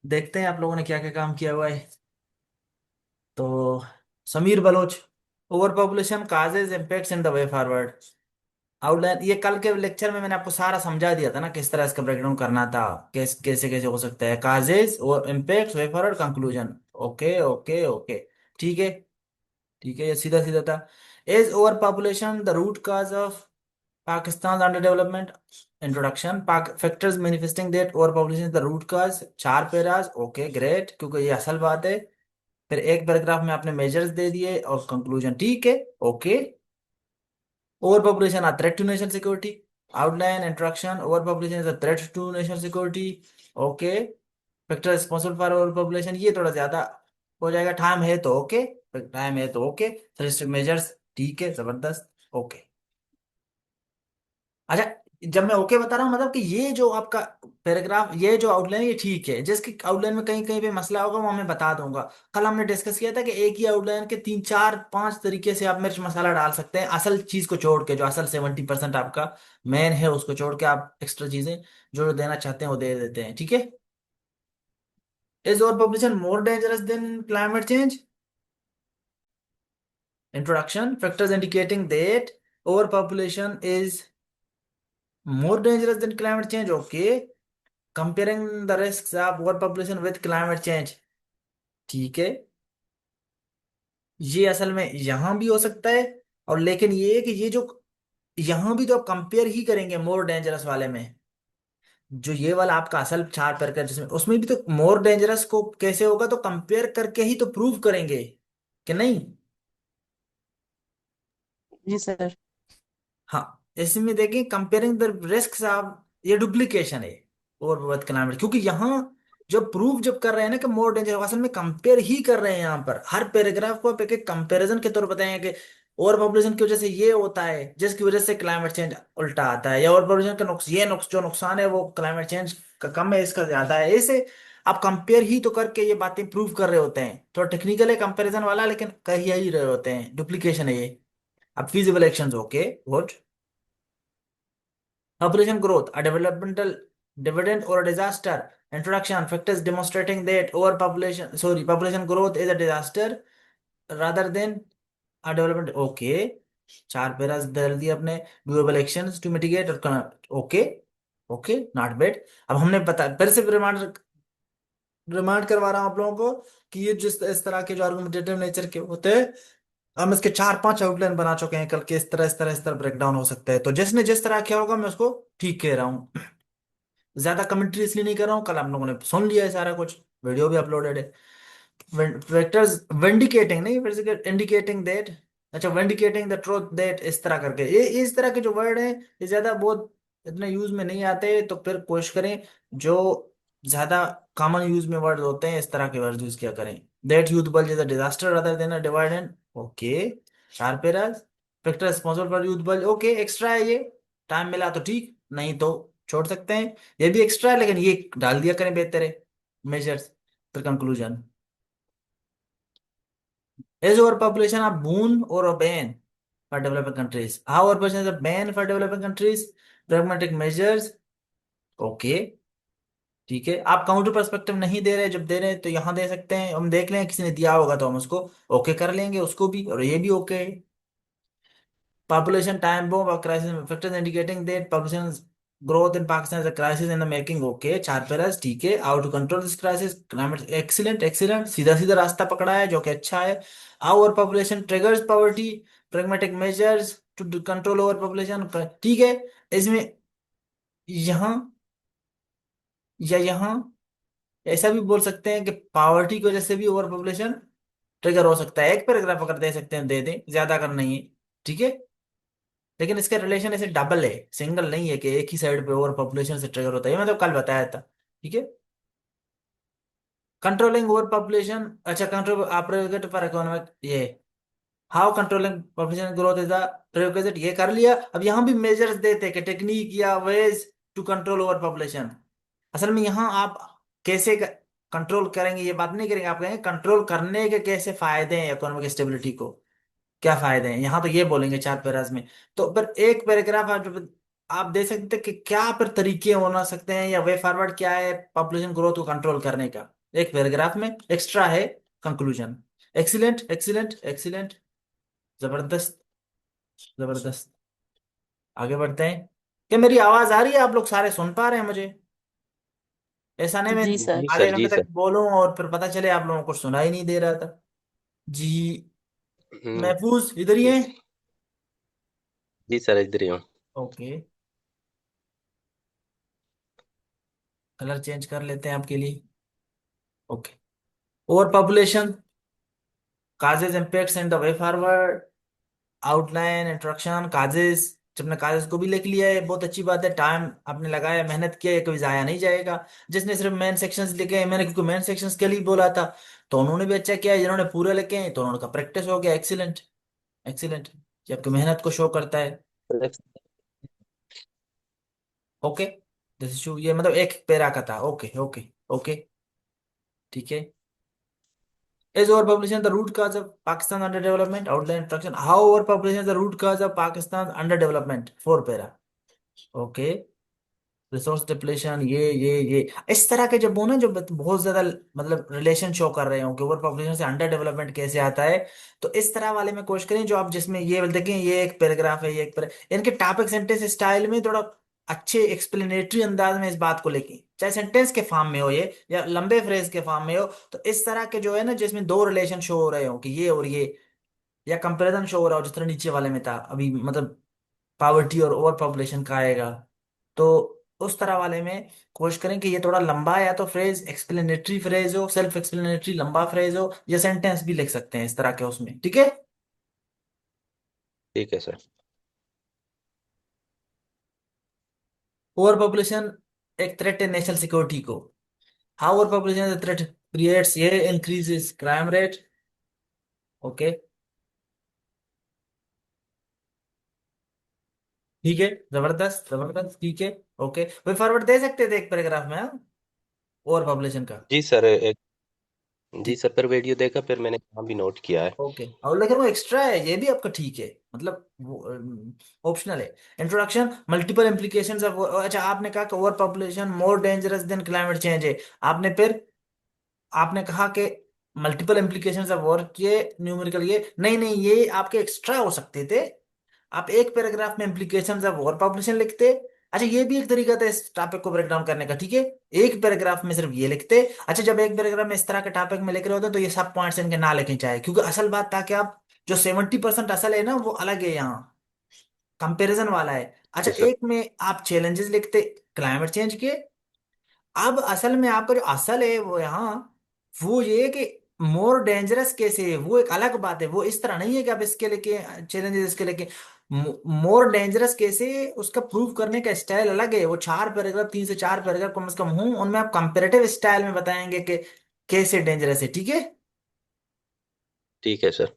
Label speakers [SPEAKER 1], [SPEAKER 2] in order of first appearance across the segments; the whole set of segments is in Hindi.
[SPEAKER 1] देखते हैं आप लोगों ने क्या क्या काम किया हुआ है। तो Sameer Baloch, over population causes impacts in the way forward. Outline ये कल के लेक्चर में मैंने आपको सारा समझा दिया था ना, किस तरह इसका ब्रेकडाउन करना था। कैसे कैसे हो सकता है, काजेज और impacts, way forward, conclusion. Okay okay okay. ठीक है। ठीक है, ये सीधा सीधा था। Is over population the root cause of Pakistan under development? Introduction. Factors manifesting that over population is the root cause, 4 paras. Okay great, क्योंकि ये असल बात है। फिर एक पैराग्राफ में आपने मेजर्स दे दिए और कंक्लूजन। ठीक है। Okay. Over population are threat to national security. Outline introduction. Over population is a threat to national security. Okay. Factor responsible for over population, ये थोड़ा ज्यादा हो जाएगा। टाइम है तो ओके। टाइम है तो ओके। Suggested measures. ठीक है, जबरदस्त। ओके। अच्छा, जब मैं ओके बता रहा हूँ मतलब कि ये जो आपका पैराग्राफ, ये जो आउटलाइन, ये ठीक है। जिसकी आउटलाइन में कहीं कहीं पे मसला होगा वो मैं बता दूंगा। कल हमने डिस्कस किया था कि एक ही आउटलाइन के 3 4 5 तरीके से आप मिर्च मसाला डाल सकते हैं, असल चीज को छोड़ के। जो असल 70% आपका मेन है उसको छोड़ के आप एक्स्ट्रा चीजें जो देना चाहते हैं वो दे देते हैं। ठीक है। Is over population more dangerous than climate change? Introduction. Factors indicating that over population is more dangerous than climate change. Okay. Comparing the risks of overpopulation with climate change. ठीक है। ये असल में यहां भी हो सकता है। और लेकिन ये है कि ये जो यहां भी तो आप कंपेयर ही करेंगे मोर डेंजरस वाले में। जो ये वाला आपका असल 4 पैर का जिसमें, उसमें भी तो मोर डेंजरस को कैसे होगा, तो कंपेयर करके ही तो प्रूव करेंगे कि नहीं।
[SPEAKER 2] जी सर।
[SPEAKER 1] हाँ, इसमें देखिए कंपेयरिंग द रिस्क ऑफ, ये डुप्लीकेशन है। और बहुत क्लाइमेट, क्योंकि यहाँ जब प्रूव जब कर रहे हैं ना कि मोर डेंजर, असल में कंपेयर ही कर रहे हैं। यहाँ पर हर पैराग्राफ को आप एक एक कंपेरिजन के तौर पर बताएंगे कि ओवर पॉपुलेशन की वजह से ये होता है, जिसकी वजह से क्लाइमेट चेंज उल्टा आता है। या ओवर पॉपुलेशन का नुक्स ये नुक्स जो नुकसान है वो क्लाइमेट चेंज का कम है, इसका ज्यादा है। ऐसे आप कंपेयर ही तो करके ये बातें प्रूव कर रहे होते हैं। थोड़ा टेक्निकल है कंपेरिजन वाला, लेकिन कह ही रहे होते हैं, डुप्लीकेशन है ये। अब feasible action. Okay good. Population growth, a developmental dividend or a disaster. Introduction, factors demonstrating that population growth is a disaster rather than a development. Okay. 4 Paris डाल दिए अपने। डूएबल एक्शंस टू मिटिगेट और ओके। Okay not bad. अब हमने पता फिर से रिमाइंड रिमाइंड करवा रहा हूं आप लोगों को कि ये जिस इस तरह के जो आर्गुमेंटेटिव नेचर के होते हैं, हम इसके 4 5 आउटलाइन बना चुके हैं कल के। इस तरह ब्रेकडाउन हो सकता है। तो जिसने जिस तरह किया होगा मैं उसको ठीक कह रहा हूँ। ज्यादा कमेंट्री इसलिए नहीं कर रहा हूँ, कल आप लोगों ने सुन लिया है सारा कुछ, वीडियो भी अपलोडेड है। वेक्टर्स वेंडिकेटिंग नहीं, इंडिकेटिंग दैट। अच्छा, वेंडिकेटिंग द ट्रूथ दैट, इस तरह करके ये इस तरह के जो वर्ड हैं ये ज्यादा बहुत इतने यूज में नहीं आते। तो फिर कोशिश करें जो ज्यादा कॉमन यूज में वर्ड होते हैं इस तरह के वर्ड यूज किया करें। That youth bulge is a disaster other than a divide and. Okay. 4 paras. Factor responsible for youth bulge. Okay extra है ये। टाइम मिला तो ठीक, नहीं तो छोड़ सकते हैं। ये भी एक्स्ट्रा है लेकिन ये डाल दिया करें, बेहतर है। मेजर्स। फिर conclusion. Is overpopulation a boon or a bane for developing countries? How overpopulation is a bane for developing countries? Pragmatic measures. Okay. ठीक है, आप काउंटर पर्सपेक्टिव नहीं दे रहे, जब दे रहे हैं तो यहाँ दे सकते हैं। हम देख लें किसी ने दिया होगा तो हम उसको ओके कर लेंगे, उसको भी, और ये भी ओके है। Population time bomb or crisis factors indicating that population growth in Pakistan is a crisis in the making. Okay, 4 Paris. ठीक है। How to control this crisis? Climate, excellent excellent, सीधा सीधा रास्ता पकड़ा है जो कि अच्छा है। Our population triggers poverty, pragmatic measures to control over population। ठीक है। इसमें यहाँ या यहाँ ऐसा भी बोल सकते हैं कि पावर्टी की वजह से भी ओवर पॉपुलेशन ट्रिगर हो सकता है। एक पैराग्राफ अगर दे सकते हैं दे दें, ज्यादा अगर नहीं है। ठीक है। लेकिन इसका रिलेशन ऐसे डबल है, सिंगल नहीं है कि एक ही साइड पे ओवर पॉपुलेशन से ट्रिगर होता है। ये मतलब कल बताया था। ठीक है। Controlling over population. अच्छा, कंट्रोल प्रेरोगेटिव फॉर इकोनॉमिक, ये how controlling population growth is the prerogative, ये कर लिया। अब यहाँ भी मेजर्स देते हैं कि टेक्निक या ways to control over population. असल में यहाँ आप कैसे कंट्रोल करेंगे ये बात नहीं करेंगे, आप कहेंगे कंट्रोल करने के कैसे फायदे हैं इकोनॉमिक स्टेबिलिटी को, क्या फायदे हैं। यहाँ तो ये बोलेंगे 4 पैराज में। तो फिर एक पैराग्राफ आप आप दे सकते कि क्या फिर तरीके होना सकते हैं या वे फॉरवर्ड क्या है पॉपुलेशन ग्रोथ को कंट्रोल करने का, एक पैराग्राफ में एक्स्ट्रा है कंक्लूजन। एक्सीलेंट एक्सीलेंट एक्सीलेंट, जबरदस्त जबरदस्त। आगे बढ़ते हैं। क्या मेरी आवाज आ रही है, आप लोग सारे सुन पा रहे हैं मुझे? ऐसा नहीं मैं
[SPEAKER 2] जी सर।
[SPEAKER 3] जी
[SPEAKER 1] आधे
[SPEAKER 3] सर,
[SPEAKER 1] घंटे
[SPEAKER 3] जी
[SPEAKER 1] तक
[SPEAKER 3] सर।
[SPEAKER 1] बोलूं और फिर पता चले आप लोगों को सुनाई नहीं दे रहा था। जी।
[SPEAKER 3] हम्म।
[SPEAKER 1] महफूज इधर ही
[SPEAKER 3] जी
[SPEAKER 1] है?
[SPEAKER 3] जी सर, इधर ही हूँ।
[SPEAKER 1] ओके, कलर चेंज कर लेते हैं आपके लिए। Okay. Over population, causes impacts and the way forward, outline introduction causes. जब ने काजेज को भी लिख लिया है, बहुत अच्छी बात है। टाइम आपने लगाया, मेहनत किया है, कोई जाया नहीं जाएगा। जिसने सिर्फ मेन सेक्शंस लिखे हैं, मैंने क्योंकि मेन सेक्शंस के लिए बोला था, तो उन्होंने भी अच्छा किया है। जिन्होंने पूरे लिखे हैं तो उन्होंने प्रैक्टिस हो गया। एक्सीलेंट एक्सीलेंट, ये आपकी मेहनत को शो करता है। ओके, दिस इशू ये मतलब एक पैरा का था। ओके ओके ओके, ठीक है। Is overpopulation the root cause of Pakistan's underdevelopment? Outline instruction. How overpopulation is the root cause of Pakistan's underdevelopment? Four para. Okay. Resource depletion, ये इस तरह के जब हो ना, जो बहुत ज्यादा मतलब रिलेशन शो कर रहे हो कि ओवर पॉपुलेशन से अंडर डेवलपमेंट कैसे आता है, तो इस तरह वाले में कोशिश करें जो आप जिसमें ये देखें ये एक पैराग्राफ है, ये एक इनके टॉपिक सेंटेंस स्टाइल में थोड़ा अच्छे एक्सप्लेनेटरी अंदाज में इस बात को लेके, चाहे सेंटेंस के फॉर्म में हो ये या लंबे फ्रेज के फॉर्म में हो, तो इस तरह के जो है ना जिसमें दो रिलेशन शो हो रहे हो कि ये और ये, या कंपैरिजन शो हो रहा हो जिस तरह नीचे वाले में था अभी, मतलब पावर्टी और ओवर पॉपुलेशन का आएगा, तो उस तरह वाले में कोशिश करें कि ये थोड़ा लंबा, या तो फ्रेज एक्सप्लेनेटरी फ्रेज हो, सेल्फ एक्सप्लेनेटरी लंबा फ्रेज हो, या सेंटेंस भी लिख सकते हैं इस तरह के उसमें, ठीक है।
[SPEAKER 3] ठीक है सर।
[SPEAKER 1] ओवर पॉपुलेशन एक थ्रेट है नेशनल सिक्योरिटी को। How over population threat creates, ये इंक्रीजेस क्राइम रेट। ओके, ठीक है, जबरदस्त जबरदस्त, ठीक है। ओके, वे फॉरवर्ड दे सकते थे एक पैराग्राफ में, ओवर पॉपुलेशन का।
[SPEAKER 3] जी सर, जी सर, पर वीडियो देखा, फिर मैंने यहाँ भी नोट किया है।
[SPEAKER 1] ओके, और लेकिन वो एक्स्ट्रा है, ये भी आपका ठीक है, मतलब वो ऑप्शनल है। इंट्रोडक्शन, मल्टीपल इम्प्लीकेशंस ऑफ, अच्छा आपने कहा कि over population more dangerous than climate change है। आपने फिर आपने कहा कि मल्टीपल इम्प्लीकेशंस ऑफ वॉर, ये न्यूमेरिकल, ये नहीं नहीं, ये आपके एक्स्ट्रा हो सकते थे। आप एक पैराग्राफ में इम्प्लीकेशंस ऑफ वॉर पॉपुलेशन लिखते। अच्छा, ये भी एक तरीका था इस टॉपिक को ब्रेक डाउन करने का, ठीक है। एक पैराग्राफ में सिर्फ ये लिखते। अच्छा, जब एक पैराग्राफ में इस तरह के टॉपिक में लिख रहे होते तो ये सब पॉइंट्स इनके ना लिखने चाहिए, क्योंकि असल बात था कि आप जो 70% असल है ना वो अलग है, यहाँ कंपैरिजन वाला है। अच्छा,
[SPEAKER 3] जी सर।
[SPEAKER 1] एक में आप चैलेंजेस लिखते क्लाइमेट चेंज के। अब असल में आपका जो असल है वो यहाँ, वो ये है कि मोर डेंजरस कैसे है, वो एक अलग बात है। वो इस तरह नहीं है कि आप इसके लेके चैलेंजेस इसके लेके, मोर डेंजरस कैसे है, उसका प्रूव करने का स्टाइल अलग है। वो चार पैराग्राफ, 3 से 4 पैराग्राफ कम से कम हूं, उनमें आप कंपेरेटिव स्टाइल में बताएंगे कि कैसे डेंजरस है, ठीक है।
[SPEAKER 3] ठीक है सर।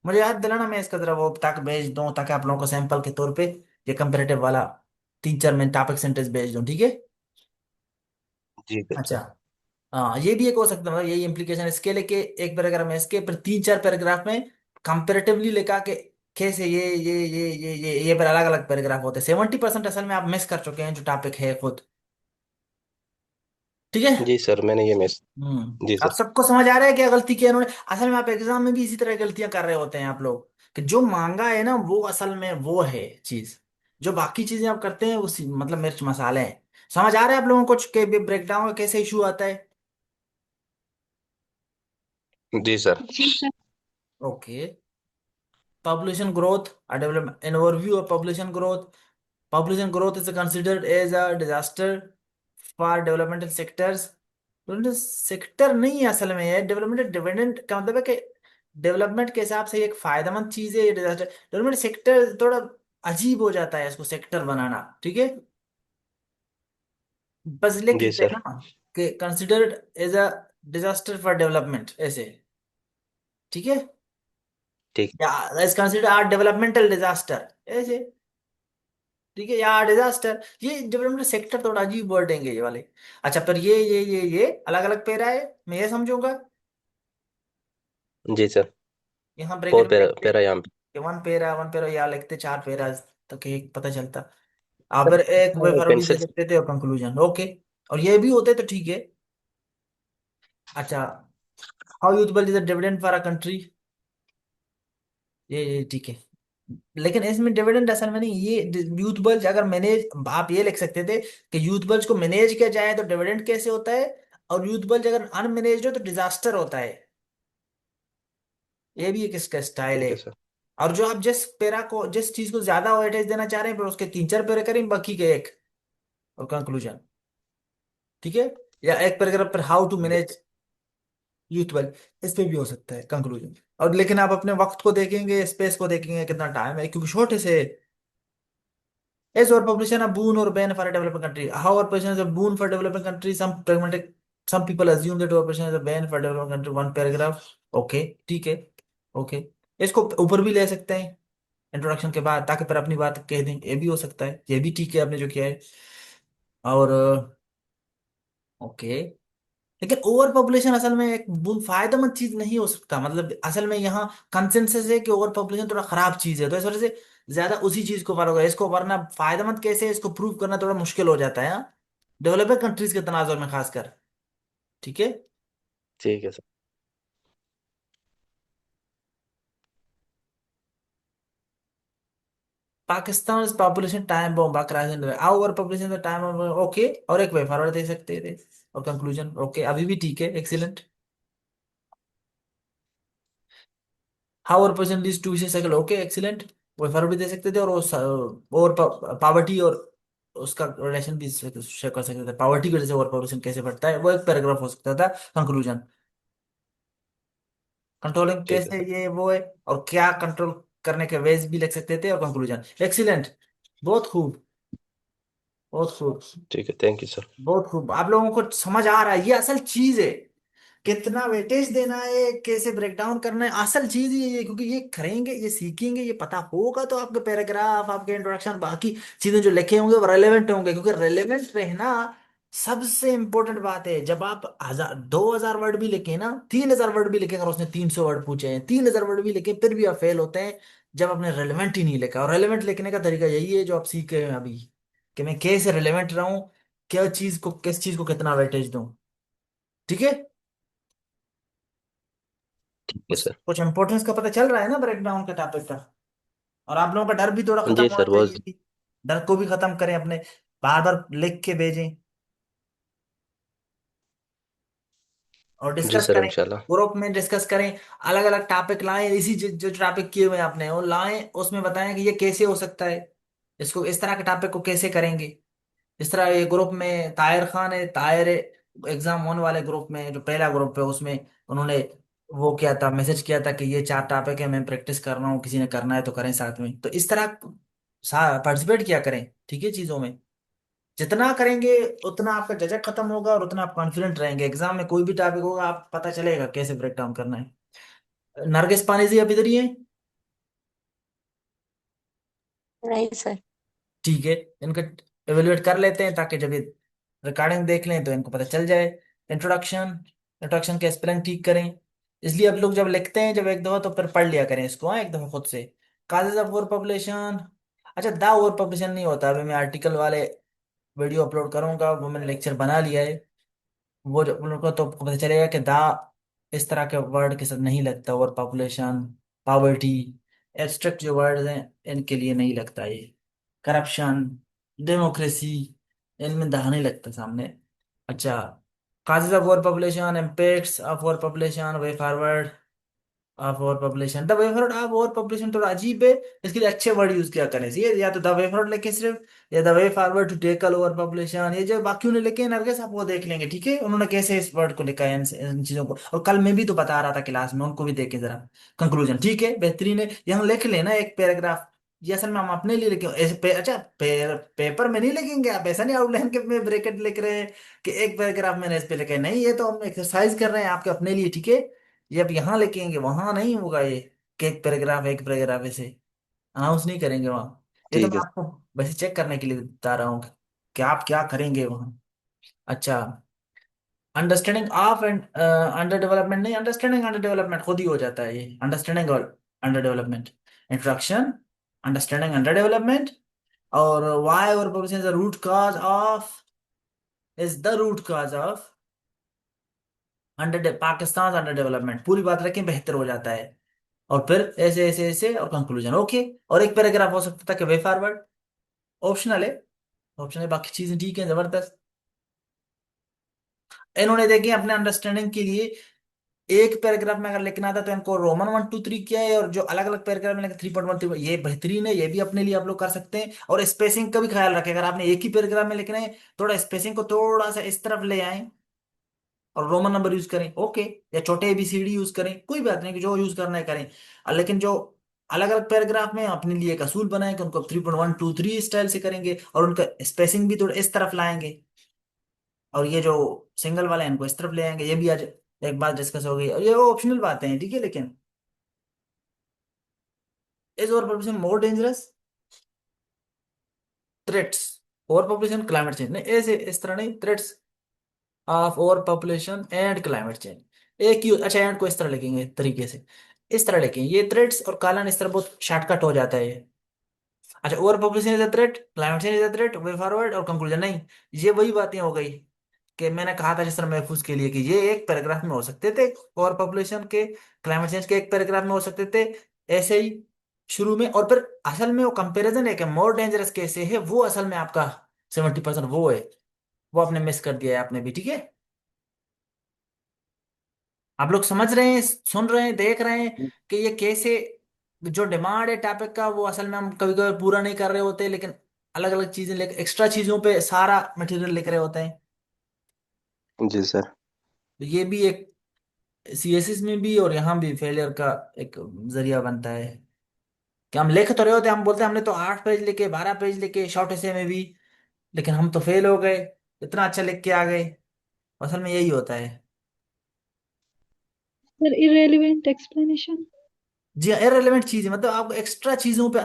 [SPEAKER 1] मुझे याद दिलाना, मैं इसका जरा वो तक भेज दूं ताकि आप लोगों को सैंपल के तौर पे ये कंपेरेटिव वाला 3 4 मिनट टॉपिक सेंटेंस भेज दूं, ठीक है।
[SPEAKER 3] जी
[SPEAKER 1] अच्छा,
[SPEAKER 3] बिल्कुल।
[SPEAKER 1] हाँ ये भी एक हो सकता है, मतलब यही इंप्लीकेशन इसके लेके एक पैराग्राफ में इसके, पर 3 4 पैराग्राफ में कंपेरेटिवली लिखा के कैसे ये पर अलग अलग पैराग्राफ होते हैं। 70% असल में आप मिस कर चुके हैं जो टॉपिक है खुद, ठीक है।
[SPEAKER 3] जी सर, मैंने ये मिस। जी
[SPEAKER 1] आप
[SPEAKER 3] सर।
[SPEAKER 1] सबको समझ आ रहा है क्या गलती की है इन्होंने? असल में आप एग्जाम में भी इसी तरह की गलतियां कर रहे होते हैं आप लोग, कि जो मांगा है ना वो असल में वो है चीज, जो बाकी चीजें आप करते हैं उसी मतलब मिर्च मसाले हैं। समझ आ रहा है आप लोगों को कुछ के ब्रेकडाउन का कैसे इशू आता है?
[SPEAKER 3] जी sir.
[SPEAKER 1] Okay. Population growth, a development, an overview of population growth. Population growth is considered as a disaster for developmental sectors. Development sector नहीं है असल में, है डेवलपमेंट डिपेंडेंट का मतलब है कि डेवलपमेंट के हिसाब से ये एक फायदेमंद चीज है। ये डिजास्टर डेवलपमेंट सेक्टर थोड़ा अजीब हो जाता है इसको सेक्टर बनाना, ठीक है। बस लिख
[SPEAKER 3] जी सर।
[SPEAKER 1] देना कि considered as a disaster for development ऐसे, ठीक है।
[SPEAKER 3] ठीक।
[SPEAKER 1] या is considered are developmental disaster ऐसे, ठीक है, या डिजास्टर। ये डेवलपमेंट सेक्टर थोड़ा अजीब वर्डिंग है ये वाले। अच्छा, पर ये अलग अलग पैरा है, मैं ये समझूंगा।
[SPEAKER 3] जी सर।
[SPEAKER 1] यहाँ
[SPEAKER 3] और
[SPEAKER 1] ब्रैकेट में
[SPEAKER 3] पैरा
[SPEAKER 1] लिखते
[SPEAKER 3] पैरा यहाँ पे।
[SPEAKER 1] कि वन पैरा वन पैरा, या लिखते 4 पैरा, तो कि पता चलता। आप फिर एक वे फॉरवर्ड भी दे
[SPEAKER 3] पेंसिल।
[SPEAKER 1] सकते थे और कंक्लूजन, ओके। और ये भी होते तो ठीक है। अच्छा, how usable is the dividend for a country, ये ठीक है। लेकिन इसमें डिविडेंड असल में नहीं, ये यूथ बल्ज अगर मैनेज, आप ये लिख सकते थे कि यूथ बल्ज को मैनेज किया जाए तो डिविडेंड कैसे होता है, और यूथ बल्ज अगर अनमैनेज्ड हो तो डिजास्टर होता है। ये भी एक इसका स्टाइल है।
[SPEAKER 3] ठीक है सर।
[SPEAKER 1] और जो आप जिस पेरा को, जिस चीज को ज्यादा वेटेज देना चाह रहे हैं, फिर उसके तीन चार पेरे करें, बाकी के एक, और कंक्लूजन, ठीक है। या एक पैराग्राफ पर how to manage youth well, इस पे भी हो सकता है कंक्लूजन। और लेकिन आप अपने वक्त को देखेंगे, स्पेस को देखेंगे, कितना टाइम है, क्योंकि छोटे से। Is our population a boon or bane for a developing country? How our population is a boon for developing country? Some pragmatic, some people assume that our population is a bane for developing country. One paragraph. Okay, ठीक है। ओके, इसको ऊपर भी ले सकते हैं इंट्रोडक्शन के बाद, ताकि फिर अपनी बात कह दें, ये भी हो सकता है, ये भी ठीक है आपने जो किया है। और ओके, लेकिन ओवर पॉपुलेशन असल में एक फायदेमंद चीज नहीं हो सकता, मतलब असल में यहाँ कंसेंसस है कि ओवर पॉपुलेशन थोड़ा खराब चीज है, तो इस वजह से ज्यादा उसी चीज को फॉलो करें, इसको वरना फायदेमंद कैसे है, इसको प्रूव करना थोड़ा मुश्किल हो जाता है, डेवलपिंग कंट्रीज के तनाजुर में खासकर, ठीक है।
[SPEAKER 3] ठीक है sir.
[SPEAKER 1] Pakistan population time bomb over population time, okay. और एक वे फॉरवर्ड दे सकते थे और कंक्लूजन, ओके, अभी भी ठीक है, एक्सीलेंट। हाउ और position leads to vicious cycle, okay, excellent. वो फर भी दे सकते थे, और और पावर्टी और उसका रिलेशन भी शेयर कर सकते थे, पावर्टी की वजह से ओवर पॉपुलेशन कैसे बढ़ता है, वो एक पैराग्राफ हो सकता था, कंक्लूजन। कंट्रोलिंग
[SPEAKER 3] ठीक है
[SPEAKER 1] कैसे,
[SPEAKER 3] सर।
[SPEAKER 1] ये वो है, और क्या कंट्रोल करने के वेज भी लिख सकते थे, और कंक्लूजन, एक्सीलेंट। बहुत खूब, बहुत खूब,
[SPEAKER 3] ठीक है, थैंक यू सर।
[SPEAKER 1] बहुत खूब। आप लोगों को समझ आ रहा है, ये असल चीज है, कितना वेटेज देना है, कैसे ब्रेक डाउन करना है, असल चीज ये है, क्योंकि ये करेंगे, ये सीखेंगे, ये पता होगा, तो आपके पैराग्राफ, आपके इंट्रोडक्शन, बाकी चीजें जो लिखे होंगे वो रेलेवेंट होंगे, क्योंकि रेलेवेंट रहना सबसे इंपॉर्टेंट बात है। जब आप 1000 2000 वर्ड भी लिखे ना, 3000 वर्ड भी लिखे, अगर उसने 300 वर्ड पूछे हैं, 3000 वर्ड भी लिखे, फिर भी आप फेल होते हैं जब आपने रेलेवेंट ही नहीं लिखा। और रेलेवेंट लिखने का तरीका यही है जो आप सीख रहे हैं अभी, कि मैं कैसे रेलेवेंट रहूं, क्या चीज को, किस चीज को कितना वेटेज दूं, ठीक है।
[SPEAKER 3] ठीक है
[SPEAKER 1] कुछ
[SPEAKER 3] सर।
[SPEAKER 1] कुछ इंपॉर्टेंस का पता चल रहा है ना ब्रेक डाउन के टॉपिक का। और आप लोगों का डर भी थोड़ा खत्म
[SPEAKER 3] जी
[SPEAKER 1] होना
[SPEAKER 3] सर, वो।
[SPEAKER 1] चाहिए कि डर को भी खत्म करें अपने, बार बार लिख के भेजें और
[SPEAKER 3] जी
[SPEAKER 1] डिस्कस
[SPEAKER 3] सर,
[SPEAKER 1] करें,
[SPEAKER 3] इंशाल्लाह।
[SPEAKER 1] ग्रुप में डिस्कस करें, अलग अलग टॉपिक लाएं, इसी जो टॉपिक किए हुए हैं आपने वो लाएं, उसमें बताएं कि ये कैसे हो सकता है, इसको इस तरह के टॉपिक को कैसे करेंगे। इस तरह ये ग्रुप में ताहिर खान है, ताहिर एग्जाम होने वाले ग्रुप में, जो पहला ग्रुप है उसमें उन्होंने वो किया था, मैसेज किया था कि ये चार टॉपिक है, मैं प्रैक्टिस कर रहा हूँ, किसी ने करना है तो करें साथ में, तो इस तरह पार्टिसिपेट किया करें, ठीक है, चीजों में। जितना करेंगे उतना आपका झिझक खत्म होगा, और उतना आप कॉन्फिडेंट रहेंगे, एग्जाम में कोई भी टॉपिक होगा आप पता चलेगा कैसे ब्रेक डाउन करना है। नरगिस पानी जी अभी इधर ही है,
[SPEAKER 2] नहीं सर।
[SPEAKER 1] ठीक है। इनका एवेल्युएट कर लेते हैं, ताकि जब ये रिकॉर्डिंग देख लें तो इनको पता चल जाए। इंट्रोडक्शन, इंट्रोडक्शन के स्पेलिंग ठीक करें, इसलिए आप लोग जब लिखते हैं जब एक दफा, तो फिर पढ़ लिया करें इसको, हाँ, एक दफा खुद से। काजेज ऑफ ओवर पॉपुलेशन, अच्छा, द ओवर पॉपुलेशन नहीं होता, अभी मैं आर्टिकल वाले वीडियो अपलोड करूंगा, वो मैंने लेक्चर बना लिया है, वो जब उन लोगों को तो पता चलेगा कि दा इस तरह के वर्ड के साथ नहीं लगता, ओवर पॉपुलेशन, पॉवर्टी, एब्स्ट्रैक्ट जो वर्ड्स हैं इनके लिए नहीं लगता ये, करप्शन, डेमोक्रेसी, इनमें दा नहीं लगता सामने। अच्छा, causes of over population, impacts of over population, way forward of over population, the way forward of over population थोड़ा अजीब है, इसके लिए अच्छे वर्ड यूज किया करें, ये या तो द वे फॉरवर्ड लिखे सिर्फ, या the way forward to tackle over population, ये जो बाकी ने लिखे हैं नरगिस, आप वो देख लेंगे, ठीक है, उन्होंने कैसे इस वर्ड को लिखा है, इन चीजों को, और कल मैं भी तो बता रहा था क्लास में, उनको भी देखे जरा। कंक्लूजन ठीक है, बेहतरीन है, यहाँ लिख लेना एक पैराग्राफ, ये असल में हम अपने लिए लिखे ऐसे अच्छा, पेपर में नहीं लिखेंगे आप, ऐसा नहीं आउटलाइन के में ब्रैकेट लिख रहे हैं कि एक पैराग्राफ मैंने इस पे लिखा है, नहीं, ये तो हम एक्सरसाइज कर रहे हैं आपके अपने लिए, ठीक है। ये अब यहाँ लिखेंगे, वहां नहीं होगा ये, कि एक पैराग्राफ ऐसे अनाउंस नहीं करेंगे वहां। ये तो
[SPEAKER 3] ठीक
[SPEAKER 1] मैं
[SPEAKER 3] है।
[SPEAKER 1] आपको वैसे चेक करने के लिए बता रहा हूँ कि आप क्या करेंगे वहां। अच्छा, understanding of and under development नहीं, अंडरस्टैंडिंग अंडर डेवलपमेंट खुद ही हो जाता है ये, अंडरस्टैंडिंग और under development, introduction, understanding under development, और why over population is the root cause of, is the root cause of under Pakistan under development, पूरी बात रखें बेहतर हो जाता है। और फिर ऐसे ऐसे ऐसे और कंक्लूजन, ओके। और एक पैराग्राफ हो सकता था कि वे फॉरवर्ड, ऑप्शनल है, ऑप्शनल, बाकी चीजें ठीक है, जबरदस्त। इन्होंने देखिए अपने अंडरस्टैंडिंग के लिए एक पैराग्राफ में अगर लिखना था तो इनको रोमन 1 2 3 किया है, और जो अलग अलग पैराग्राफ में लिखा 3.1 ये बेहतरीन है, ये भी अपने लिए आप लोग कर सकते हैं। और स्पेसिंग का भी ख्याल रखें, अगर आपने एक ही पैराग्राफ में लिखना है थोड़ा स्पेसिंग को थोड़ा सा इस तरफ ले आए और रोमन नंबर यूज करें, ओके। या छोटे ABCD यूज करें, कोई बात नहीं, कि जो यूज करना है करें। लेकिन जो अलग अलग पैराग्राफ में अपने लिए एक असूल बनाए कि उनको 3.1 2 3 स्टाइल से करेंगे, और उनका स्पेसिंग भी थोड़ा इस तरफ लाएंगे। और ये जो सिंगल वाले हैं इनको इस तरफ ले आएंगे, ये भी आज एक बात डिस्कस हो गई। और ये ऑप्शनल बातें हैं, ठीक है। लेकिन is over population more dangerous threats, over population climate change, नहीं ऐसे इस तरह नहीं, threats of over population and climate change. एक ही, अच्छा एंड को इस तरह लिखेंगे तरीके से, इस तरह लिखेंगे, ये थ्रेट्स और कालन इस तरह बहुत शॉर्टकट हो जाता है ये। अच्छा, over population is a threat, climate change is a threat, way forward और कंक्लूजन, नहीं। ये वही बातें हो गई कि मैंने कहा था जिस तरह महफूज के लिए कि ये एक पैराग्राफ में हो सकते थे, ओवर पॉपुलेशन के क्लाइमेट चेंज के एक पैराग्राफ में हो सकते थे, ऐसे ही शुरू में। और फिर असल में वो कंपैरिजन है कि मोर डेंजरस कैसे है, वो असल में आपका 70% वो है, वो आपने मिस कर दिया है आपने भी, ठीक है। आप लोग समझ रहे हैं, सुन रहे हैं, देख रहे हैं कि ये कैसे जो डिमांड है टॉपिक का वो असल में हम कभी कभी पूरा नहीं कर रहे होते, लेकिन अलग अलग चीजें लेकर एक्स्ट्रा चीजों पे सारा मटेरियल लिख रहे होते हैं।
[SPEAKER 3] जी सर।
[SPEAKER 1] तो ये भी एक CSS में भी और यहाँ भी फेलियर का एक जरिया बनता है कि हम लिख तो रहे होते हैं, हम बोलते हैं हमने तो 8 पेज लिखे, 12 पेज लिखे शॉर्ट ऐसे में भी, लेकिन हम तो फेल हो गए, इतना अच्छा लिख के आ गए। असल में यही होता है।
[SPEAKER 4] Sir irrelevant explanation.
[SPEAKER 1] जी हाँ, इररिलेवेंट चीज है, मतलब आप एक्स्ट्रा चीजों पे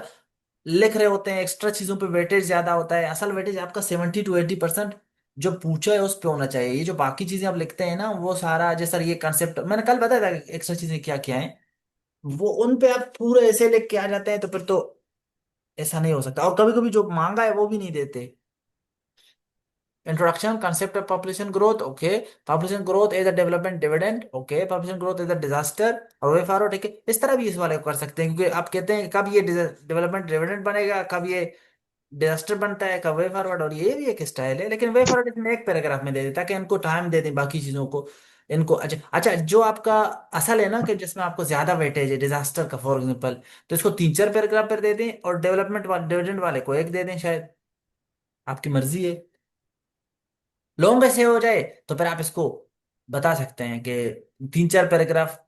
[SPEAKER 1] लिख रहे होते हैं, एक्स्ट्रा चीजों पे वेटेज ज्यादा होता है। असल वेटेज आपका 70 to 80% जो पूछा है उस पे होना चाहिए। ये जो बाकी चीजें आप लिखते हैं ना, वो सारा जैसा ये कंसेप्ट मैंने कल बताया था, एक्स्ट्रा चीजें क्या क्या है, वो उन पे आप पूरे ऐसे लिख के आ जाते हैं, तो फिर तो ऐसा नहीं हो सकता। और कभी कभी जो मांगा है वो भी नहीं देते। Introduction concept of population growth, okay. Population growth as a development dividend, okay. Population growth as a disaster और वे फॉरवर्ड, ठीक है। इस तरह भी इस वाले को कर सकते हैं, क्योंकि आप कहते हैं कब ये डेवलपमेंट डिविडेंड बनेगा, कब ये डिजास्टर बनता है, कब वे फॉरवर्ड, और ये भी एक स्टाइल है। लेकिन वे फॉरवर्ड इसमें एक पैराग्राफ में दे देता कि इनको टाइम दे दें बाकी चीजों को, इनको। अच्छा अच्छा, जो आपका असल है ना कि जिसमें आपको ज्यादा वेटेज है डिजास्टर का फॉर एग्जाम्पल, तो इसको 3 4 पैराग्राफ पर दे दें, और डेवलपमेंट वाले डिविडेंड वाले को एक दे दें शायद, आपकी मर्जी है। लॉन्ग ऐसे हो जाए तो फिर आप इसको बता सकते हैं कि 3 4 पैराग्राफ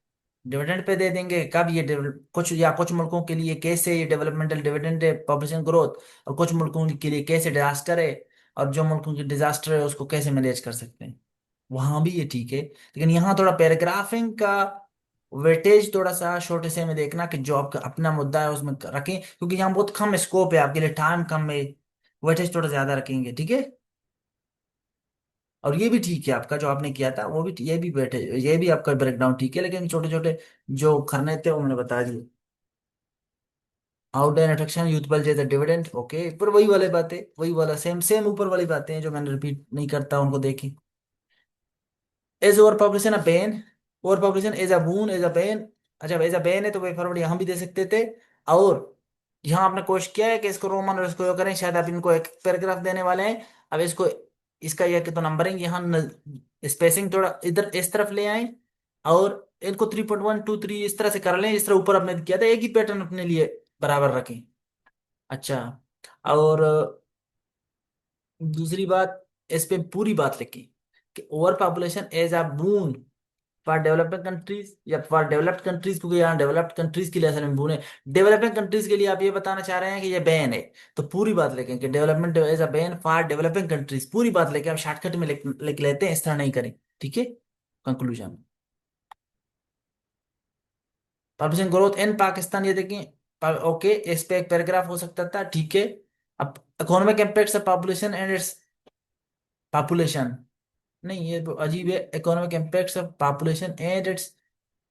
[SPEAKER 1] डिविडेंड पे दे देंगे, कब ये कुछ या कुछ मुल्कों के लिए कैसे ये डेवलपमेंटल डिविडेंड है, पॉपुलेशन ग्रोथ, और कुछ मुल्कों के लिए कैसे डिजास्टर है, और जो मुल्कों की डिजास्टर है उसको कैसे मैनेज कर सकते हैं। वहां भी ये ठीक है, लेकिन यहाँ थोड़ा पैराग्राफिंग का वेटेज थोड़ा सा छोटे से में देखना कि जो आपका अपना मुद्दा है उसमें रखें, क्योंकि यहाँ बहुत कम स्कोप है आपके लिए, टाइम कम है, वेटेज थोड़ा ज्यादा रखेंगे, ठीक है। और ये भी ठीक है आपका जो आपने किया था, वो भी ये भी बैठे, ये भी आपका ब्रेकडाउन ठीक है, लेकिन छोटे छोटे जो करने थे वो मैंने बता दिए। आउटलाइन अट्रैक्शन यूथफुल जैसे डिविडेंड, ओके। पर वही वाली बातें, वही वाला सेम सेम ऊपर वाली बातें हैं जो मैंने रिपीट नहीं करता, उनको देखी। Is over population a pain, over population is a boon, is a pain. अच्छा, एज अ पेन है तो वे फॉरवर्ड यहाँ भी दे सकते थे। और यहाँ आपने कोशिश किया है कि इसको रोमन और इसको यो करें, शायद आप इनको एक पैराग्राफ देने वाले हैं। अब इसको, इसका यह कि तो नंबरिंग यहाँ स्पेसिंग थोड़ा इधर इस तरफ ले आए, और इनको 3.1 2 3 इस तरह से कर लें, इस तरह ऊपर आपने किया था, एक ही पैटर्न अपने लिए बराबर रखें। अच्छा, और दूसरी बात, इस पे पूरी बात लिखी कि over population as a boon for developing countries या फॉर डेवलप्ड कंट्रीज, क्योंकि यहाँ डेवलप्ड कंट्रीज के लिए असल में बून है। डेवलपिंग कंट्रीज के लिए आप ये बताना चाह रहे हैं कि ये बैन है, तो पूरी बात लिखें कि development as a bane for developing countries, पूरी बात लेके हम शॉर्टकट में लिख लेते हैं, इस तरह नहीं करें, ठीक है। Conclusion, population growth in Pakistan, ये देखें, ओके, इस पे एक पैराग्राफ हो सकता था, ठीक है। अब economic impacts of population and its population, नहीं ये तो अजीब है, economic impacts of population and its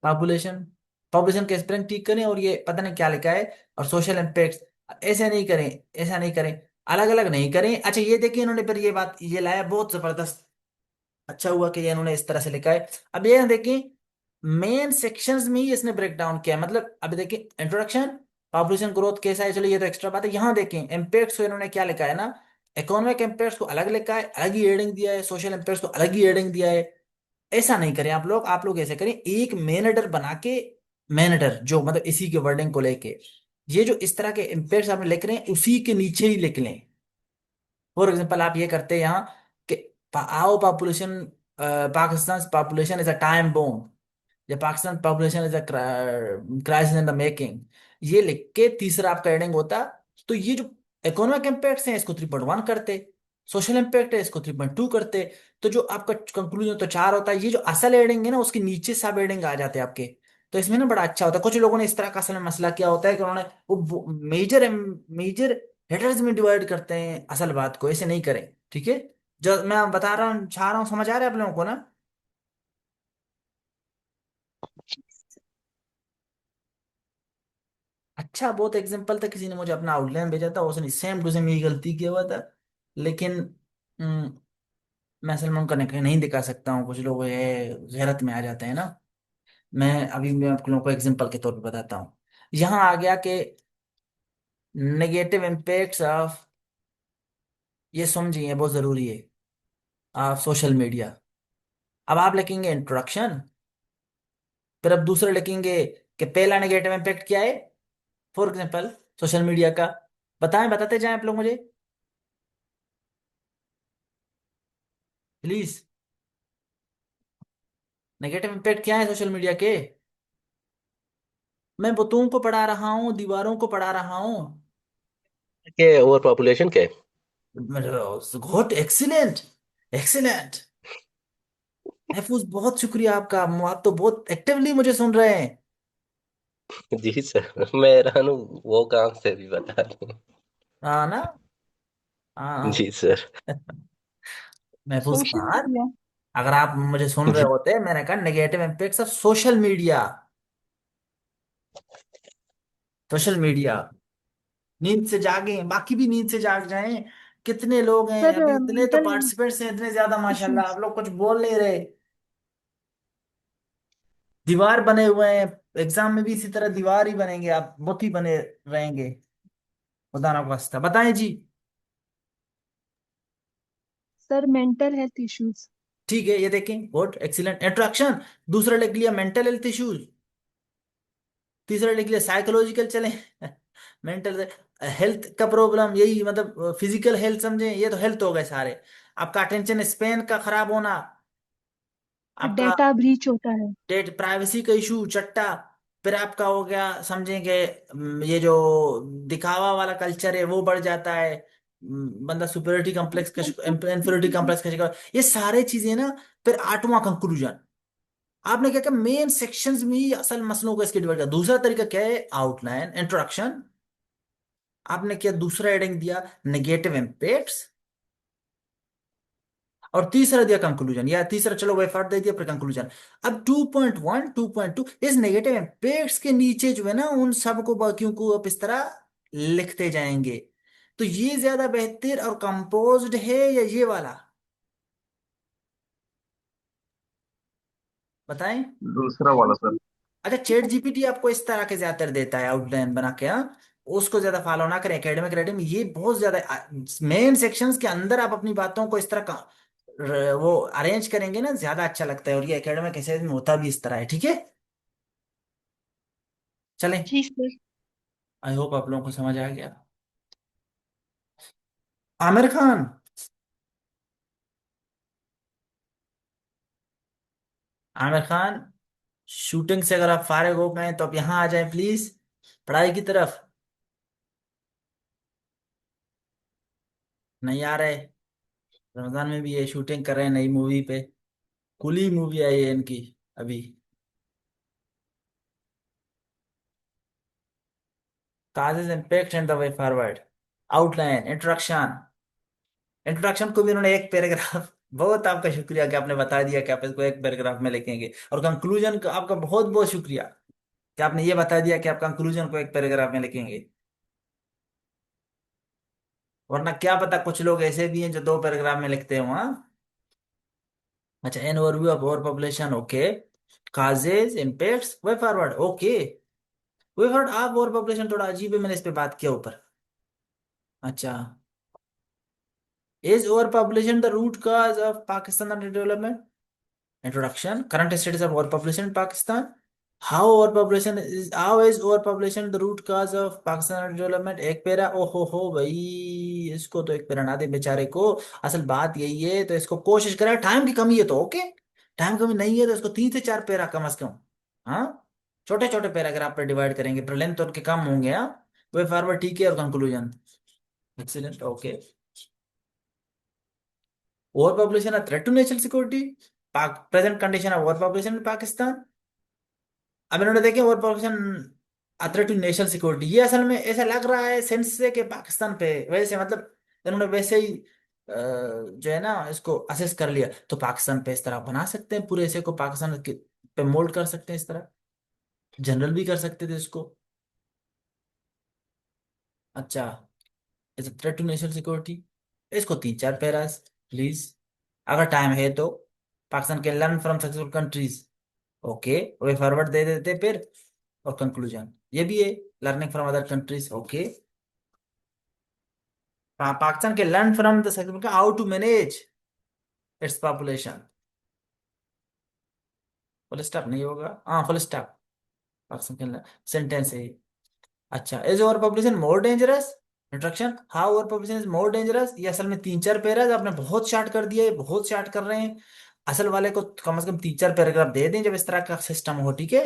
[SPEAKER 1] population, population के स्प्रिंग ठीक करें, और ये पता नहीं क्या लिखा है, और सोशल इम्पैक्ट्स, ऐसे नहीं करें, ऐसा नहीं करें। अलग अलग नहीं करें। अच्छा ये देखिए इन्होंने फिर ये बात ये लाया, बहुत जबरदस्त। अच्छा हुआ कि ये इन्होंने इस तरह से लिखा है। अब ये देखिए मेन सेक्शंस में ही इसने ब्रेक डाउन किया है। मतलब अभी देखिए इंट्रोडक्शन, पॉपुलेशन ग्रोथ कैसा है, चलो ये तो एक्स्ट्रा बात है। यहाँ देखें इम्पैक्ट्स को इन्होंने क्या लिखा है ना, इकोनॉमिक इम्पैक्ट्स को अलग लिखा है, अलग ही हेडिंग दिया है, सोशल इम्पैक्ट्स को अलग ही हेडिंग दिया है। ऐसा नहीं करें आप लोग ऐसे करें, एक मेन हेडर बना के, मेन हेडर जो मतलब इसी के वर्डिंग को लेके, ये जो इस तरह के इम्पैक्ट्स आप लिख रहे हैं उसी के नीचे ही लिख लें। फॉर एग्जाम्पल आप ये करते हैं यहाँ कि आओ population, Pakistan population is a time bomb, या Pakistan population is a crisis in the making, ये लिख के तीसरा आपका हेडिंग होता। तो ये जो इकोनॉमिक इम्पैक्ट्स हैं इसको 3.1 करते, सोशल इम्पैक्ट है इसको 3.2 करते। तो जो आपका कंक्लूजन तो 4 होता है, ये जो असल हेडिंग है ना उसके नीचे सब हेडिंग आ जाते हैं आपके। तो इसमें ना बड़ा अच्छा होता है। कुछ लोगों ने इस तरह का असल में मसला किया होता है कि उन्होंने वो मेजर मेजर हेडर्स में डिवाइड करते हैं, असल बात को ऐसे नहीं करें, ठीक है। जो मैं बता रहा हूँ चाह रहा हूँ, समझ आ रहा है आप लोगों को ना। अच्छा बहुत एग्जाम्पल था, किसी ने मुझे अपना आउटलाइन भेजा था, उसने सेम टू सेम यही गलती किया हुआ था। लेकिन हम्म, मैं सलमान का नहीं दिखा सकता हूँ, कुछ लोग ये गैरत में आ जाते हैं ना। मैं आप लोगों को एग्जाम्पल के तौर पे बताता हूँ। यहाँ आ गया कि नेगेटिव इम्पैक्ट्स ऑफ, ये समझिए बहुत जरूरी है, ऑफ सोशल मीडिया। अब आप लिखेंगे इंट्रोडक्शन, फिर अब दूसरा लिखेंगे कि पहला नेगेटिव इम्पैक्ट क्या है, फॉर एग्जाम्पल सोशल मीडिया का। बताते जाएं आप लोग मुझे प्लीज, नेगेटिव इम्पैक्ट क्या है सोशल मीडिया के। मैं बुतों को पढ़ा रहा हूँ, दीवारों को पढ़ा रहा हूँ।
[SPEAKER 3] के ओवर पॉपुलेशन के।
[SPEAKER 1] Good, excellent, excellent. महफूज बहुत शुक्रिया आपका, आप तो बहुत एक्टिवली मुझे सुन रहे हैं।
[SPEAKER 3] जी सर, मैं हैरान हूँ वो काम से भी बता दूं।
[SPEAKER 1] हाँ ना, हाँ।
[SPEAKER 3] जी सर।
[SPEAKER 1] महफूज
[SPEAKER 4] सोशल
[SPEAKER 1] खान,
[SPEAKER 4] मीडिया।
[SPEAKER 1] अगर आप मुझे सुन रहे
[SPEAKER 3] जी
[SPEAKER 1] होते, मैंने कहा negative impacts of social media. Social media, नींद से जागे, बाकी भी नींद से जाग जाएं। कितने लोग हैं
[SPEAKER 4] सर
[SPEAKER 1] अभी, इतने तो
[SPEAKER 4] मेंटल
[SPEAKER 1] पार्टिसिपेंट्स हैं इतने ज्यादा, माशाल्लाह
[SPEAKER 4] इश्यूज।
[SPEAKER 1] आप लोग कुछ बोल नहीं रहे। दीवार बने हुए हैं, एग्जाम में भी इसी तरह दीवार ही बनेंगे, आप बुत ही बने रहेंगे। खुदा ना वास्ता, बताएं जी।
[SPEAKER 4] Sir mental health issues.
[SPEAKER 1] ठीक है, ये देखें, गुड एक्सीलेंट इंट्रोडक्शन। दूसरा लिख लिया मेंटल हेल्थ इश्यूज, तीसरा लिख लिया साइकोलॉजिकल, चले मेंटल हेल्थ का प्रॉब्लम, यही मतलब फिजिकल हेल्थ समझे, ये तो हेल्थ हो गए सारे। आपका अटेंशन स्पेन का खराब होना, आपका
[SPEAKER 4] डेटा ब्रीच होता है।
[SPEAKER 1] डेट प्राइवेसी का इशू चट्टा, फिर आपका हो गया समझेंगे ये जो दिखावा वाला कल्चर है वो बढ़ जाता है। बंदा सुपरियोरिटी कॉम्प्लेक्स का, इंफीरियोरिटी कॉम्प्लेक्स का शिकार, ये सारे चीजें ना। फिर आठवां कंक्लूजन, आपने क्या किया मेन सेक्शंस में ही असल मसलों को इसके डिवाइड किया। दूसरा तरीका क्या है, आउटलाइन इंट्रोडक्शन, आपने क्या दूसरा हेडिंग दिया नेगेटिव इम्पैक्ट्स, और तीसरा दिया कंक्लूजन, या तीसरा चलो वही फर्क दे दिया फिर कंक्लूजन। अब 2.1 2.2 इस नेगेटिव इम्पैक्ट्स के नीचे जो है ना उन सबको बाकियों को आप इस तरह लिखते जाएंगे। तो ये ज्यादा बेहतर और कंपोज्ड है या ये वाला, बताएं।
[SPEAKER 5] दूसरा वाला सर।
[SPEAKER 1] अच्छा चैट जीपीटी आपको इस तरह के ज्यादातर देता है आउटलाइन बना के, हाँ। उसको ज्यादा फॉलो ना करें, एकेडमिक राइटिंग में ये बहुत ज्यादा मेन सेक्शंस के अंदर आप अपनी बातों को इस तरह का वो अरेंज करेंगे ना, ज्यादा अच्छा लगता है। और ये एकेडमिक ऐसे में होता भी इस तरह है, ठीक है। चलें,
[SPEAKER 4] जी सर।
[SPEAKER 1] आई होप आप लोगों को समझ आ गया। आमिर खान, आमिर खान, शूटिंग से अगर आप फारिग हो गए तो आप यहाँ आ जाएं प्लीज, पढ़ाई की तरफ। नहीं आ रहे, रमजान में भी ये शूटिंग कर रहे हैं नई मूवी पे, कुली मूवी आई है इनकी अभी। causes impact and the way forward, outline introduction. Introduction को भी उन्होंने एक पैराग्राफ बहुत आपका शुक्रिया कि आपने बता दिया कि आप इसको एक पैराग्राफ में लिखेंगे। और कंक्लूजन का आपका बहुत बहुत शुक्रिया कि आपने ये बता दिया कि आप कंक्लूजन को एक पैराग्राफ में लिखेंगे। वरना क्या पता कुछ लोग ऐसे भी हैं जो 2 पैराग्राफ में लिखते हो। हाँ, अच्छा, N overview of over population, okay, causes impacts, way forward, okay. Way forward आप ओवर पॉपुलेशन थोड़ा अजीब है, मैंने इस पे बात किया ऊपर। अच्छा, is over population the root cause of Pakistan under development? Introduction. Current status of overpopulation in Pakistan. How is overpopulation the root cause of Pakistan underdevelopment? एक पेरा, ओ हो भाई, इसको तो एक पेरा ना दे बेचारे को। असल बात यही है, तो इसको कोशिश करें, टाइम की कमी है तो ओके, टाइम कमी नहीं है तो इसको 3 से 4 पेरा कम से कम। हाँ, छोटे छोटे पैराग्राफ पर डिवाइड करेंगे, पर लेंथ उनके कम होंगे। हाँ, वे फॉरवर्ड ठीक है, और conclusion excellent, okay. Overpopulation a threat to national security, present condition of overpopulation in Pakistan. अब इन्होंने देखे over population threat to national security, ये असल में ऐसा लग रहा है सेंस से कि पाकिस्तान पे वैसे, मतलब इन्होंने वैसे ही जो है ना इसको असेस कर लिया, तो पाकिस्तान पे इस तरह बना सकते हैं पूरे ऐसे को, पे मोल्ड कर सकते हैं इस तरह, जनरल भी कर सकते थे इसको। अच्छा, it's threat to national security, इसको 3 4 पैरास प्लीज, अगर टाइम है तो। Pakistan can learn from successful countries, okay, way forward दे देते फिर, और कंक्लूजन ये भी है, learning from other countries, okay. Pakistan के learn from the successful how to manage its population, full stop नहीं होगा, हाँ फुल स्टॉप, पाकिस्तान के सेंटेंस है। अच्छा, is over population more dangerous? Introduction, how over population is more dangerous, ये असल में 3 4 पैराज आपने बहुत शार्ट कर दिए, बहुत शार्ट कर रहे हैं। असल वाले को कम से कम 3 4 पैराग्राफ दे दें जब इस तरह का सिस्टम हो, ठीक है,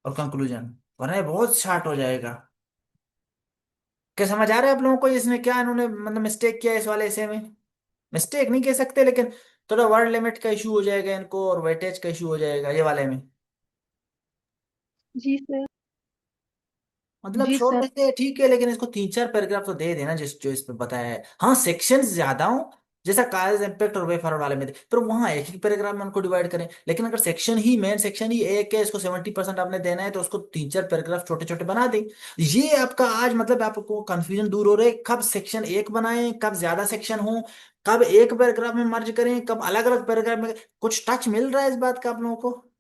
[SPEAKER 1] और कंक्लूजन, वरना ये बहुत शार्ट हो जाएगा। क्या समझ आ रहा है आप लोगों को इसमें क्या इन्होंने मतलब मिस्टेक किया है इस वाले ऐसे में? मिस्टेक नहीं कह सकते, लेकिन थोड़ा वर्ड लिमिट का इशू हो जाएगा इनको, और वेटेज का इशू हो जाएगा ये वाले में।
[SPEAKER 4] जी सर।
[SPEAKER 1] मतलब
[SPEAKER 4] जी
[SPEAKER 1] छोड़
[SPEAKER 4] सर।
[SPEAKER 1] देते हैं ठीक है, लेकिन इसको 3 4 पैराग्राफ तो दे देना जिस जो इस पे बताया है। हाँ, सेक्शन ज्यादा हो, जैसा काज इम्पैक्ट और वे फॉरवर्ड वाले में थे, पर वहां एक ही पैराग्राफ में उनको डिवाइड करें। लेकिन अगर सेक्शन ही मेन सेक्शन ही एक है, इसको 70% आपने देना है, तो उसको 3 4 पैराग्राफ छोटे छोटे बना दें। ये आपका आज मतलब आपको कंफ्यूजन दूर हो रहा है, कब सेक्शन एक बनाएं, कब ज्यादा सेक्शन हो, कब एक पैराग्राफ में मर्ज करें, कब अलग अलग पैराग्राफ में। कुछ टच मिल रहा है इस बात का आप लोगों को?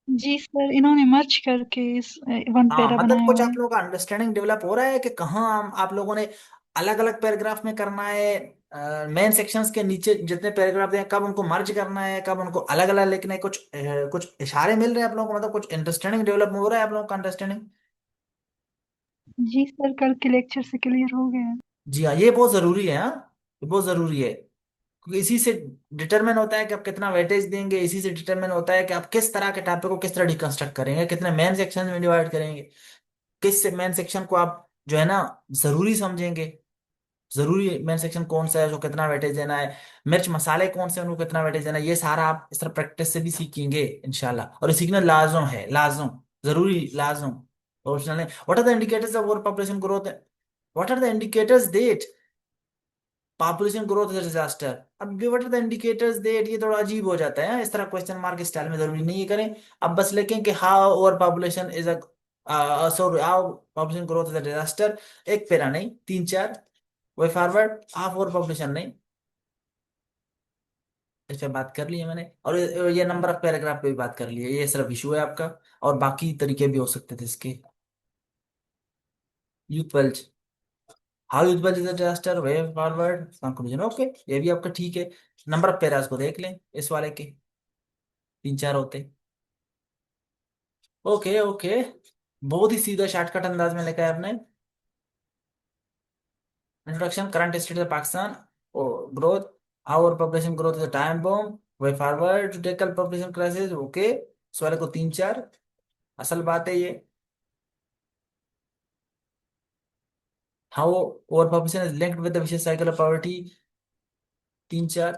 [SPEAKER 4] जी सर, इन्होंने मर्ज करके इस वन
[SPEAKER 1] हाँ,
[SPEAKER 4] पैरा
[SPEAKER 1] मतलब
[SPEAKER 4] बनाया
[SPEAKER 1] कुछ
[SPEAKER 4] हुआ
[SPEAKER 1] आप
[SPEAKER 4] है।
[SPEAKER 1] लोगों का अंडरस्टैंडिंग डेवलप हो रहा है कि कहाँ आप लोगों ने अलग अलग पैराग्राफ में करना है, मेन सेक्शंस के नीचे जितने पैराग्राफ हैं कब उनको मर्ज करना है, कब उनको अलग अलग लिखना है, कुछ इशारे मिल रहे हैं आप लोगों को, मतलब कुछ अंडरस्टैंडिंग डेवलप हो रहा है आप लोगों का अंडरस्टैंडिंग।
[SPEAKER 4] जी सर, कल के लेक्चर से क्लियर हो गया है।
[SPEAKER 1] जी हाँ, ये बहुत जरूरी है। हाँ, ये बहुत जरूरी है, क्योंकि इसी से डिटरमिन होता है कि आप कितना वेटेज देंगे, इसी से डिटरमिन होता है कि आप किस तरह के टॉपिक को किस तरह डिकंस्ट्रक्ट करेंगे, कितने मेन सेक्शन में डिवाइड करेंगे, किस मेन सेक्शन को आप जो है ना जरूरी समझेंगे। जरूरी मेन सेक्शन कौन सा है, जो कितना वेटेज देना है, मिर्च मसाले कौन से हैं, उनको कितना वेटेज देना है, ये सारा आप इस तरह प्रैक्टिस से भी सीखेंगे इंशाल्लाह। और ये सीखना लाजम है, लाजम, जरूरी, लाजम, ऑप्शनल है। What are the indicators of over population growth? What are the indicators that population growth is disaster? अब what are the indicators that, ये थोड़ा अजीब हो जाता है। हाँ? इस तरह क्वेश्चन मार्क स्टाइल में जरूरी नहीं है करें। अब बस लिखें कि how over population is a sorry, how population growth is a disaster, एक पेरा नहीं 3 4, way forward half over population नहीं, इस पे बात कर ली है मैंने। और ये नंबर ऑफ पैराग्राफ पे भी बात कर ली है, ये सिर्फ इशू है आपका, और बाकी तरीके भी हो सकते थे इसके। Youth bulge, how youth bulge is a disaster, way forward conclusion, okay, ये भी आपका ठीक है। नंबर ऑफ पैरास को देख लें इस वाले के, 3 4 होते, ओके ओके। बहुत ही सीधा शॉर्टकट अंदाज में लिखा है आपने। Introduction, current state of Pakistan growth, how और population growth is a time bomb, way forward to tackle population crisis, okay. इस वाले को 3 4, असल बात है ये। How over population is linked with the vicious cycle of poverty, 3 4।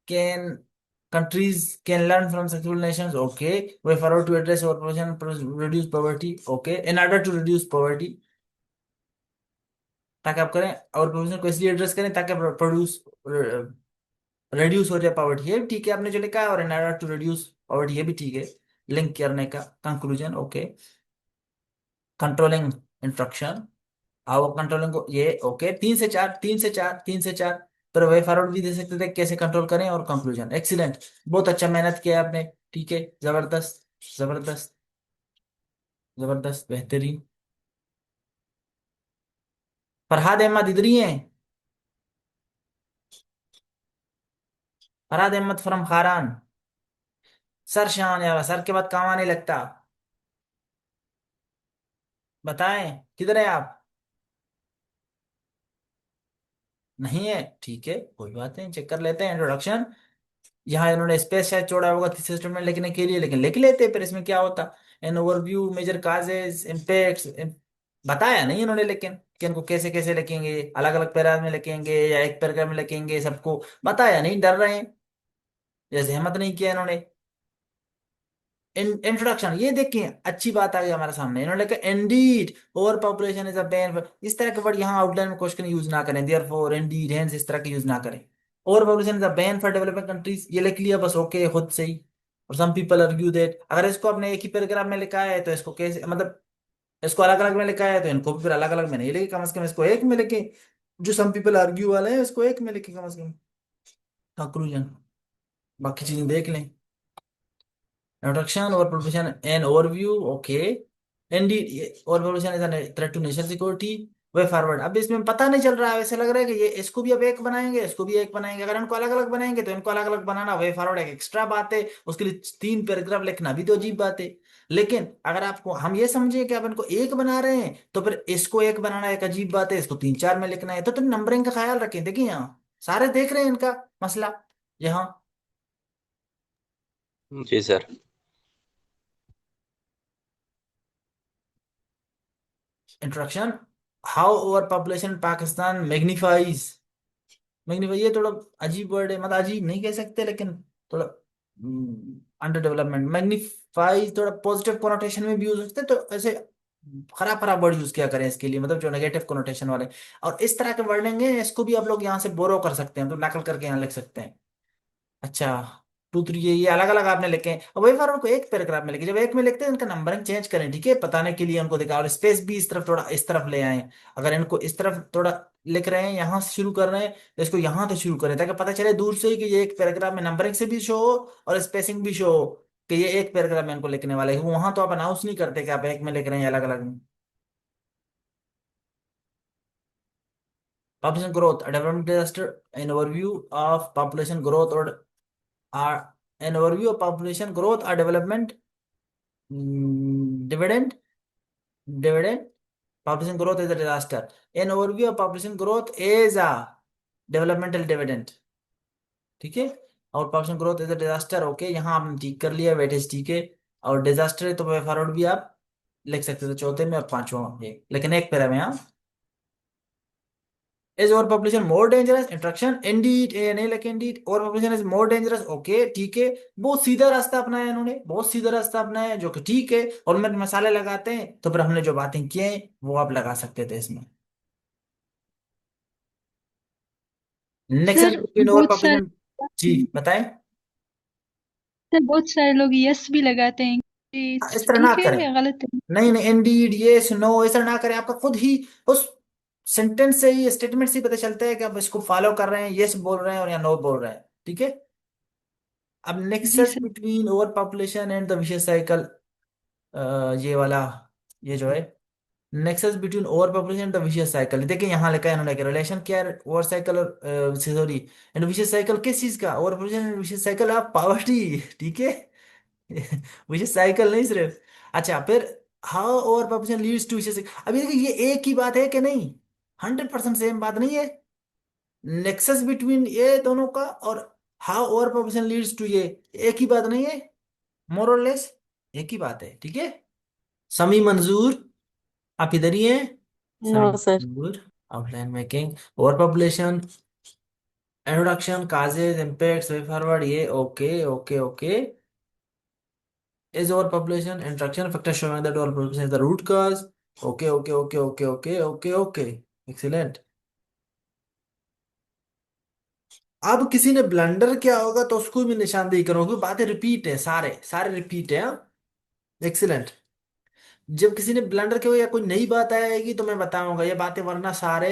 [SPEAKER 1] Can countries can learn from successful nations, okay. Way forward to address overpopulation, reduce poverty, okay, in order to reduce poverty, ताकि आप करें और पॉपुलेशन को इसलिए एड्रेस करें ताकि प्रोड्यूस रिड्यूस हो जाए पॉवर्टी, ये भी ठीक है आपने जो लिखा है, और in order to reduce poverty, ये भी ठीक है, लिंक करने का conclusion, okay. Controlling instruction, how controlling को ये ओके, 3 से 4, 3 से 4, 3 से 4। पर वे फॉरवर्ड भी दे सकते थे कैसे कंट्रोल करें, और कंक्लूजन एक्सीलेंट। बहुत अच्छा मेहनत किया आपने, ठीक है, जबरदस्त, जबरदस्त, जबरदस्त, बेहतरीन। फरहाद अहमद इधर ही हैं? फरहाद अहमद फ्रॉम खारान। सर शान यार, सर के बाद काम आने लगता। बताएं किधर है आप? नहीं है, ठीक है, कोई बात नहीं, चेक कर लेते हैं। इंट्रोडक्शन, यहाँ इन्होंने स्पेस शायद छोड़ा होगा थीसिस स्टेटमेंट लिखने के लिए, लेकिन लिख लेते फिर, इसमें क्या होता। An overview, major causes, impacts, बताया नहीं इन्होंने, लेकिन कि इनको कैसे कैसे लिखेंगे, अलग अलग पैराग्राफ में लिखेंगे या एक पैराग्राफ में लिखेंगे, सबको बताया नहीं, डर रहे हैं, जैसे हिम्मत नहीं किया इन्होंने। इंट्रोडक्शन ये देखिए, अच्छी बात आ गई हमारे सामने, इन्होंने लिखा Indeed over population is a ban. इस तरह के वर्ड यहाँ आउटलाइन में क्वेश्चन यूज ना करें, देयरफॉर, इंडीड, हेंस, इस तरह के यूज ना करें। Over population is a bane for developing countries, ये लिख लिया बस, ओके, खुद से ही। और सम पीपल आर्ग्यू दैट, अगर इसको आपने एक ही पैराग्राफ में लिखा है तो इसको कैसे, मतलब इसको अलग अलग में लिखा है तो इनको भी फिर अलग अलग में नहीं लिखे, कम से कम इसको एक में लिखे। जो सम पीपल आर्ग्यू वाले हैं इसको एक में लिखे कम से कम, कंक्लूजन, बाकी चीजें देख लें। Introduction, overpopulation, and overview. Okay. Indeed, overpopulation is a threat to national security. Way forward. अब इसमें पता नहीं चल रहा है, वैसे लग रहा है कि ये इसको भी अब एक बनाएंगे, इसको भी एक बनाएंगे। अगर इनको अलग अलग बनाएंगे तो इनको अलग अलग बनाना वे फॉरवर्ड एक एक्स्ट्रा बात है, उसके लिए 3 पैराग्राफ लिखना भी तो अजीब बात है। लेकिन अगर आपको हम ये समझे कि आप इनको एक बना रहे हैं, तो फिर इसको एक बनाना एक अजीब बात है, इसको 3 4 में लिखना है, तो तुम नंबरिंग का ख्याल रखें। देखिए यहाँ सारे देख रहे हैं इनका मसला यहाँ।
[SPEAKER 3] जी sir.
[SPEAKER 1] Introduction, how over population Pakistan magnifies. Magnify ये थोड़ा अजीब वर्ड है, मतलब अजीब नहीं कह सकते, लेकिन थोड़ा अंडर डेवलपमेंट। मैग्निफाइज थोड़ा पॉजिटिव कोनोटेशन में भी यूज हो सकते हैं, तो ऐसे खराब खराब वर्ड यूज किया करें इसके लिए, मतलब जो नेगेटिव कोनोटेशन वाले। और इस तरह के वर्डिंग है, इसको भी आप लोग यहाँ से बोरो कर सकते हैं, तो नकल करके यहाँ लिख सकते हैं। अच्छा, 2 3 ये अलग अलग आपने लिखे हैं। अब वही फॉर्मेट को एक पैराग्राफ में लिखे, जब एक में लिखते हैं इनका नंबरिंग चेंज करें, ठीक है, बताने के लिए उनको दिखा, और स्पेस भी इस तरफ थोड़ा इस तरफ ले आए। अगर इनको इस तरफ थोड़ा लिख रहे हैं, यहाँ से शुरू कर रहे हैं, तो इसको यहाँ से शुरू करें, ताकि पता चले दूर से ही कि ये एक पैराग्राफ में नंबरिंग से भी शो हो और स्पेसिंग भी शो हो, कि ये एक पैराग्राफ में इनको लिखने वाले हैं। वहां तो आप अनाउंस नहीं करते कि आप एक में लिख रहे हैं अलग अलग में। Population growth, development disaster, an overview of population growth, और an overview of population growth और development dividend, dividend, population growth is a disaster. An overview of population growth is a developmental dividend, ठीक है। और population growth is a disaster, okay, यहाँ आपने ठीक कर लिया, वेटेज ठीक है। और डिजास्टर है तो वे फॉरवर्ड भी आप लिख सकते थे चौथे में और पांचवा में, लेकिन एक पैरा में। हाँ, is over population more dangerous, introduction indeed, ए नहीं लेकिन indeed, over population is more dangerous, okay, ठीक है। बहुत सीधा रास्ता अपनाया इन्होंने, बहुत सीधा रास्ता अपनाया, जो कि ठीक है। और उनमें मसाले लगाते हैं, तो फिर हमने जो बातें की हैं वो आप लगा सकते थे इसमें। नेक्स्ट
[SPEAKER 4] सर
[SPEAKER 1] बिटवीन ओवर
[SPEAKER 4] बहुत सारे
[SPEAKER 1] पॉपुलेशन, जी बताएं।
[SPEAKER 4] सर बहुत सारे लोग यस भी लगाते हैं, कि
[SPEAKER 1] हाँ, इस तरह ना
[SPEAKER 4] ठीक है
[SPEAKER 1] करें,
[SPEAKER 4] या गलत है?
[SPEAKER 1] नहीं नहीं, इंडीड, यस, नो, ऐसा ना करें। आपका खुद ही उस सेंटेंस से ही, स्टेटमेंट से ही पता चलता है कि आप इसको फॉलो कर रहे हैं, यस बोल रहे हैं और या नो बोल रहे हैं, ठीक है। अब
[SPEAKER 4] जी
[SPEAKER 1] nexus
[SPEAKER 4] sir.
[SPEAKER 1] Between over population and the vicious cycle, ये वाला, ये जो है, nexus between over population and the vicious cycle, देखिए यहाँ लिखा है इन्होंने कि रिलेशन क्या है ओवर साइकिल और सॉरी एंड विशेष साइकिल, किस चीज का, over population and vicious cycle of poverty, ठीक है। विशेष साइकिल नहीं सिर्फ। अच्छा, फिर how over population leads to vicious, अभी देखिए ये एक ही बात है कि नहीं, 100% सेम बात नहीं है। नेक्सस बिटवीन ये दोनों का और how over population leads to, ये एक ही बात नहीं है, मोर और लेस एक ही बात है, ठीक है। समी मंजूर, आप इधर ही हैं? समी
[SPEAKER 2] No, sir.
[SPEAKER 1] Manzoor, outline making, over population, introduction, causes, impacts, way forward, ये okay okay okay. Is over population, introduction, factor showing that over population is the root cause, okay okay okay okay okay okay okay, excellent. अब किसी ने ब्लंडर किया होगा तो उसको भी निशानदेही करो, क्योंकि बातें रिपीट है, सारे सारे रिपीट है। एक्सीलेंट। जब किसी ने ब्लंडर किया हो या कोई नई बात आएगी तो मैं बताऊंगा ये बातें, वरना सारे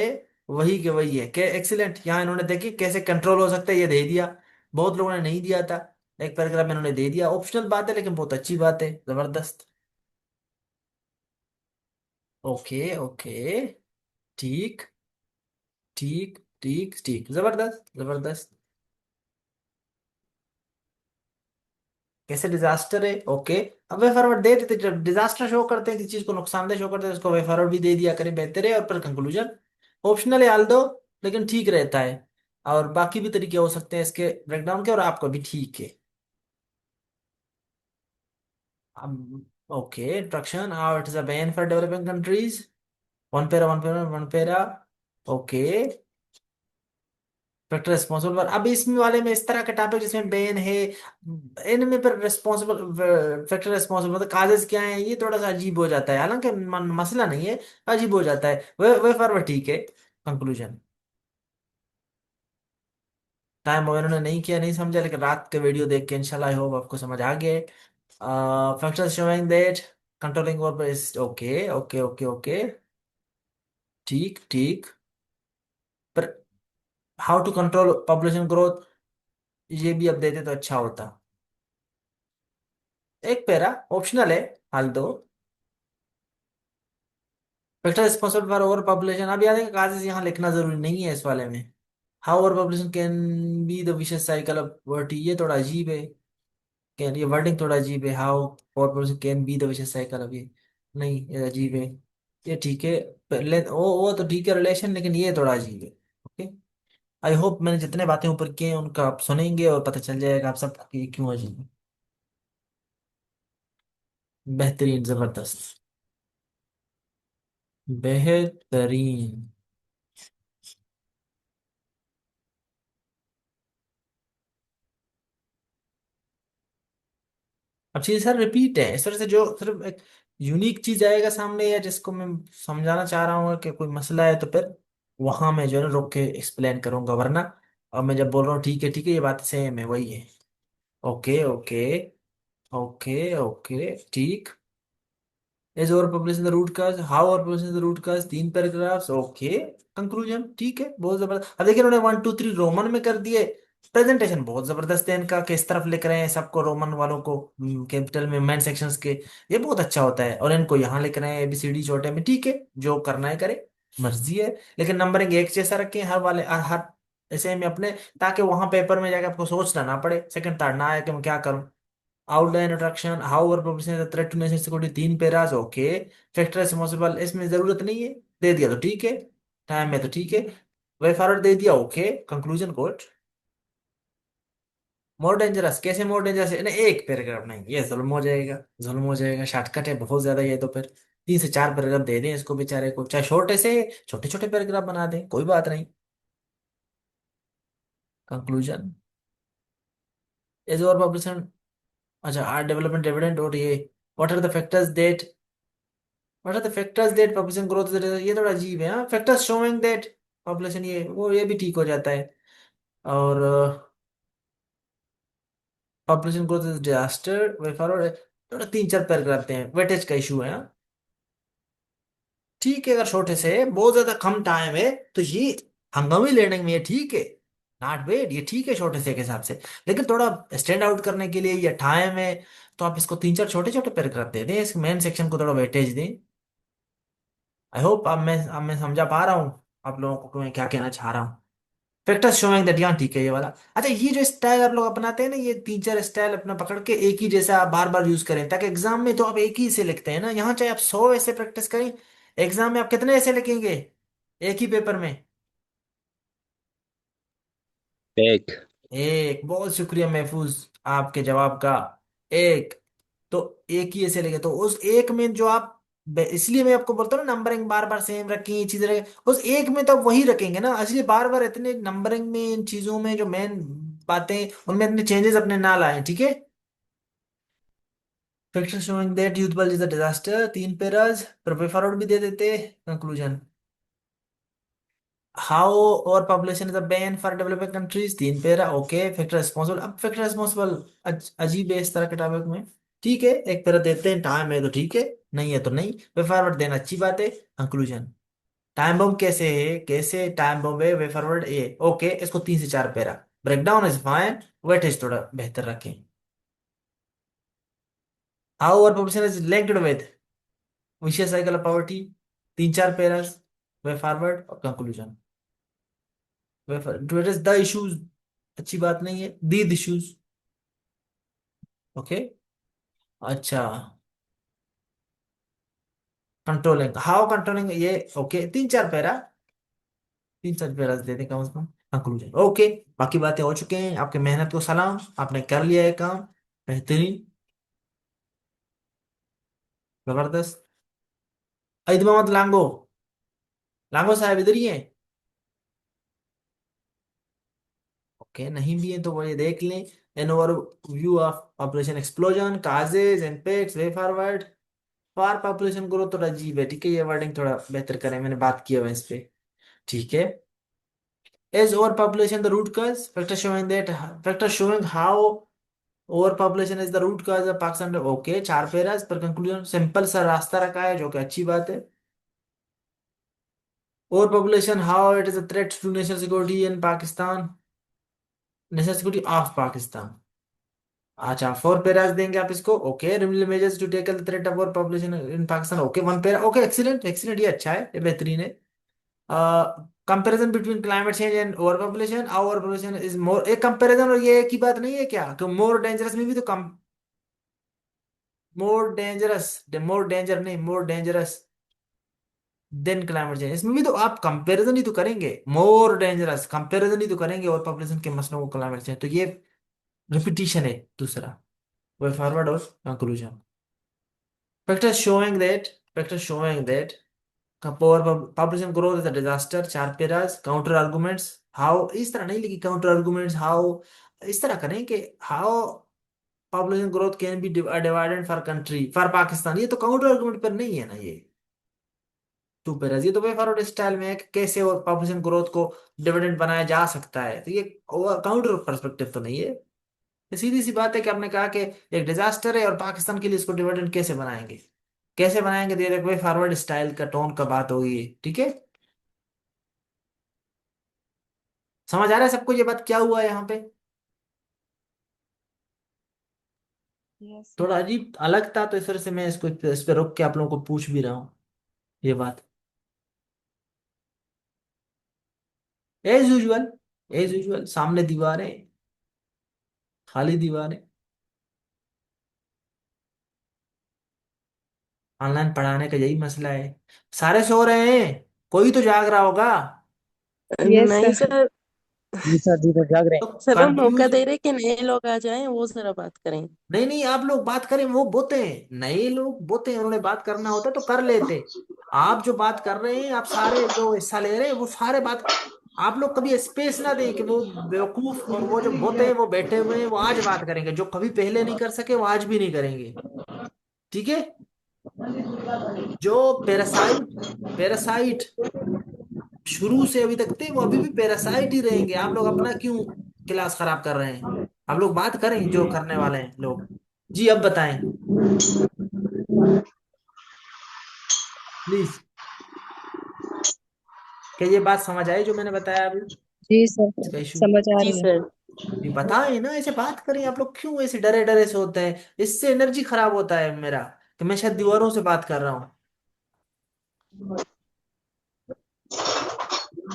[SPEAKER 1] वही के वही है। के एक्सीलेंट, यहाँ इन्होंने देखी कैसे कंट्रोल हो सकता है, ये दे दिया। बहुत लोगों ने नहीं दिया था, एक पैराग्राफ में इन्होंने दे दिया। ऑप्शनल बात है लेकिन बहुत अच्छी बात है, जबरदस्त। ओके ओके, ठीक ठीक ठीक ठीक, जबरदस्त जबरदस्त। कैसे डिजास्टर है, ओके। अब वे फॉरवर्ड दे देते, जब डिजास्टर शो करते हैं किसी चीज को, नुकसानदेह शो करते हैं, उसको वे फॉरवर्ड भी दे दिया करें, बेहतर है। और पर कंक्लूजन ऑप्शनल है दो, लेकिन ठीक रहता है। और बाकी भी तरीके हो सकते हैं इसके ब्रेकडाउन के, और आपको भी ठीक है। अब okay, instruction it is a bane for developing countries. One पेरा ओके। फैक्टर रिस्पॉन्सिबल पर, अब इसमें वाले में इस तरह का टॉपिक जिसमें बेन है, इनमें पर रिस्पॉन्सिबल, फैक्टर रिस्पॉन्सिबल मतलब काजेज क्या है, ये थोड़ा सा अजीब हो जाता है। हालांकि मसला नहीं है, अजीब हो जाता है। वे फॉरवर्ड ठीक है। कंक्लूजन टाइम ओवर उन्होंने नहीं किया, नहीं समझा, लेकिन रात के वीडियो देख के इंशाल्लाह आई होप आपको समझ आ गया। Factors showing that controlling over is okay okay okay okay, ठीक ठीक। पर how to control population growth, ये भी अब देते तो अच्छा होता। एक पैरा ऑप्शनल है, हाल दो। Factor responsible for over population, अब याद है कि काजेस यहाँ लिखना जरूरी नहीं है इस वाले में। How over population can be the vicious cycle of poverty, ये थोड़ा अजीब है। कैन, ये वर्डिंग थोड़ा अजीब है। How over population can be the vicious cycle of, ये नहीं, ये अजीब है। ये ठीक है। पहले वो तो ठीक है रिलेशन, लेकिन ये थोड़ा अजीब है। ओके। आई होप मैंने जितने बातें ऊपर किए हैं उनका आप सुनेंगे और पता चल जाएगा आप सब कि ये क्यों अजीब है। बेहतरीन, जबरदस्त, बेहतरीन। अब चीज सर रिपीट है, इस तरह से जो सिर्फ एक यूनिक चीज आएगा सामने, या जिसको मैं समझाना चाह रहा हूँ कि कोई मसला है, तो फिर वहां मैं जो है ना रोक के एक्सप्लेन करूंगा, वरना अब मैं जब बोल रहा हूँ ठीक है ये बात सेम है, वही है। ओके ओके ओके ओके, ठीक। Is over population the root cause, how over population the root cause, तीन पैराग्राफ्स, ओके। कंक्लूजन ठीक है, बहुत जबरदस्त। अब देखिए उन्होंने 1 2 3 रोमन में कर दिए। प्रेजेंटेशन बहुत जबरदस्त है इनका, किस तरफ लिख रहे हैं सबको, रोमन वालों को कैपिटल में, मेन सेक्शंस के। ये बहुत अच्छा होता है। और इनको यहाँ लिख रहे हैं ABCD छोटे में, ठीक है, जो करना है करे, मर्जी है। लेकिन नंबरिंग एक जैसा रखें हर वाले, हर ऐसे में अपने, ताकि वहां पेपर में जाके आपको सोचना ना पड़े, सेकंड थर्ड ना आए कि मैं क्या करूं। Outline introduction, how over population the threat to national security, तीन पेरास, ओके। फैक्टर रिस्पॉन्सिबल, इसमें जरूरत नहीं है, दे दिया तो ठीक है। टाइम में तो ठीक है। वे फॉरवर्ड दे दिया, okay. Conclusion quote, more dangerous, कैसे मोर डेंजरस है, नहीं एक पैराग्राफ नहीं, ये जुल्म हो जाएगा, जुल्म हो जाएगा, शॉर्टकट है बहुत ज्यादा ये तो। फिर 3 से 4 पैराग्राफ दे दें इसको बेचारे को, चाहे छोटे से छोटे छोटे पैराग्राफ बना दें, कोई बात नहीं। कंक्लूजन इज ओवर पब्लिशन, अच्छा, आर डेवलपमेंट डिविडेंड, और ये what are the factors that, what are the factors that population growth, ये थोड़ा अजीब है। हाँ, फैक्टर्स शोइंग दैट पॉपुलेशन, ये भी ठीक हो जाता है। और population growth is disaster way forward, थोड़ा 3 4 पैराग्राफ हैं, वेटेज का इशू है। हाँ, ठीक है, अगर छोटे से बहुत ज्यादा कम टाइम है तो ये हंगामी लर्निंग में ये ठीक है, नॉट बैड, ये ठीक है छोटे से के हिसाब से। लेकिन थोड़ा स्टैंड आउट करने के लिए ये टाइम है, तो आप इसको 3 4 छोटे छोटे पैराग्राफ दे दें, इस मेन सेक्शन को थोड़ा वेटेज दें। आई होप अब मैं समझा पा रहा हूँ आप लोगों को कि मैं क्या कहना चाह रहा हूँ। फैक्टर्स शोइंग दैट, यहाँ ठीक है ये वाला। अच्छा, ये जो स्टाइल आप लोग अपनाते हैं ना, ये 3 4 स्टाइल अपना पकड़ के एक ही जैसा आप बार बार यूज करें, ताकि एग्जाम में तो आप एक ही से लिखते हैं ना, यहाँ चाहे आप 100 ऐसे प्रैक्टिस करें, एग्जाम में आप कितने ऐसे लिखेंगे एक ही पेपर में?
[SPEAKER 3] एक।
[SPEAKER 1] एक, बहुत शुक्रिया महफूज आपके जवाब का। एक, तो एक ही ऐसे लिखे, तो उस एक में जो आप, इसलिए मैं आपको बोलता हूँ ना नंबरिंग बार बार सेम रखें, ये चीजें रखें, उस एक में तो आप वही रखेंगे ना, इसलिए बार बार इतने नंबरिंग में इन चीजों में जो मेन बातें, उनमें इतने चेंजेस अपने ना लाएं, ठीक है। Fiction showing that youth bulge is a disaster, तीन पेराज, पर फॉरवर्ड भी दे देते। कंक्लूजन, हाउ और population is a bane for developing countries, तीन पेरा, ओके। फैक्टर रिस्पॉन्सिबल, अब फैक्टर रिस्पॉन्सिबल अजीब है इस तरह के टॉपिक में। ठीक है, एक पैरा देते हैं, टाइम है तो ठीक है, नहीं है तो नहीं। वे फॉरवर्ड देना अच्छी बात है। कंक्लूजन, टाइम बम कैसे है, कैसे टाइम बम है, वे फॉरवर्ड ए ओके, इसको 3 से 4 para, break down is fine, weightage थोड़ा बेहतर रखें। How our profession is linked with vicious cycle of poverty, 3 4 paras, way forward और conclusion. Way to address the issues, अच्छी बात नहीं है, दीज इश्यूज। ओके, अच्छा, कंट्रोलिंग, हाउ कंट्रोलिंग, ये ओके, 3 4 पैरा, 3 4 पैरा दे दें कम से कम। Conclusion okay. बाकी बातें हो चुके हैं, आपकी मेहनत को सलाम, आपने कर लिया है काम, बेहतरीन, जबरदस्त। ईद मोहम्मद लांगो, लांगो साहब इधर ही हैं? ओके, नहीं भी है तो वो ये देख लें। N overview of population explosion, causes, impacts, way forward, for population growth, थोड़ा अजीब है, ठीक है, ये वर्डिंग थोड़ा बेहतर करें, मैंने बात किया हुआ है इस पे, ठीक है। Is overpopulation the root cause? Factor showing how overpopulation is the root cause of Pakistan. Okay, 4 Paris पर कंक्लूजन सिंपल सा रास्ता रखा है, जो कि अच्छी बात है। Overpopulation, how it is a threat to national security in Pakistan, national security of Pakistan. अच्छा, 4 पैरास देंगे आप इसको, okay. Removal measures to tackle the threat of over population in Pakistan, okay, 1 para, okay, excellent excellent, ये अच्छा है, ये बेहतरीन है। Comparison between climate change and over population, over population is more, एक कंपैरिजन और ये एक ही बात नहीं है क्या, कि मोर डेंजरस में भी तो कम, मोर डेंजरस, मोर डेंजर नहीं, मोर डेंजरस देन क्लाइमेट चेंज, इसमें भी तो आप कंपैरिजन ही तो करेंगे, मोर डेंजरस कंपैरिजन ही तो करेंगे और पॉपुलेशन के मसलों को क्लाइमेट चेंज, तो ये रिपीटिशन है दूसरा। वे फॉरवर्ड और conclusion, factors showing that poor population growth is a disaster, 4 Paris, counter arguments, how, इस तरह नहीं लिखी, काउंटर आर्गुमेंट्स हाउ, इस तरह करें कि how population growth can B divided for country, for Pakistan, ये तो काउंटर आर्गुमेंट पर नहीं है ना, ये 2 पैरास, ये तो वे फॉरवर्ड स्टाइल में है कि कैसे और पॉपुलेशन ग्रोथ को डिविडेंड बनाया जा सकता है, तो ये काउंटर पर्सपेक्टिव तो नहीं है। ये सीधी सी बात है कि आपने कहा कि एक डिजास्टर है और पाकिस्तान के लिए इसको डिविडेंड कैसे बनाएंगे, कैसे बनाएंगे, तो ये वे फॉरवर्ड स्टाइल का टोन का बात होगी, ठीक है। समझ आ रहा है सबको ये बात क्या हुआ है यहाँ पे?
[SPEAKER 4] Yes sir.
[SPEAKER 1] थोड़ा अजीब अलग था, तो इस तरह से मैं इसको इस पे रुक के आप लोगों को पूछ भी रहा हूँ ये बात। एज यूजुअल, एज यूजुअल, सामने दीवारें, खाली दीवारें, ऑनलाइन पढ़ाने का यही मसला है, सारे सो रहे हैं, कोई तो जाग रहा होगा,
[SPEAKER 4] यस
[SPEAKER 2] नहीं
[SPEAKER 4] सर।
[SPEAKER 2] सर।
[SPEAKER 5] जी सर, जी सर, जाग रहे
[SPEAKER 1] तो
[SPEAKER 5] हैं।
[SPEAKER 2] सर वो मौका
[SPEAKER 1] कंफ्यूज,
[SPEAKER 2] दे रहे कि नए लोग आ जाएं, वो जरा बात करें।
[SPEAKER 1] नहीं नहीं, आप लोग बात करें, वो बोते हैं, नए लोग बोते हैं, उन्होंने बात करना होता तो कर लेते। आप जो बात कर रहे हैं, आप सारे जो हिस्सा ले रहे हैं वो सारे बात, आप लोग कभी स्पेस ना दें कि वो बेवकूफ और वो जो बोते हैं वो बैठे हुए हैं, वो आज बात करेंगे, जो कभी पहले नहीं कर सके वो आज भी नहीं करेंगे, ठीक है। जो पैरासाइट, पैरासाइट शुरू से अभी तक थे, वो अभी भी पैरासाइट ही रहेंगे, आप लोग अपना क्यों क्लास खराब कर रहे हैं? आप लोग बात करें जो करने वाले हैं लोग। जी अब बताएं प्लीज, क्या ये बात समझ आई जो मैंने बताया अभी,
[SPEAKER 4] जी सर,
[SPEAKER 1] इसका इशू?
[SPEAKER 4] समझ आ
[SPEAKER 2] जी
[SPEAKER 4] रही है।
[SPEAKER 2] सर।
[SPEAKER 1] ये बताएं ना, ऐसे बात करें, आप लोग क्यों ऐसे डरे डरे से होते हैं, इससे एनर्जी खराब होता है मेरा, कि मैं शायद दीवारों से बात कर रहा हूँ,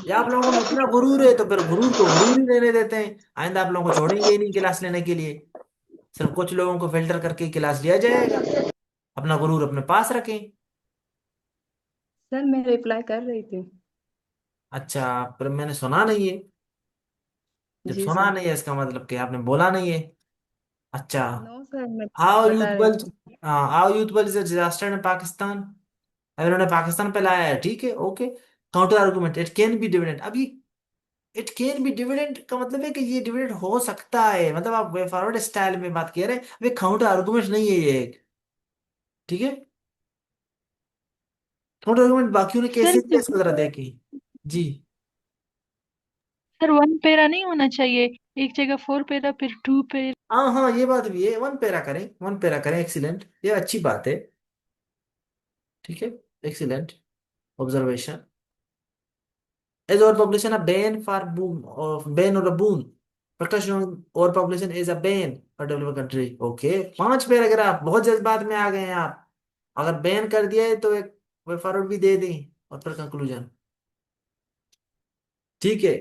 [SPEAKER 1] या आप लोगों में इतना गुरूर है तो फिर गुरूर को गुरूर ही रहने देते हैं, आइंदा आप लोगों को छोड़ेंगे ही नहीं क्लास लेने के लिए, सिर्फ कुछ लोगों को फिल्टर करके क्लास लिया जाएगा, अपना गुरूर अपने पास रखें।
[SPEAKER 4] सर मैं रिप्लाई कर रही थी।
[SPEAKER 1] अच्छा, पर मैंने सुना नहीं है, जब
[SPEAKER 4] जी
[SPEAKER 1] सुना
[SPEAKER 4] सर।
[SPEAKER 1] नहीं है इसका मतलब कि आपने बोला नहीं है। अच्छा,
[SPEAKER 4] नो सर, मैं
[SPEAKER 1] हाउ
[SPEAKER 4] बता
[SPEAKER 1] यूथ
[SPEAKER 4] रही
[SPEAKER 1] बल,
[SPEAKER 4] थी।
[SPEAKER 1] हाउ यूथ बल इज डिजास्टर इन पाकिस्तान, अगर उन्होंने पाकिस्तान पे लाया है, ठीक है, okay. Counter argument, it can be dividend, अभी इट कैन बी डिविडेंड का मतलब है कि ये डिविडेंड हो सकता है, मतलब आप वे फॉरवर्ड स्टाइल में बात कर रहे हैं, अभी काउंटर आर्गुमेंट नहीं है ये एक, ठीक है। काउंटर आर्गुमेंट बाकियों ने
[SPEAKER 4] सर
[SPEAKER 1] कैसे
[SPEAKER 4] ये
[SPEAKER 1] दिया इसको जरा देखिए। जी
[SPEAKER 4] सर 1 पैरा नहीं होना चाहिए, एक जगह 4 पैरा फिर 2 पैरा।
[SPEAKER 1] हाँ हाँ, ये बात भी है, 1 पैरा करें, 1 पैरा करें, एक्सीलेंट, ये अच्छी बात है। ठीक है, excellent observation. Is overpopulation a bane for boom of bane or a boon? Percussion overpopulation is a bane for developing country. Okay, 5 paragraph, बहुत जज्बात में आ गए हैं आप। अगर बैन कर दिया है तो एक वे फॉरवर्ड भी दे दें और फिर कंक्लूजन। ठीक है।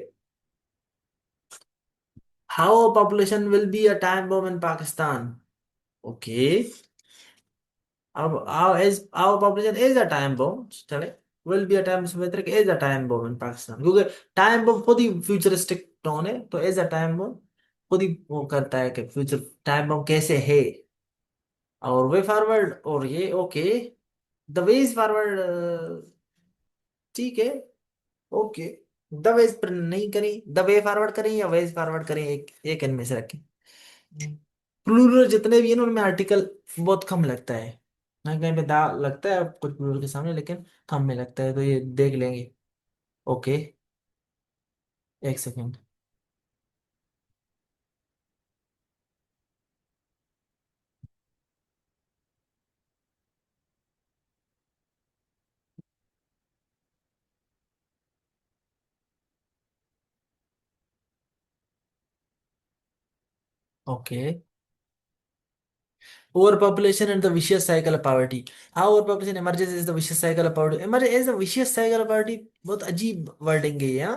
[SPEAKER 1] How population will be a time bomb in Pakistan? Okay. अब our population is a time bomb, चले, will be a time symmetric is a time bomb in Pakistan, क्योंकि टाइम बम खुद ही फ्यूचरिस्टिक टोन है, तो इज अ टाइम बम खुद ही वो करता है कि फ्यूचर टाइम बम कैसे है। और वे फॉरवर्ड और ये okay, the way is forward, ठीक है, ओके। द वे पर नहीं करें, द वे फॉरवर्ड करें या वेज फॉरवर्ड करें, एक एक इनमें से रखें। प्लूरल जितने भी हैं ना, उनमें आर्टिकल बहुत कम लगता है, ना कहीं पे दा लगता है कुछ प्लूरल के सामने, लेकिन कम में लगता है, तो ये देख लेंगे। ओके, एक second. Okay, overpopulation and the vicious cycle of poverty. How overpopulation emerges is the vicious cycle of poverty. Emerges is the vicious cycle of poverty, बहुत अजीब वर्डिंग है ये, हाँ।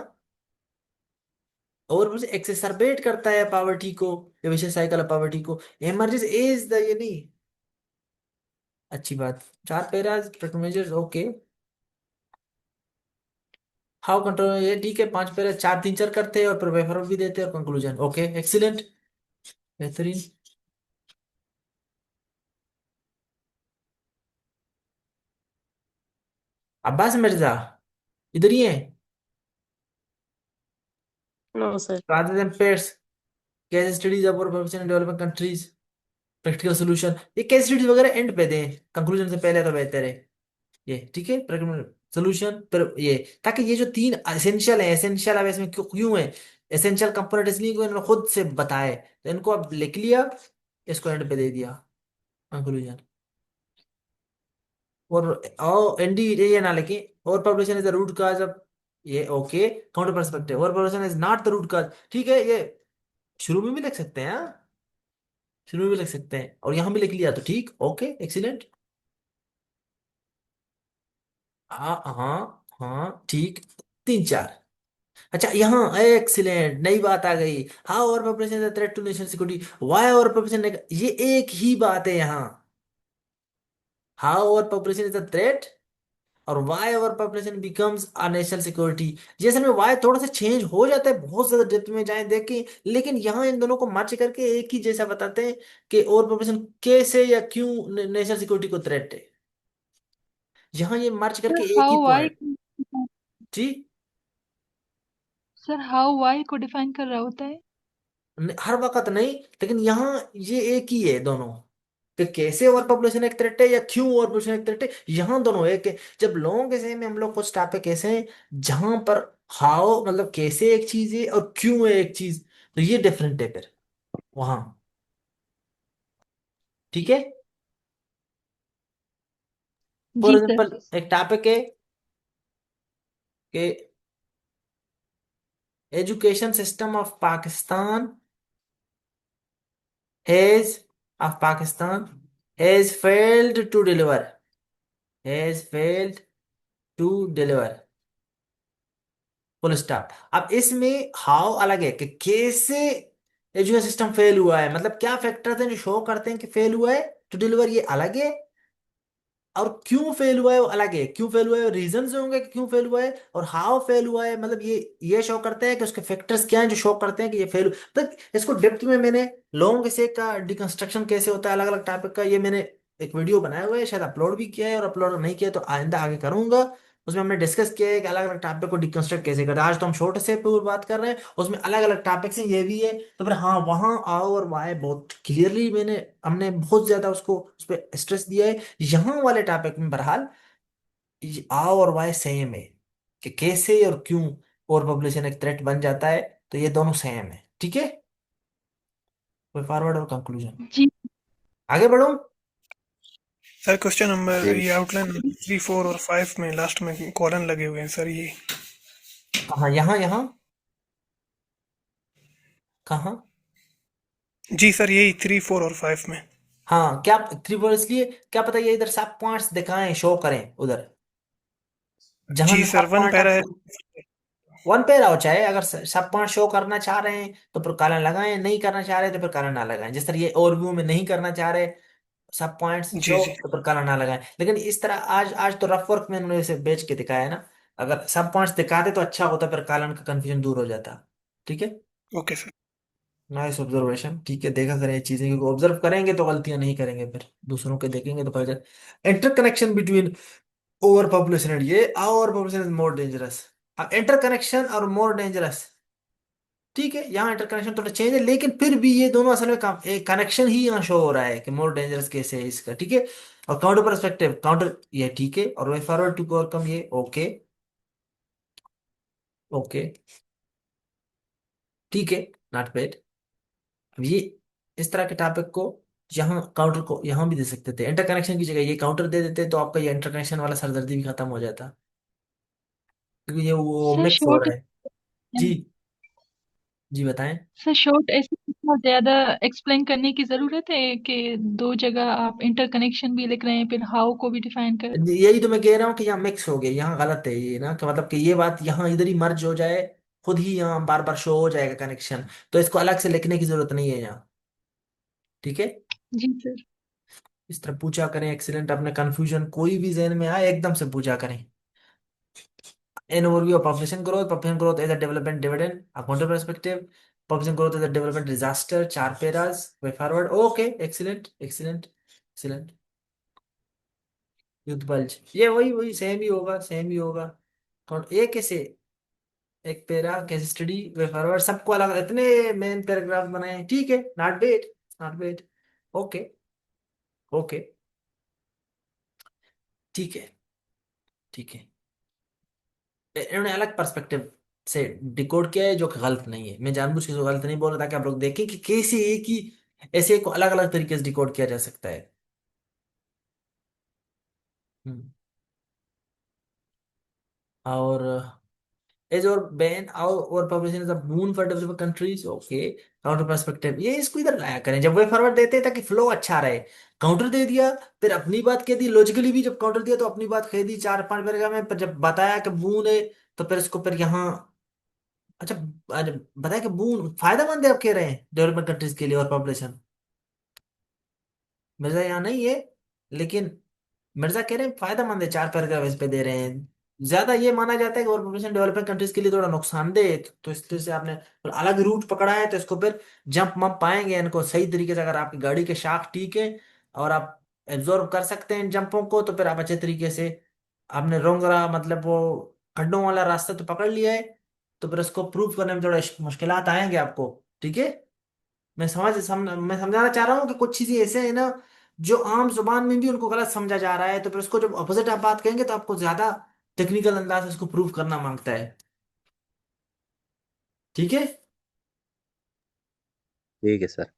[SPEAKER 1] overpopulation exacerbate करता है पॉवर्टी को, या vicious cycle of poverty को। emerges is the, ये नहीं, अच्छी बात। 4 paras measures, okay. How control, ये ठीक है, 5 पैराज, 4 3 4 करते हैं और फिर वेफर भी देते हैं और कंक्लूजन। ओके, एक्सीलेंट, बेहतरीन। अब्बास मिर्जा इधर ही है।
[SPEAKER 2] No sir.
[SPEAKER 1] rather than pairs, case studies of overpopulation in developing countries, practical solution, ये केस स्टडीज वगैरह एंड पे दें, कंक्लूजन से पहले तो बेहतर है। ये ठीक है, प्रैक्टिकल सोल्यूशन पर ये, ताकि ये जो 3 एसेंशियल है, एसेंशियल अब इसमें क्यों क्यों है, एसेंशियल कंपोनेंट इसलिए क्यों, इन्होंने खुद से बताए, तो इनको अब लिख लिया, इसको एंड पे दे दिया कंक्लूजन। और एनडी ये ना लिखे, और population is the root cause of, ये ओके, काउंटर पर्सपेक्टिव, और population is not the root cause, ठीक है, ये शुरू में भी लिख सकते हैं, हाँ, शुरू में भी लिख सकते हैं, और यहां भी लिख लिया तो ठीक, ओके, एक्सीलेंट। हाँ हाँ हाँ, ठीक, 3 4। अच्छा, यहाँ एक्सीलेंट नई बात आ गई। How over population is threat to national security, why over population, ये एक ही बात है यहाँ। How over population is a threat और why over population becomes a national security. जैसे में व्हाई थोड़ा सा चेंज हो जाता है, बहुत ज्यादा डेप्थ में जाए देखें, लेकिन यहाँ इन दोनों को मर्ज करके एक ही जैसा बताते हैं कि ओवर पॉपुलेशन कैसे या क्यों नेशनल सिक्योरिटी को थ्रेट है। यहाँ ये मर्ज
[SPEAKER 4] सर
[SPEAKER 1] करके एक ही
[SPEAKER 4] हाउ वाई,
[SPEAKER 1] पॉइंट। जी,
[SPEAKER 4] सर हाउ वाई को डिफाइन कर रहा होता है।
[SPEAKER 1] हर वक्त नहीं, लेकिन यहाँ ये एक ही है दोनों, कि कैसे ओवर पॉपुलेशन एक थ्रेट है या क्यों ओवर पॉपुलेशन एक थ्रेट है, यहाँ दोनों एक है। जब लोगों के में हम लोग कुछ टॉपिक ऐसे हैं जहां पर हाउ मतलब कैसे एक चीज है और क्यों है एक चीज, तो ये डिफरेंट है फिर वहां। ठीक है, फॉर
[SPEAKER 4] जी सर।
[SPEAKER 1] एग्जाम्पल एक टॉपिक है कि education system of Pakistan has has failed to deliver, has failed to deliver, full stop. अब इसमें हाउ अलग है, कि कैसे एजुकेशन सिस्टम फेल हुआ है, मतलब क्या फैक्टर्स हैं जो शो करते हैं कि फेल हुआ है, टू डिलीवर ये अलग है, और क्यों फेल हुआ है वो अलग है। क्यों फेल हुआ है, रीजंस होंगे कि क्यों फेल हुआ है, और हाउ फेल हुआ है, मतलब ये शो करते हैं कि उसके फैक्टर्स क्या हैं जो शो करते हैं कि ये फेल। तो इसको डेप्थ में मैंने लॉन्ग से का डिकंस्ट्रक्शन कैसे होता है अलग अलग टॉपिक का, ये मैंने एक वीडियो बनाया हुआ है, शायद अपलोड भी किया है, और अपलोड नहीं किया तो आइंदा आगे करूंगा। उसमें हमने डिस्कस किया है कि अलग अलग टॉपिक को डिकंस्ट्रक्ट कैसे करते हैं। आज तो हम शॉर्ट से पे बात कर रहे हैं, उसमें अलग अलग टॉपिक्स हैं, ये भी है। तो फिर हाँ, वहाँ आओ और वाई बहुत क्लियरली हमने बहुत ज्यादा उसको उस पर स्ट्रेस दिया है। यहाँ वाले टॉपिक में बहरहाल ये आ और वाई सेम है, कि कैसे और क्यों ओवर पॉपुलेशन एक थ्रेट बन जाता है, तो ये दोनों सेम है, ठीक है। वे फॉरवर्ड और कंक्लूजन,
[SPEAKER 4] जी
[SPEAKER 1] आगे बढ़ो।
[SPEAKER 6] सर क्वेश्चन नंबर
[SPEAKER 3] जी
[SPEAKER 6] ये आउटलाइन 3, 4 और 5 में लास्ट में कॉलन लगे हुए हैं सर, ये
[SPEAKER 1] कहाँ, यहाँ यहाँ कहाँ?
[SPEAKER 6] जी सर यही 3, 4 और 5 में।
[SPEAKER 1] हाँ, क्या 3 4 इसलिए, क्या पता ये इधर सब पॉइंट्स दिखाएं, शो करें उधर जहां
[SPEAKER 6] जी
[SPEAKER 1] से
[SPEAKER 6] सर
[SPEAKER 1] सब
[SPEAKER 6] वन
[SPEAKER 1] पॉइंट
[SPEAKER 6] पैरा है।
[SPEAKER 1] आपको वन पे रहो, चाहे अगर सब पॉइंट शो करना चाह रहे हैं तो फिर कॉलन लगाएं, नहीं करना चाह रहे तो फिर कॉलन ना लगाएं। जिस तरह ये ओवरव्यू में नहीं करना चाह रहे सब पॉइंट्स
[SPEAKER 6] जी
[SPEAKER 1] शो,
[SPEAKER 6] जी
[SPEAKER 1] तो फिर कॉलन ना लगाएं। लेकिन इस तरह आज आज तो रफ वर्क में उन्होंने इसे बेच के दिखाया है ना, अगर सब पॉइंट्स दिखाते तो अच्छा होता, फिर कॉलन का कंफ्यूजन दूर हो जाता। ठीक है,
[SPEAKER 6] ओके सर।
[SPEAKER 1] Nice observation. ठीक है, देखा करें ये चीजें, क्योंकि ऑब्जर्व करेंगे तो गलतियां नहीं करेंगे, फिर दूसरों के देखेंगे तो पता चले। Interconnection between over population and ये over population is more dangerous. अब इंटरकनेक्शन और मोर डेंजरस, ठीक है, यहाँ इंटरकनेक्शन थोड़ा चेंज है, लेकिन फिर भी ये दोनों असल में एक कनेक्शन ही यहाँ शो हो रहा है कि मोर डेंजरस केस है इसका, ठीक है। और काउंटर परस्पेक्टिव काउंटर, ये ठीक है, और वे फॉरवर्ड टू ओवरकम, ये ओके, ओके, ठीक है, नॉट बैड। अब ये इस तरह के टॉपिक को यहाँ काउंटर को यहाँ भी दे सकते थे, इंटरकनेक्शन की जगह ये काउंटर दे देते तो आपका ये इंटरकनेक्शन वाला सरदर्दी भी खत्म हो जाता, क्योंकि ये वो
[SPEAKER 4] सर
[SPEAKER 1] मिक्स हो
[SPEAKER 4] शॉर्ट
[SPEAKER 1] रहा है। जी, जी बताएं।
[SPEAKER 4] सर शॉर्ट ऐसे इतना ज्यादा एक्सप्लेन करने की जरूरत है कि दो जगह आप इंटरकनेक्शन भी लिख रहे हैं फिर हाउ को भी डिफाइन कर।
[SPEAKER 1] यही तो मैं कह रहा हूँ कि यहाँ मिक्स हो गया, यहाँ गलत है ये ना, कि मतलब कि ये बात यहाँ इधर ही मर्ज हो जाए, खुद ही यहाँ बार बार शो हो जाएगा कनेक्शन, तो इसको अलग से लिखने की जरूरत नहीं है यहाँ, ठीक है।
[SPEAKER 4] जी सर।
[SPEAKER 1] इस तरह पूछा करें, एक्सीलेंट, अपने कंफ्यूजन कोई भी जहन में आए एकदम से पूछा करें। An overview of population growth. Population growth is a development dividend. A counter perspective. Population growth is a development disaster. 4 paras. Way forward. Okay. Excellent. Excellent. Excellent. युद्ध बल्ज, ये वही वही सेम ही होगा, सेम ही होगा। काउंट एक कैसे, एक पेरा केस स्टडी, वे फॉरवर्ड, सबको अलग इतने मेन पैराग्राफ बनाए, ठीक है, not bad, not bad. Okay, okay, ठीक है, ठीक है। इन्होंने अलग पर्सपेक्टिव से डिकोड किया है, जो कि गलत नहीं है। मैं जानबूझ के इसको गलत नहीं बोल रहा, ताकि आप लोग देखें कि कैसे एक ही ऐसे को अलग अलग तरीके से डिकोड किया जा सकता है। हम्म। और एज और बैन और publishing the moon for developed countries, okay. Counter perspective, ये इसको इधर लाया करें जब वे फॉरवर्ड देते हैं, ताकि फ्लो अच्छा रहे। काउंटर दे दिया, फिर अपनी बात कह दी, लॉजिकली भी जब काउंटर दिया तो अपनी बात कह दी 4 5 पैराग्राफ में, पर जब बताया कि मून है तो फिर इसको फिर यहाँ, अच्छा, अरे बताया कि बून फायदेमंद है, आप कह रहे हैं डेवलपमेंट कंट्रीज के लिए और पॉपुलेशन। मिर्जा यहाँ नहीं है, लेकिन मिर्जा कह रहे हैं फायदेमंद है, 4 पैराग्राफ इस पे दे रहे हैं। ज्यादा ये माना जाता है कि और पॉपुलेशन डेवलपिंग कंट्रीज के लिए थोड़ा नुकसानदेह है, तो इस तरह से आपने फिर अलग रूट पकड़ा है, तो इसको फिर जंप मप पाएंगे इनको सही तरीके से, अगर आपकी गाड़ी के शाफ्ट ठीक है और आप एब्जॉर्ब कर सकते हैं इन जंपों को, तो फिर आप अच्छे तरीके से, आपने रोंग रहा मतलब वो खड्डों वाला रास्ता तो पकड़ लिया है, तो फिर उसको प्रूव करने में थोड़ा मुश्किलात आएंगे आपको, ठीक है। मैं समझाना चाह रहा हूँ कि कुछ चीजें ऐसे है ना, जो आम जुबान में भी उनको गलत समझा जा रहा है, तो फिर उसको जब अपोजिट आप बात कहेंगे तो आपको ज्यादा टेक्निकल अंदाज से उसको प्रूव करना मांगता है, ठीक है।
[SPEAKER 3] ठीक है सर।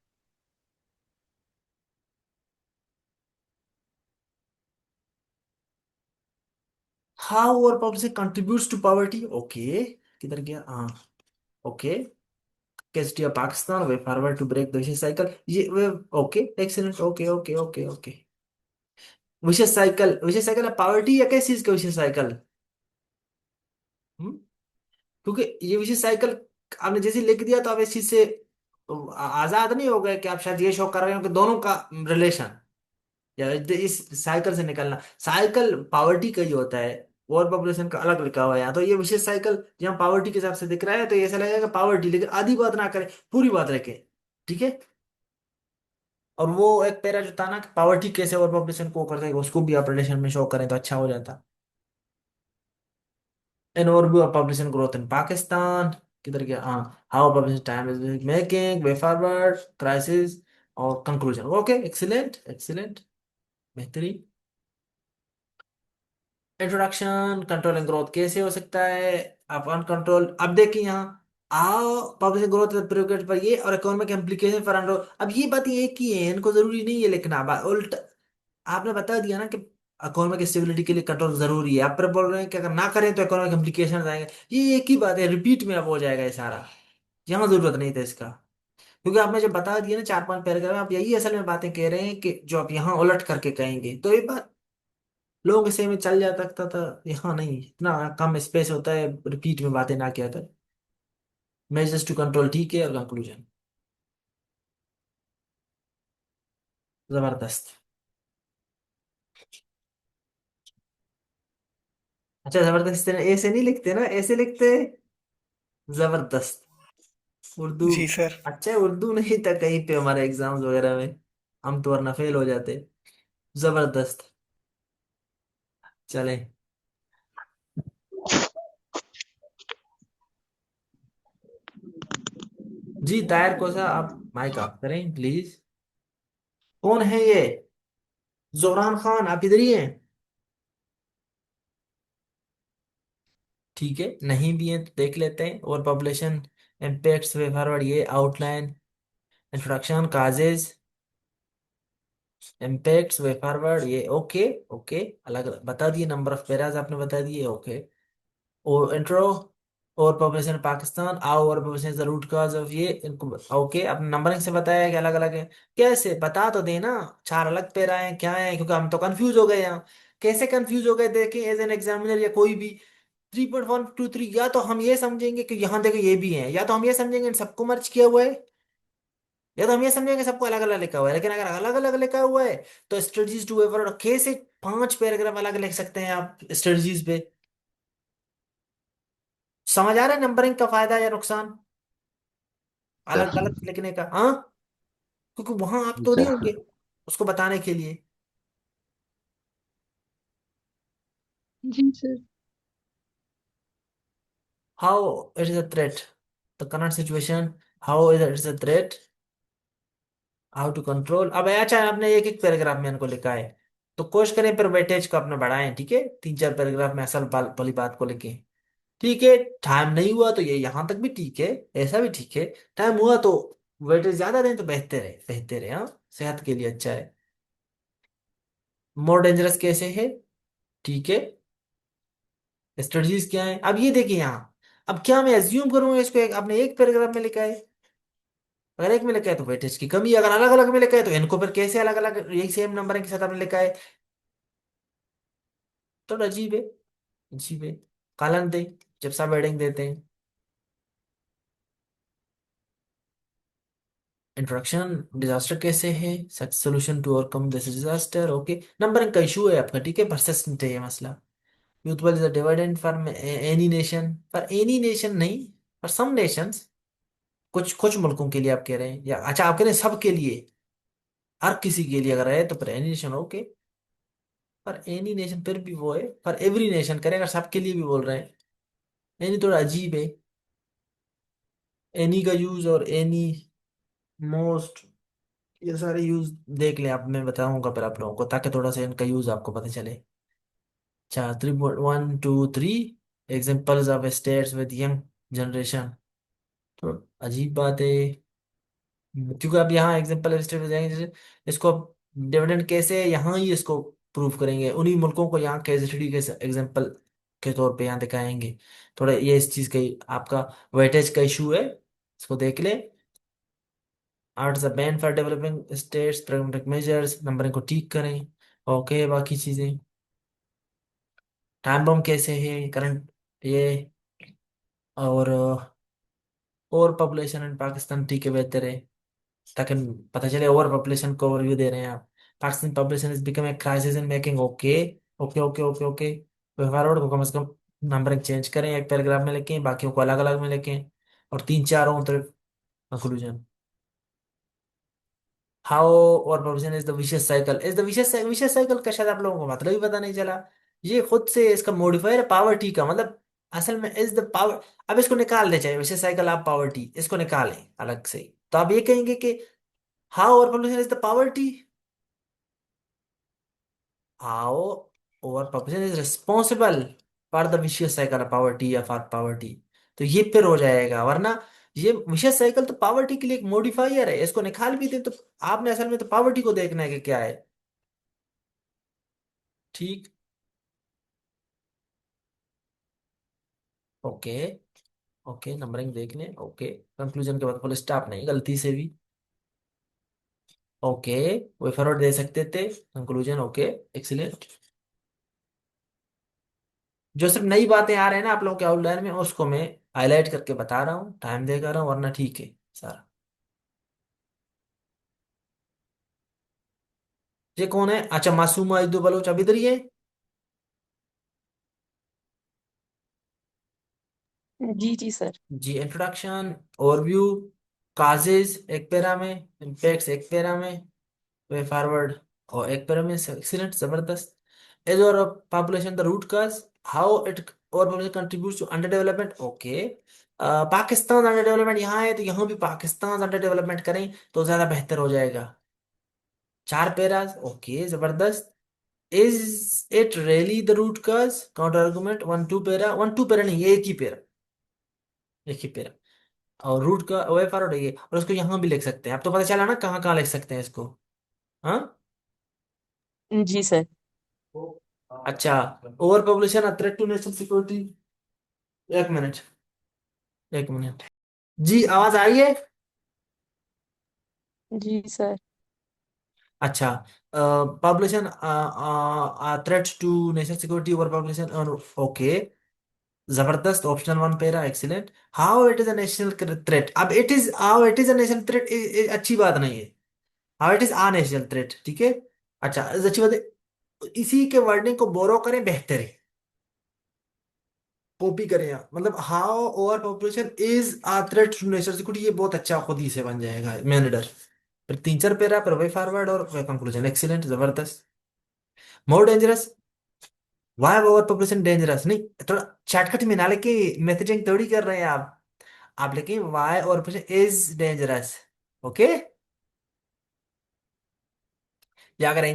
[SPEAKER 1] हाउ और population contributes to poverty, okay, किधर गया, हाँ, okay. Case study of Pakistan, way forward to break the vicious cycle, ये way, okay, excellent, okay, okay, okay, okay. Vicious cycle है पॉवर्टी या किस चीज का विशेष साइकिल? क्योंकि ये विशेष साइकिल आपने जैसे लिख दिया, तो आप इस चीज से आजाद नहीं हो गए कि आप शायद ये शो कर रहे हो कि दोनों का रिलेशन, या इस साइकिल से निकलना। साइकिल पावर्टी का ही होता है, और पॉपुलेशन का अलग लिखा हुआ है यहाँ, तो ये विशेष साइकिल जहाँ पावर्टी के हिसाब से दिख रहा है, तो ये ऐसा लगेगा पावर्टी, लेकिन आधी बात ना करें, पूरी बात रखें, ठीक है। और वो एक पैरा जो था ना कि पावर्टी कैसे और पॉपुलेशन को करता है, उसको भी आप रिलेशन में शो करें तो अच्छा हो जाता। An overview of population growth in Pakistan, किधर गया, हाँ, how population time is making, way forward, crisis और conclusion, ओके, एक्सीलेंट, एक्सीलेंट, बेहतरीन। इंट्रोडक्शन, कंट्रोलिंग ग्रोथ कैसे हो सकता है, अपॉन कंट्रोल। अब देखिए यहाँ आओ पॉपुलेशन ग्रोथ प्रोग्रेस पर ये और इकोनॉमिक इम्प्लीकेशन फॉर अंडर। अब ये बात एक ही है, इनको जरूरी नहीं है लिखना। उल्टा आपने बता दिया ना कि इकोनॉमिक स्टेबिलिटी के लिए कंट्रोल जरूरी है, आप पर बोल रहे हैं कि अगर ना करें तो इकोनॉमिक इम्प्लीकेशन आएंगे। ये एक ही बात है, रिपीट में अब हो जाएगा ये सारा। यहाँ जरूरत नहीं था इसका, क्योंकि आपने जब बता दिया ना 4-5 पैराग्राफ में, आप यही असल में बातें कह रहे हैं कि जो आप यहाँ उलट करके कहेंगे तो ये बात लोगों के सही में चल जाता था। यहाँ नहीं, इतना कम स्पेस होता है रिपीट में बातें ना किया था। मेजर्स टू कंट्रोल ठीक है, और कंक्लूजन जबरदस्त। अच्छा जबरदस्त ऐसे नहीं लिखते ना, ऐसे लिखते हैं जबरदस्त। उर्दू
[SPEAKER 6] जी सर।
[SPEAKER 1] अच्छा है, उर्दू नहीं था कहीं पे हमारे एग्जाम्स वगैरह में, हम तो वरना फेल हो जाते। जबरदस्त। चले जी, तायर कोसा आप माइक ऑफ करें प्लीज। कौन है ये? जोरान खान, आप इधर ही हैं? ठीक है, नहीं भी हैं तो देख लेते हैं। और पॉपुलेशन इम्पैक्ट्स वे फॉरवर्ड, ये outline, introduction, causes, impacts way forward, ये ओके। ओके, अलग अलग बता दिए, नंबर ऑफ पेराज आपने बता दिए, ओके। और इंट्रो, और पॉपुलेशन पाकिस्तान, आओ और population the root cause of ये, इनको ओके। आपने नंबरिंग से बताया कि अलग अलग है। कैसे बता तो देना, 4 अलग पैरा हैं क्या है, क्योंकि हम तो कंफ्यूज हो गए यहाँ। कैसे कंफ्यूज हो गए देखें, एज एन एग्जामिनर या कोई भी 3.123, या तो हम ये समझेंगे कि यहाँ देखो ये भी है, या तो हम ये समझेंगे इन सबको मर्ज किया हुआ है, या तो हम ये समझेंगे सबको अलग अलग लिखा हुआ है। लेकिन अगर अलग अलग लिखा हुआ है तो स्ट्रेटजीज टू एवर कैसे 5 पैराग्राफ अलग लिख सकते हैं आप स्ट्रेटजीज पे? समझ आ रहा है नंबरिंग का फायदा या नुकसान अलग
[SPEAKER 3] सर।
[SPEAKER 1] अलग लिखने का? हाँ, क्योंकि वहां आप
[SPEAKER 3] जी
[SPEAKER 1] तो नहीं
[SPEAKER 3] सर।
[SPEAKER 1] होंगे उसको बताने के लिए।
[SPEAKER 4] जी sir.
[SPEAKER 1] How it is a threat, the current situation, how is its a threat, how to control. अब अच्छा आपने एक एक पैराग्राफ में इनको लिखा है, तो कोशिश करें फिर वेटेज को अपने बढ़ाएं, ठीक है? 3-4 पैराग्राफ में असल वाली बात को लिखें, ठीक है? टाइम नहीं हुआ तो ये यहाँ तक भी ठीक है, ऐसा भी ठीक है। टाइम हुआ तो वेटेज ज्यादा दें तो बेहतर है, बेहतर है, हाँ, सेहत के लिए अच्छा है। मोर डेंजरस कैसे है, ठीक है? स्ट्रेटजीज क्या है, अब ये देखिए यहाँ। अब क्या मैं एज्यूम करूंगा इसको आपने एक पैराग्राफ में लिखा है? अगर एक में लिखा है तो वेटेज की कमी, अगर अलग अलग में लिखा है तो इनको फिर कैसे अलग अलग यही सेम नंबर के साथ आपने लिखा है? थोड़ा अजीब है, अजीब है। कॉलन दे जब सब हेडिंग देते हैं। इंट्रोडक्शन, डिजास्टर कैसे है, such solution to overcome this disaster, okay. Numbering का इशू है आपका, ठीक है, परसिस्टेंट है ये मसला। Youth bulge is a dividend for any nation, for any nation नहीं, फॉर सम नेशंस, कुछ कुछ मुल्कों के लिए आप कह रहे हैं, या अच्छा आप कह रहे हैं सब के लिए, हर किसी के लिए अगर है तो फिर एनी नेशन ओके। पर एनी नेशन फिर भी वो है, पर एवरी नेशन करें, अगर सबके लिए भी बोल रहे हैं। एनी थोड़ा अजीब है, एनी का यूज और एनी, मोस्ट, ये सारे यूज देख लें आप, मैं बताऊंगा फिर आप लोगों को, ताकि थोड़ा सा इनका यूज आपको पता चले। अच्छा 3.123 examples of states with young generation, तो अजीब बात है। क्योंकि आप यहाँ एग्जाम्पल स्टेट में जाएंगे, जैसे इसको डिविडेंड कैसे है यहाँ ही इसको प्रूव करेंगे, उन्हीं मुल्कों को यहाँ केजेडी के एग्जाम्पल के तौर पे यहाँ दिखाएंगे। थोड़ा ये इस चीज का आपका वेटेज का इशू है, इसको देख ले। Art the ban for developing states, pragmatic measures, numbering को ठीक करें, ओके। बाकी चीजें टाइम बम कैसे है करंट ये, और और पॉपुलेशन इन पाकिस्तान ठीक है, बेहतर है, ताकि पता चले। ओवर पॉपुलेशन को ओवरव्यू दे रहे हैं आप। Pakistan population is become a crisis in making, okay. Okay okay okay okay. Forward को कम से कम नंबरिंग चेंज करें, एक पैराग्राफ में लिखें, बाकियों को अलग अलग में लिखें, और 3-4 हों तो कंक्लूजन। हाउ और provision is the vicious cycle, is the vicious cycle का शायद आप लोगों को मतलब ही पता नहीं चला। ये खुद से इसका मॉडिफायर है पावर्टी का, मतलब असल में इज द पावर। अब इसको निकाल दे, चाहे विशियस साइकिल आप पावर्टी इसको निकालें अलग से, तो आप ये कहेंगे कि हाउ और population is the poverty, how over population is responsible for the vicious cycle of poverty या फॉर पॉवर्टी, तो ये फिर हो जाएगा, वरना ये विशियस साइकिल तो पॉवर्टी के लिए एक मॉडिफायर है, इसको निकाल भी दे तो आपने असल में तो पॉवर्टी को देखना है कि क्या है। ठीक। ओके। ओके, नंबरिंग देख लें। ओके, कंक्लूजन के बाद फुल स्टॉप नहीं, गलती से भी। ओके, वे फॉरवर्ड दे सकते थे, कंक्लूजन। Okay, excellent. जो सिर्फ नई बातें आ रहे हैं ना आप लोगों के आउटलाइन में, उसको मैं हाईलाइट करके बता रहा हूँ, टाइम दे कर रहा हूँ, वरना ठीक है सारा। ये कौन है? अच्छा, मासूमा इदु बलोच अभी इधर ही है।
[SPEAKER 2] जी जी सर।
[SPEAKER 1] जी, इंट्रोडक्शन, ओवरव्यू, काजेज एक पैरा में, इम्पैक्ट्स एक पैरा में, वे फॉरवर्ड और एक पैरा में। एक्सीलेंट, जबरदस्त। एज और population the root cause, how it और population contributes to under development. Okay, Pakistan under development यहाँ है, तो यहाँ भी पाकिस्तान अंडर डेवलपमेंट करें तो ज्यादा बेहतर हो जाएगा। 4 पैरास। ओके, जबरदस्त। Is it really the root cause, counter argument, 1 2 para, 1 2 para नहीं, एक ही पैरा, एक ही पैरा। और रूट का ओ एफ आर और ये, और उसको यहाँ भी लिख सकते हैं। अब तो पता चला ना कहाँ कहाँ लिख सकते हैं इसको। हाँ।
[SPEAKER 2] जी सर।
[SPEAKER 1] अच्छा, over population a threat to national security. एक मिनट, एक मिनट। जी, आवाज आ रही है?
[SPEAKER 2] जी सर।
[SPEAKER 1] अच्छा, population threat to national security, over population और ओके, जबरदस्त। Optional 1 para, excellent. How it is a national threat, अब it is how it is a national threat अच्छी बात नहीं है। How it is a national threat, ठीक है। अच्छा, अच्छी बात है, इसी के वर्डिंग को बोरो करें, बेहतर है, कॉपी करें यहाँ, मतलब how over population is a threat to national security, ये बहुत अच्छा खुद ही से बन जाएगा मैन डर। फिर 3 4 पैरा, फिर वे फॉरवर्ड और वे कंक्लूजन, एक्सीलेंट, जबरदस्त। More dangerous, why over population dangerous नहीं, थोड़ा शॉर्टकट में ना लेके मैसेजिंग थोड़ी कर रहे हैं आप लिखिए why over population is dangerous. Okay, या अगर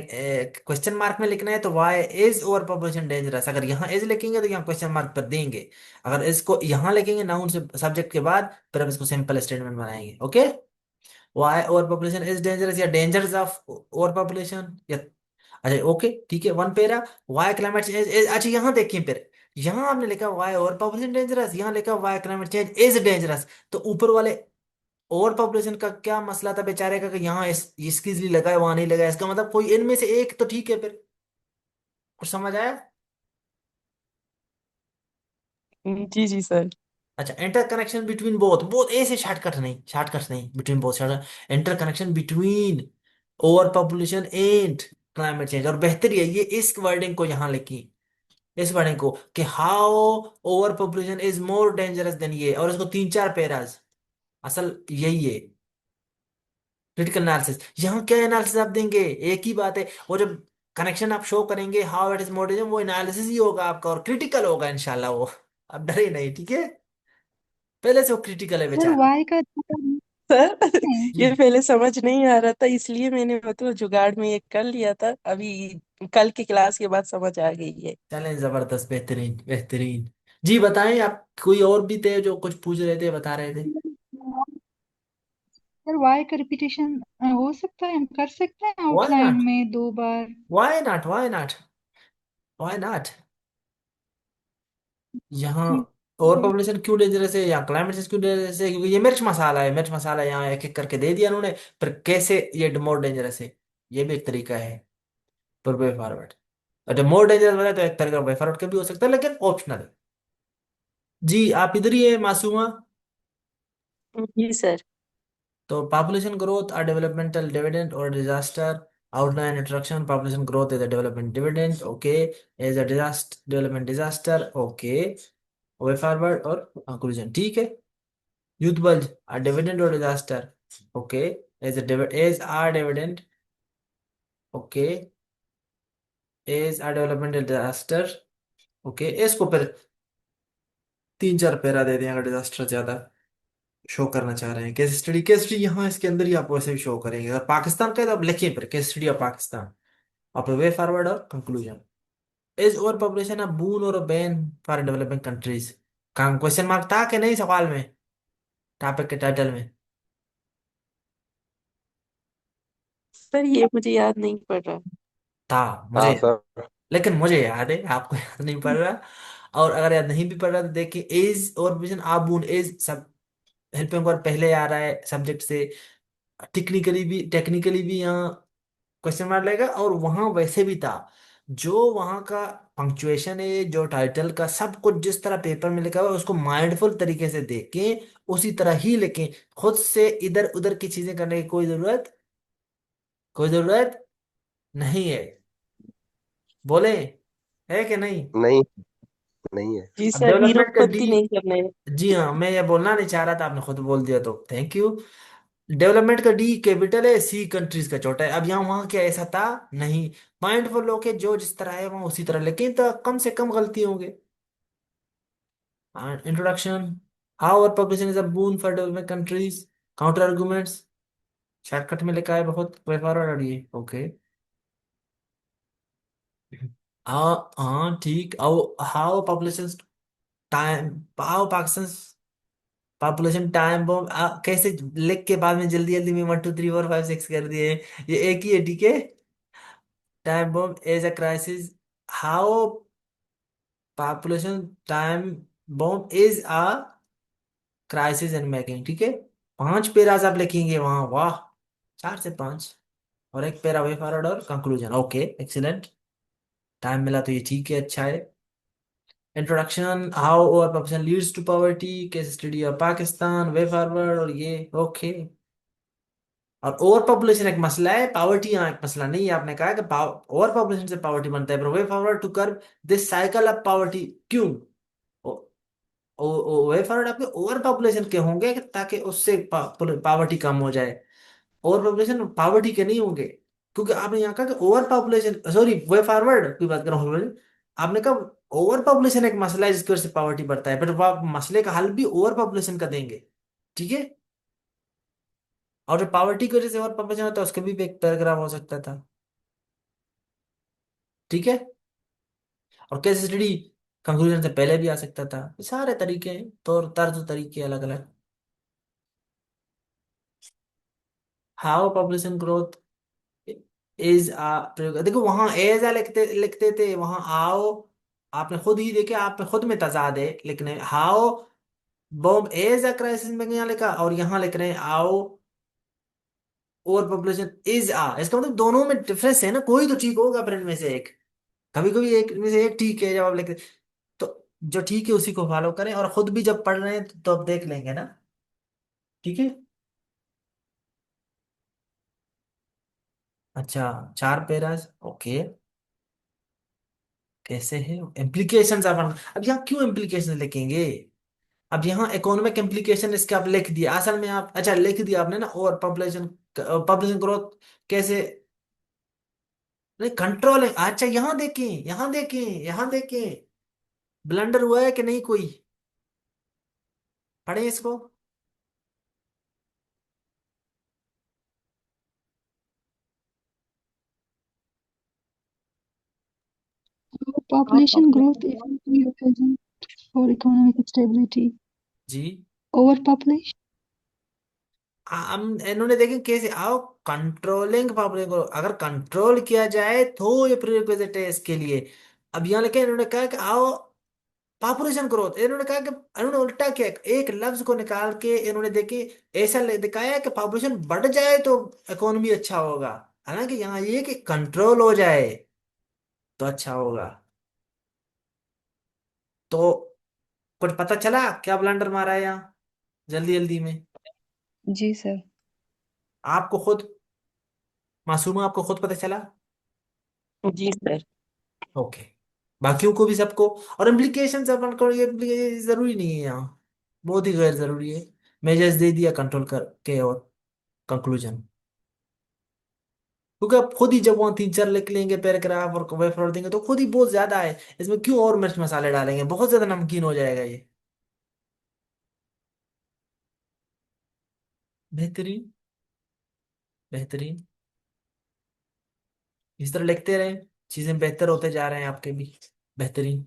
[SPEAKER 1] क्वेश्चन मार्क में लिखना है तो why is over population dangerous, अगर यहाँ इज लिखेंगे तो यहाँ क्वेश्चन मार्क पर देंगे, अगर इसको यहाँ लिखेंगे नाउन से सब्जेक्ट के बाद, फिर अब इसको सिंपल स्टेटमेंट बनाएंगे। Okay, why over population is dangerous या डेंजर्स ऑफ ओवर पॉपुलेशन या, अच्छा ओके ठीक है। 1 para, why climate change is, अच्छा यहाँ देखिए, फिर यहाँ आपने लिखा वाई ओवर पॉपुलेशन डेंजरस, यहाँ लिखा why climate change is dangerous, तो ऊपर वाले ओवर पॉपुलेशन का क्या मसला था बेचारे का कि यहाँ इसकी इसलिए लगाया वहां नहीं लगाया, इसका मतलब कोई इनमें से एक तो ठीक है। फिर कुछ समझ आया?
[SPEAKER 2] जी जी सर।
[SPEAKER 1] अच्छा, inter connection between both, both ऐसे शॉर्टकट नहीं, शॉर्टकट नहीं, between both shortcut, inter connection between over population and climate change, और बेहतर ये इस वर्डिंग को यहाँ लिखी, इस वर्डिंग को कि how over population is more dangerous then ये, और इसको 3 4 पैराज, असल यही है क्रिटिकल एनालिसिस। यहाँ क्या एनालिसिस आप देंगे, एक ही बात है, वो जब कनेक्शन आप शो करेंगे हाउ इट इज मॉडर्निज्म, वो एनालिसिस ही होगा आपका और क्रिटिकल होगा इंशाल्लाह वो। अब डरे नहीं, ठीक है, पहले से वो क्रिटिकल है
[SPEAKER 4] सर
[SPEAKER 1] बेचारा।
[SPEAKER 4] वाई का पता नहीं
[SPEAKER 2] सर
[SPEAKER 4] है।
[SPEAKER 1] जी,
[SPEAKER 2] ये पहले समझ नहीं आ रहा था, इसलिए मैंने मतलब जुगाड़ में ये कर लिया था। अभी कल की क्लास के बाद समझ आ गई है।
[SPEAKER 1] चलें, जबरदस्त, बेहतरीन बेहतरीन। जी बताएं, आप कोई और भी थे जो कुछ पूछ रहे थे, बता रहे थे?
[SPEAKER 4] सर वाई का रिपीटेशन हो सकता है, हम कर सकते हैं
[SPEAKER 1] व्हाई
[SPEAKER 4] आउटलाइन
[SPEAKER 1] नॉट,
[SPEAKER 4] में 2 बार।
[SPEAKER 1] Why not, why not, why not. यहाँ ओवर पॉपुलेशन क्यों डेंजरस है, यहाँ क्लाइमेट चेंज क्यों डेंजरस है, क्योंकि ये मिर्च मसाला है, मिर्च मसाला यहाँ एक एक करके दे दिया उन्होंने। पर कैसे ये मोर डेंजरस है, ये भी एक तरीका है पर वे फॉरवर्ड। अच्छा, मोर डेंजरस बताए तो एक तरीका वे फॉरवर्ड का भी हो सकता है, लेकिन ऑप्शनल है। जी, आप इधर ही है मासूमा।
[SPEAKER 2] जी सर।
[SPEAKER 1] तो population growth a developmental dividend और disaster, outline introduction, population growth is a development dividend, okay, is a disaster, development disaster, okay, way forward और कंक्लूजन, ठीक है। Youth bulge, a dividend or disaster. Okay. Is a dividend. Okay. Is a developmental disaster. Okay. इसको फिर 3 4 पैरा दे दें अगर डिजास्टर ज्यादा शो करना चाह रहे हैं। केस स्टडी यहाँ इसके अंदर ही आप वैसे भी शो करेंगे, अगर पाकिस्तान का है तो आप लिखिए फिर केस स्टडी ऑफ पाकिस्तान, आप वे फॉरवर्ड और कंक्लूजन। इज ओवर पॉपुलेशन अ बून और बैन फॉर डेवलपिंग कंट्रीज? काम क्वेश्चन मार्क था कि नहीं सवाल में, टॉपिक के टाइटल में?
[SPEAKER 2] सर ये मुझे याद नहीं पड़ रहा।
[SPEAKER 1] था, मुझे
[SPEAKER 3] हाँ
[SPEAKER 1] याद,
[SPEAKER 3] सर।
[SPEAKER 1] लेकिन मुझे याद है, आपको याद नहीं पड़ रहा। और अगर याद नहीं भी पड़ रहा तो देखिए, एज और विजन आबून, एज सब हेल्पिंग वर्ब पहले आ रहा है सब्जेक्ट से। टेक्निकली भी यहाँ क्वेश्चन मार्क लगेगा, और वहां वैसे भी था। जो वहां का पंक्चुएशन है, जो टाइटल का सब कुछ जिस तरह पेपर में लिखा हुआ है, उसको माइंडफुल तरीके से देखें, उसी तरह ही लिखें। खुद से इधर उधर की चीजें करने की कोई जरूरत नहीं है। बोले, है कि नहीं?
[SPEAKER 3] नहीं, नहीं है।
[SPEAKER 2] जी
[SPEAKER 1] अब
[SPEAKER 2] सर,
[SPEAKER 1] डेवलपमेंट का डी,
[SPEAKER 2] निरुक्ति नहीं करना है।
[SPEAKER 1] जी हाँ, मैं ये बोलना नहीं चाह रहा था, आपने खुद बोल दिया तो थैंक यू। डेवलपमेंट का डी कैपिटल है, सी कंट्रीज का छोटा है। अब यहाँ वहाँ क्या ऐसा था? नहीं। माइंडफुल लोग के जो जिस तरह है वहाँ उसी तरह, लेकिन तो कम से कम गलती होंगे। इंट्रोडक्शन, हाउ और publishing is a boon for developing countries. Counter arguments, shortcut में लिखा है बहुत, व्यापार और ये ओके। हाँ हाँ ठीक। How population time, how Pakistan population time बम, कैसे लिख के बाद में जल्दी जल्दी में 1 2 3 4 5 6 कर दिए। ये एक ही है, ठीक है। Time bomb as a crisis, how population time bomb is a crisis in making, ठीक है। 5 पैराज आप लिखेंगे वहां, वाह। 4 से 5, और एक पैरा वे फॉरवर्ड और कंक्लूजन, ओके एक्सीलेंट। टाइम मिला तो ये ठीक है, अच्छा है। Introduction, how over population leads to poverty, case study of Pakistan, way forward, और ये ओके। और ओवर पॉपुलेशन एक मसला है, पावर्टी यहाँ एक मसला नहीं है। आपने कहा कि ओवर पॉपुलेशन से पावर्टी बनता है, पर way forward to curve this cycle of poverty क्यों? वे फॉरवर्ड आपके ओवर पॉपुलेशन के होंगे कि ताकि उससे पावर्टी कम हो जाए। ओवर पॉपुलेशन पावर्टी के नहीं होंगे, क्योंकि आपने यहाँ कहा कि over population, sorry way forward की बात कर रहा हूँ। आपने कहा ओवर पॉपुलेशन एक मसला है जिसकी वजह से पावर्टी बढ़ता है, पर आप मसले का हल भी ओवर पॉपुलेशन का देंगे, ठीक है। और जो पावर्टी की वजह से और पॉपुलेशन होता है उसके भी एक पैराग्राफ हो सकता था, ठीक है। और केस स्टडी कंक्लूजन से पहले भी आ सकता था। ये सारे तरीके हैं, तौर तर्ज तरीके अलग अलग। हाउ पॉपुलेशन ग्रोथ इज आ प्रयोग, देखो वहां एज आ लिखते लिखते थे, वहां आओ आपने खुद ही देखे, आप में खुद में तजाद है लिखने। How bomb as a crisis में यहाँ लिखा, और यहाँ लिख रहे हैं आओ ओवर पॉपुलेशन इज आ। इसका मतलब दोनों में डिफरेंस है ना, कोई तो ठीक होगा फ्रेंड में से एक। कभी कभी एक में से एक ठीक है जब आप लिखते, तो जो ठीक है उसी को फॉलो करें, और खुद भी जब पढ़ रहे हैं तो अब देख लेंगे ना, ठीक है। अच्छा, 4 पैराज, ओके। कैसे है इम्प्लीकेशंस? अब यहाँ क्यों इम्प्लीकेशन लिखेंगे? अब यहाँ इकोनॉमिक इम्प्लीकेशन इसके आप लिख दिया असल में, आप अच्छा लिख दिया आपने ना, और पॉपुलेशन पॉपुलेशन ग्रोथ कैसे, नहीं कंट्रोल है। अच्छा यहाँ देखें, यहाँ देखें, यहाँ देखें, ब्लंडर हुआ है कि नहीं कोई? पढ़े इसको।
[SPEAKER 4] Population growth is a prerequisite for economic stability.
[SPEAKER 1] Ji,
[SPEAKER 4] Overpopulation.
[SPEAKER 1] हम इन्होंने देखें कैसे, आओ कंट्रोलिंग पॉपुलेशन को अगर कंट्रोल किया जाए तो ये प्रीरिक्विजिट है इसके लिए। अब यहाँ लेके इन्होंने कहा कि आओ पॉपुलेशन ग्रोथ, इन्होंने कहा कि इन्होंने उल्टा किया, एक लफ्ज को निकाल के इन्होंने देखे ऐसा दिखाया कि पॉपुलेशन बढ़ जाए तो इकोनॉमी अच्छा होगा। हालांकि यहाँ ये कि कंट्रोल हो जाए तो अच्छा होगा। तो कुछ पता चला क्या ब्लंडर मारा है यहाँ जल्दी जल्दी में?
[SPEAKER 7] जी सर।
[SPEAKER 1] आपको खुद, मासूमा आपको खुद पता चला?
[SPEAKER 2] जी सर।
[SPEAKER 1] ओके। बाकियों को भी सबको। और इम्प्लीकेशन अपन को, ये implication जरूरी नहीं है यहाँ, बहुत ही गैर जरूरी है। मेजर्स दे दिया कंट्रोल करके, और कंक्लूजन, क्योंकि आप खुद ही जब वहाँ 3 4 लिख लेंगे पैराग्राफ और वे फॉर देंगे तो खुद ही बहुत ज्यादा है, इसमें क्यों और मिर्च मसाले डालेंगे, बहुत ज्यादा नमकीन हो जाएगा ये। बेहतरीन, बेहतरीन, इस तरह लिखते रहे। चीजें बेहतर होते जा रहे हैं आपके भी, बेहतरीन।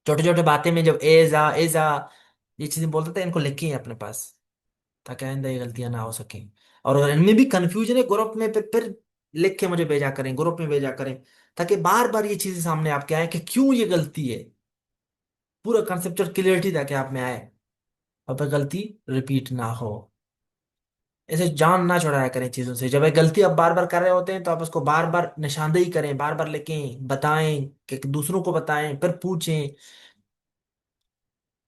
[SPEAKER 1] छोटे छोटे बातें में जब एजा ये चीजें बोलते थे, इनको लिखी है अपने पास, ताकि आइंदा ये गलतियां ना हो सकें। और अगर इनमें भी कंफ्यूजन है ग्रुप में, फिर लिख के मुझे भेजा करें, ग्रुप में भेजा करें, ताकि बार बार ये चीजें सामने आपके आए कि क्यों ये गलती है, पूरा कंसेप्चुअल क्लियरिटी ताकि आप में आए, और फिर गलती रिपीट ना हो। ऐसे जान ना छुड़ाया करें चीजों से। जब ये गलती आप बार बार कर रहे होते हैं तो आप उसको बार बार निशानदेही करें, बार बार लिखें, बताएं, कि दूसरों को बताएं, फिर पूछें।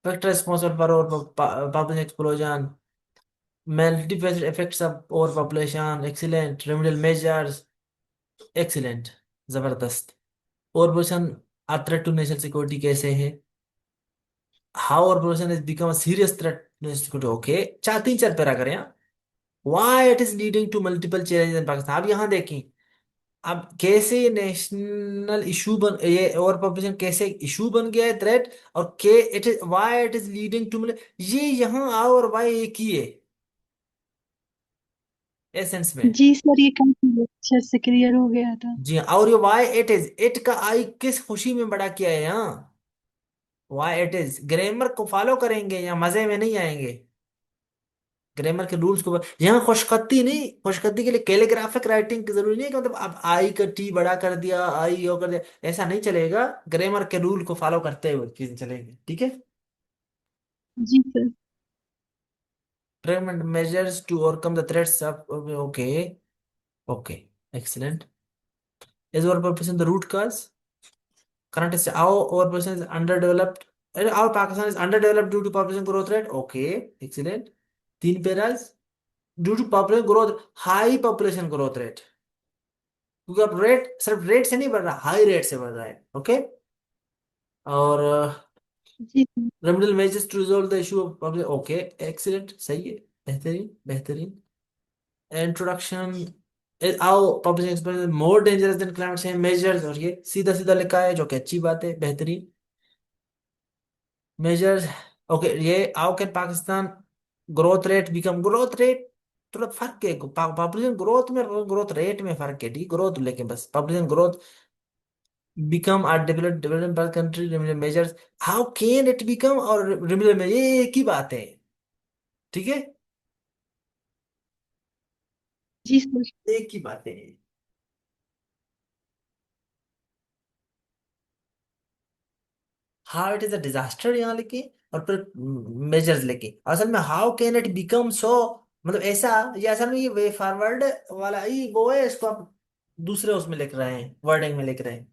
[SPEAKER 1] Factor responsible for population explosion, multifaceted effects of overpopulation, excellent remedial measures, excellent, जबरदस्त। overpopulation a threat to national security कैसे है, how overpopulation has become a serious threat to national security, okay, चार तीन चार पैरा करें, हाँ? why it is leading to multiple challenges in Pakistan. अब यहाँ देखें, अब कैसे ये नेशनल इशू बन, ये ओवर पॉपुलेशन कैसे इशू बन गया है, थ्रेट, और के it is why it is leading to, ये यहाँ आओ और वाई एक ही है एसेंस में।
[SPEAKER 4] जी सर, ये काफी अच्छे से क्लियर हो गया था।
[SPEAKER 1] जी हाँ, और ये वाई इट इज, इट का आई किस खुशी में बड़ा किया है यहाँ, वाई इट इज। ग्रामर को फॉलो करेंगे या मजे में नहीं आएंगे, ग्रामर के रूल्स को। यहाँ खुशखती नहीं, खुशखती के लिए कैलीग्राफिक राइटिंग की जरूरी नहीं है कि मतलब अब आई का टी बड़ा कर दिया, आई यो कर दिया, ऐसा नहीं चलेगा। ग्रामर के रूल को फॉलो करते हुए चीजें चलेंगी, ठीक है।
[SPEAKER 4] जी sir.
[SPEAKER 1] Prevent measures to overcome the threats of, okay, okay, excellent. Is over population the root cause, current is our population is underdeveloped, our Pakistan is underdeveloped due to population growth rate, okay, excellent। तीन paras, due to population growth, high population growth rate, क्योंकि अब रेट सिर्फ रेट से नहीं बढ़ रहा, हाई रेट से बढ़ रहा है, ओके। और
[SPEAKER 4] जी sir.
[SPEAKER 1] Remedial measures to resolve the issue of public, okay, excellent, सही है, बेहतरीन बेहतरीन। इंट्रोडक्शन, आओ public experience more dangerous than climate change measures, और ये सीधा सीधा लिखा है, जो कि अच्छी बात है, बेहतरीन। मेजर्स, ओके, ये how can Pakistan growth rate become, growth rate थोड़ा फर्क है, पॉपुलेशन ग्रोथ में ग्रोथ रेट में फर्क है, ठीक, ग्रोथ लेकिन बस population growth become are developed country, measures how can it become, और रिमिलर में ये एक ही बात है, ठीक है,
[SPEAKER 4] जी सर।
[SPEAKER 1] एक ही बात है। How it is a disaster यहाँ लिखे, और फिर मेजर्स लिखे। असल में how can it become so, मतलब ऐसा, ये असल में ये वे फॉरवर्ड वाला ही वो है, इसको आप दूसरे उसमें लिख रहे हैं, वर्डिंग में लिख रहे हैं।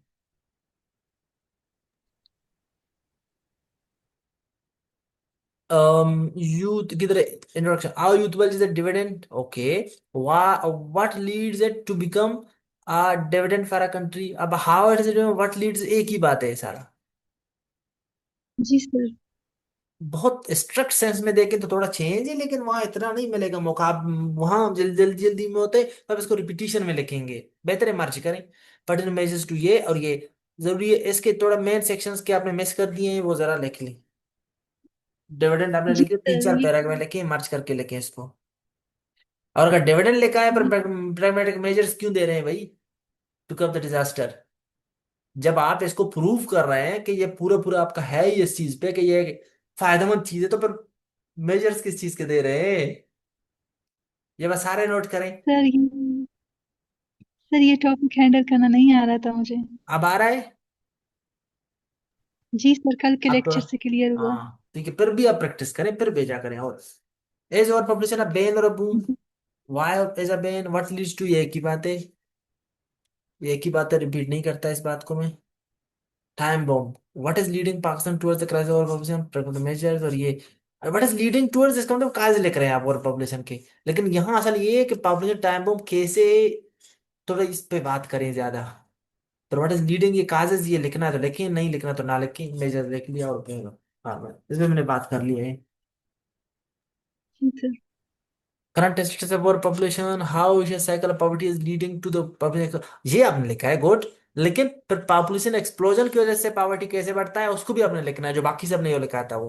[SPEAKER 1] यूथ किधर, introduction, our youth wealth is a dividend, okay, what leads it to become a dividend for a country. अब how it is, what leads, एक ही बात है सारा।
[SPEAKER 4] जी सर।
[SPEAKER 1] बहुत स्ट्रिक्ट सेंस में देखें तो थोड़ा चेंज है, लेकिन वहां इतना नहीं मिलेगा मौका। आप वहां जल्दी जल्दी जल्दी में होते तो आप इसको रिपीटिशन में लिखेंगे, बेहतर है मार्च करें। पर्टिकुलर मेजर्स टू ये, और ये जरूरी है, इसके थोड़ा मेन सेक्शंस के आपने मिस कर दिए हैं, वो जरा लिख ली। डिविडेंड आपने
[SPEAKER 4] जी
[SPEAKER 1] लिखे, तीन
[SPEAKER 4] सर,
[SPEAKER 1] चार
[SPEAKER 4] ये
[SPEAKER 1] पैराग्राफ में लिखे, मार्च करके लिखे इसको। और अगर डिविडेंड लिखा है पर
[SPEAKER 4] जी
[SPEAKER 1] प्रैग्मेटिक मेजर्स क्यों दे रहे हैं भाई, टू कब द डिजास्टर, जब आप इसको प्रूव कर रहे हैं कि ये पूरा पूरा आपका है ही इस चीज पे कि ये फायदेमंद चीज है, तो फिर मेजर्स किस चीज के दे रहे हैं, ये बस सारे नोट करें।
[SPEAKER 4] सर, ये टॉपिक हैंडल करना नहीं आ रहा था मुझे।
[SPEAKER 1] अब आ रहा है,
[SPEAKER 4] जी सर, कल के
[SPEAKER 1] अब
[SPEAKER 4] लेक्चर से क्लियर हुआ।
[SPEAKER 1] हाँ ठीक है, फिर भी आप प्रैक्टिस करें, फिर भेजा करें। और एज और पब्लिशन ऑफ बेन और a boom, why as a bane, what leads to, ये एक ही बात है, ये एक ही बात है, रिपीट नहीं करता इस बात को मैं। Time bomb, what is leading Pakistan towards the crisis over population measures, और ये व्हाट इज लीडिंग टुवर्ड्स, इसका मतलब काज लिख रहे हैं आप ओवर पॉपुलेशन के, लेकिन यहाँ असल ये है कि पॉपुलेशन टाइम बॉम्ब कैसे, थोड़ा इस पे बात करें ज्यादा। तो व्हाट इज लीडिंग, ये काजेज, ये लिखना है तो लिखें, नहीं लिखना तो ना लिखें, मेजर लिख लिया और फिर हाँ इसमें मैंने बात कर ली है।
[SPEAKER 4] जी sir.
[SPEAKER 1] Current status of over population, how vicious cycle of poverty is leading to the population, ये आपने लिखा है गुड, लेकिन फिर पॉपुलेशन एक्सप्लोजन की वजह से पॉवर्टी कैसे बढ़ता है उसको भी आपने लिखना है, जो बाकी सब नहीं लिखा था वो।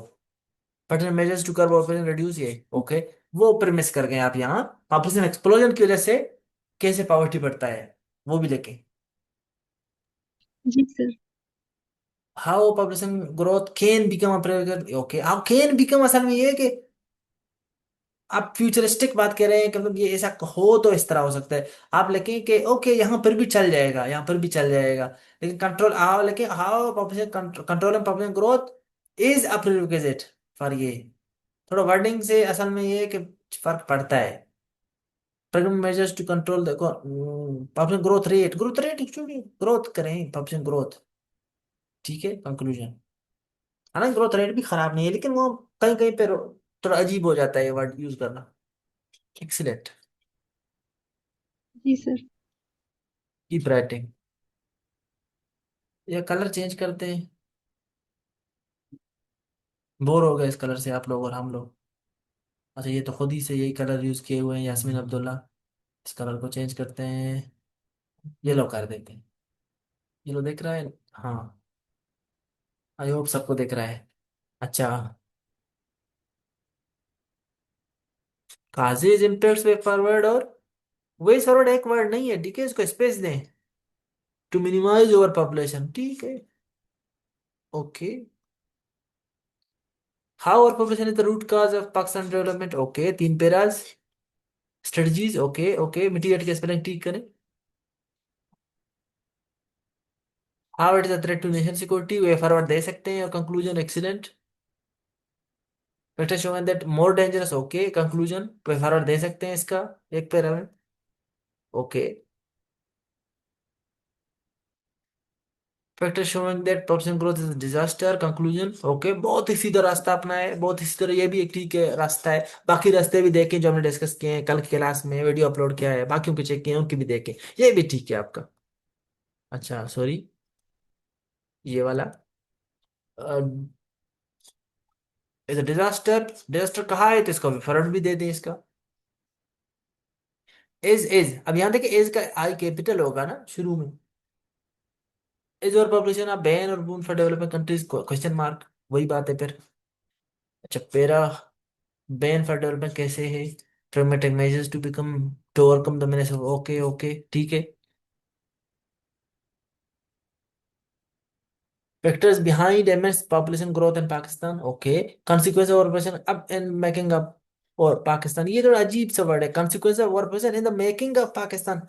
[SPEAKER 1] Particular measures to curb population reduce, ये ओके, वो ऊपर मिस कर गए आप यहाँ, पॉपुलेशन एक्सप्लोजन की वजह से कैसे पॉवर्टी बढ़ता है वो भी लिखें।
[SPEAKER 4] जी sir.
[SPEAKER 1] How population growth can become okay, how can become असल में ये है कि आप फ्यूचरिस्टिक बात कर रहे हैं कि मतलब ये ऐसा हो तो इस तरह हो सकता है। आप लिखें कि ओके यहाँ पर भी चल जाएगा, यहाँ पर भी चल जाएगा, लेकिन कंट्रोल हाउ, लेकिन how population control and population growth is a prerequisite for ये। थोड़ा वर्डिंग से असल में ये है कि फर्क पड़ता है। Program measures to control the population growth rate actually growth करें पॉपुलेशन ग्रोथ। ठीक है, कंक्लूजन। हालांकि ग्रोथ रेट भी खराब नहीं है, लेकिन वो कहीं कहीं पे थोड़ा अजीब हो जाता है ये वर्ड यूज करना। एक्सीलेंट।
[SPEAKER 4] जी सर।
[SPEAKER 1] Keep writing. ये कलर चेंज करते हैं, बोर हो गए इस कलर से आप लोग और हम लोग। अच्छा, ये तो खुद ही से यही कलर यूज किए हुए हैं यास्मीन अब्दुल्ला। इस कलर को चेंज करते हैं, येलो कर देते हैं। येलो दिख रहा है? हाँ, आई होप सबको दिख रहा है। अच्छा, काजिज इम्पैक्ट्स वे फॉरवर्ड और वे फॉरवर्ड एक वर्ड नहीं है, ठीक है, इसको स्पेस दें। टू मिनिमाइज ओवर पॉपुलेशन, ठीक है, okay. How over population is the root cause of Pakistan development, okay, 3 paras. Strategies, okay okay, mitigate के स्पेलिंग ठीक करें। How it is a threat to nation security, way forward दे सकते हैं और conclusion excellent. Factor showing that more dangerous, okay, conclusion way forward दे सकते हैं इसका एक पैरा में, okay. Factor showing that population growth is disaster, conclusion, okay. बहुत ही सीधा रास्ता अपना है, बहुत ही सीधा, ये भी एक ठीक है रास्ता है। बाकी रास्ते भी देखें जो हमने डिस्कस किए हैं कल की क्लास में, वीडियो अपलोड किया है, बाकियों के चेक किए हैं, उनकी भी देखें, ये भी ठीक है आपका। अच्छा सॉरी, ये वाला इज डिजास्टर, डिजास्टर कहा है तो इसका विवरण भी दे दें इसका। एज अब यहाँ देखिए, एज का आई कैपिटल होगा ना शुरू में। एज और पॉपुलेशन ऑफ बैन और बून for developing countries, question mark, वही बात है फिर। अच्छा, पेरा बैन फॉर डेवलपमेंट कैसे है? pragmatic measures to become to overcome the menace of, okay okay, ठीक है। factors behind immense population growth in Pakistan, okay. consequence of overpopulation up and making up और पाकिस्तान, ये थोड़ा अजीब सा वर्ड है, consequence of overpopulation in the making of Pakistan.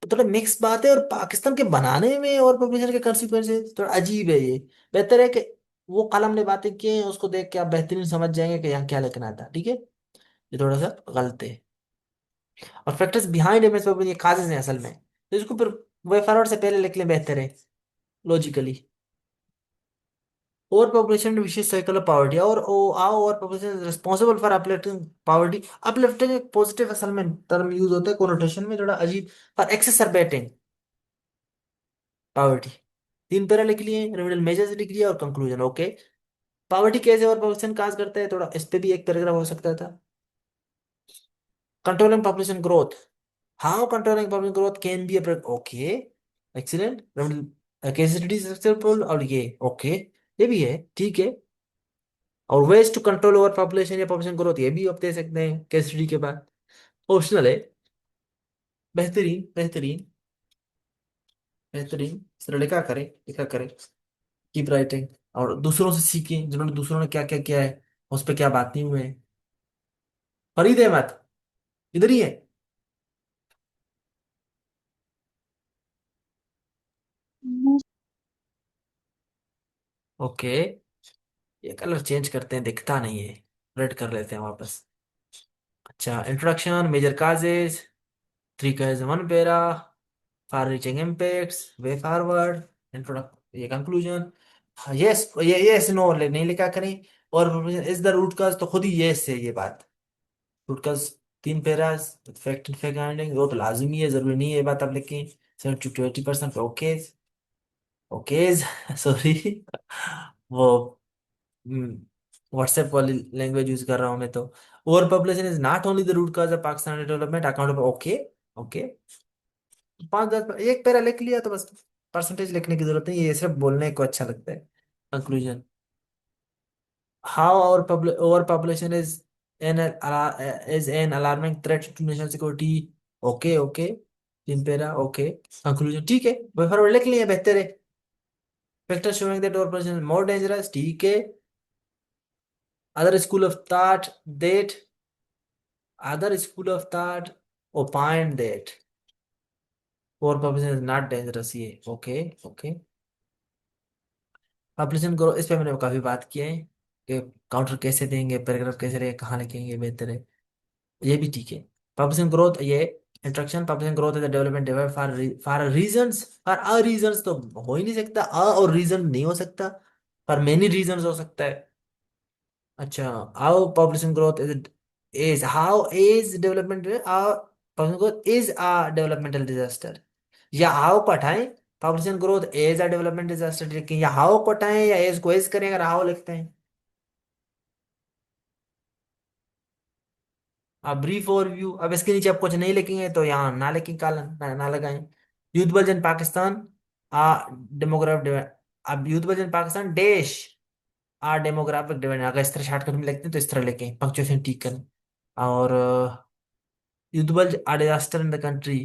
[SPEAKER 1] तो थोड़ा मिक्स बात है, और पाकिस्तान के बनाने में और पॉपुलेशन के consequences थोड़ा अजीब है ये। बेहतर है कि वो कलम ने बातें की हैं उसको देख के आप बेहतरीन समझ जाएंगे कि यहाँ क्या लिखना था, ठीक है। ये थोड़ा सा गलत है। और फैक्टर्स बिहाइंड इमेज पॉपुलेशन ये काजेज हैं असल में, तो इसको फिर वे फॉरवर्ड से पहले लिख लें, बेहतर है logically. Over population vicious cycle of poverty, और over population responsible for uplifting poverty. Uplifting एक पॉजिटिव असल में टर्म यूज होता है, कोनोटेशन में थोड़ा अजीब। फॉर एक्सेसरबेटिंग पॉवर्टी, 3 पैरा लिख लिए, रेमेडियल मेजर्स लिख लिया और कंक्लूजन, ओके। पॉवर्टी कैसे और पॉपुलेशन काज करता है, थोड़ा इस पे भी एक पैराग्राफ हो सकता था। Controlling population growth, how controlling population growth can be, okay, excellent. Case study successful, और ये ओके, ये भी है, ठीक है। और ways to control over population या पॉपुलेशन ग्रोथ, ये भी आप दे सकते हैं केसिडिटी के बाद, ऑप्शनल है। बेहतरीन बेहतरीन बेहतरीन, इसलिए लिखा करें, लिखा करें, कीप राइटिंग। और दूसरों से सीखें जिन्होंने दूसरों ने क्या क्या किया है, उस पर क्या बात नहीं हुए हैं। फरीद अहमद इधर ही है? ओके, ये कलर चेंज करते हैं, दिखता नहीं है, रेड कर लेते हैं वापस। अच्छा, introduction, major causes, 3 cause 1 para, far reaching impacts, way forward, introduction, ये कंक्लूजन। यस, ये यस नो नहीं लिखा करें। और इज द रूट काज, तो खुद ही यस है ये बात। Root cause 3 paras, fact and fact finding, वो तो लाजमी है, जरूरी नहीं है ये बात आप लिखें। 70 to 80% ओके, ओकेज सॉरी वो व्हाट्सएप वाली लैंग्वेज यूज कर रहा हूँ मैं तो। Over population is not only the root cause of Pakistan development account, okay okay. 5-10 एक पैरा लिख लिया तो बस, परसेंटेज लिखने की जरूरत नहीं, ये सिर्फ बोलने को अच्छा लगता है। Conclusion, how our over population an is an alarming threat to national security, okay okay, 3 para, okay. Conclusion ठीक है, फॉरवर्ड लिख लिया, बेहतर है। factors showing that overpopulation is more dangerous, ठीक है. Other school of thought that other school of thought opined that overpopulation is not dangerous. ये ओके ओके. पॉपुलेशन ग्रोथ इस पे मैंने काफी बात की है कि काउंटर कैसे देंगे, पैराग्राफ कैसे रहेगा, कहाँ लिखेंगे बेहतर है. ये भी ठीक है. पॉपुलेशन ग्रोथ, ये introduction. Population growth is the development for for reasons, for a reasons तो हो ही नहीं सकता, अ और रीजन नहीं हो सकता, फॉर मेनी रीजंस हो सकता है. अच्छा, how population growth is how is development population growth is a developmental disaster. या हाउ को हटाएं, population growth as a development disaster लिखें, या हाउ को हटाएं या एज को एज करें, अगर हाउ लिखते हैं. अब ब्रीफ ओवरव्यू, अब इसके नीचे आप कुछ नहीं लिखेंगे तो यहाँ ना लिखें, कालन ना लगाएं. यूथ बल्ज इन पाकिस्तान आ डेमोग्राफिक, अब यूथ बल्ज इन पाकिस्तान डैश आ डेमोग्राफिक डिविडेंड, अगर इस तरह शॉर्टकट में लिखते हैं तो इस तरह लिखें, पंक्चुएशन ठीक करें. और youth bulge a disaster in the country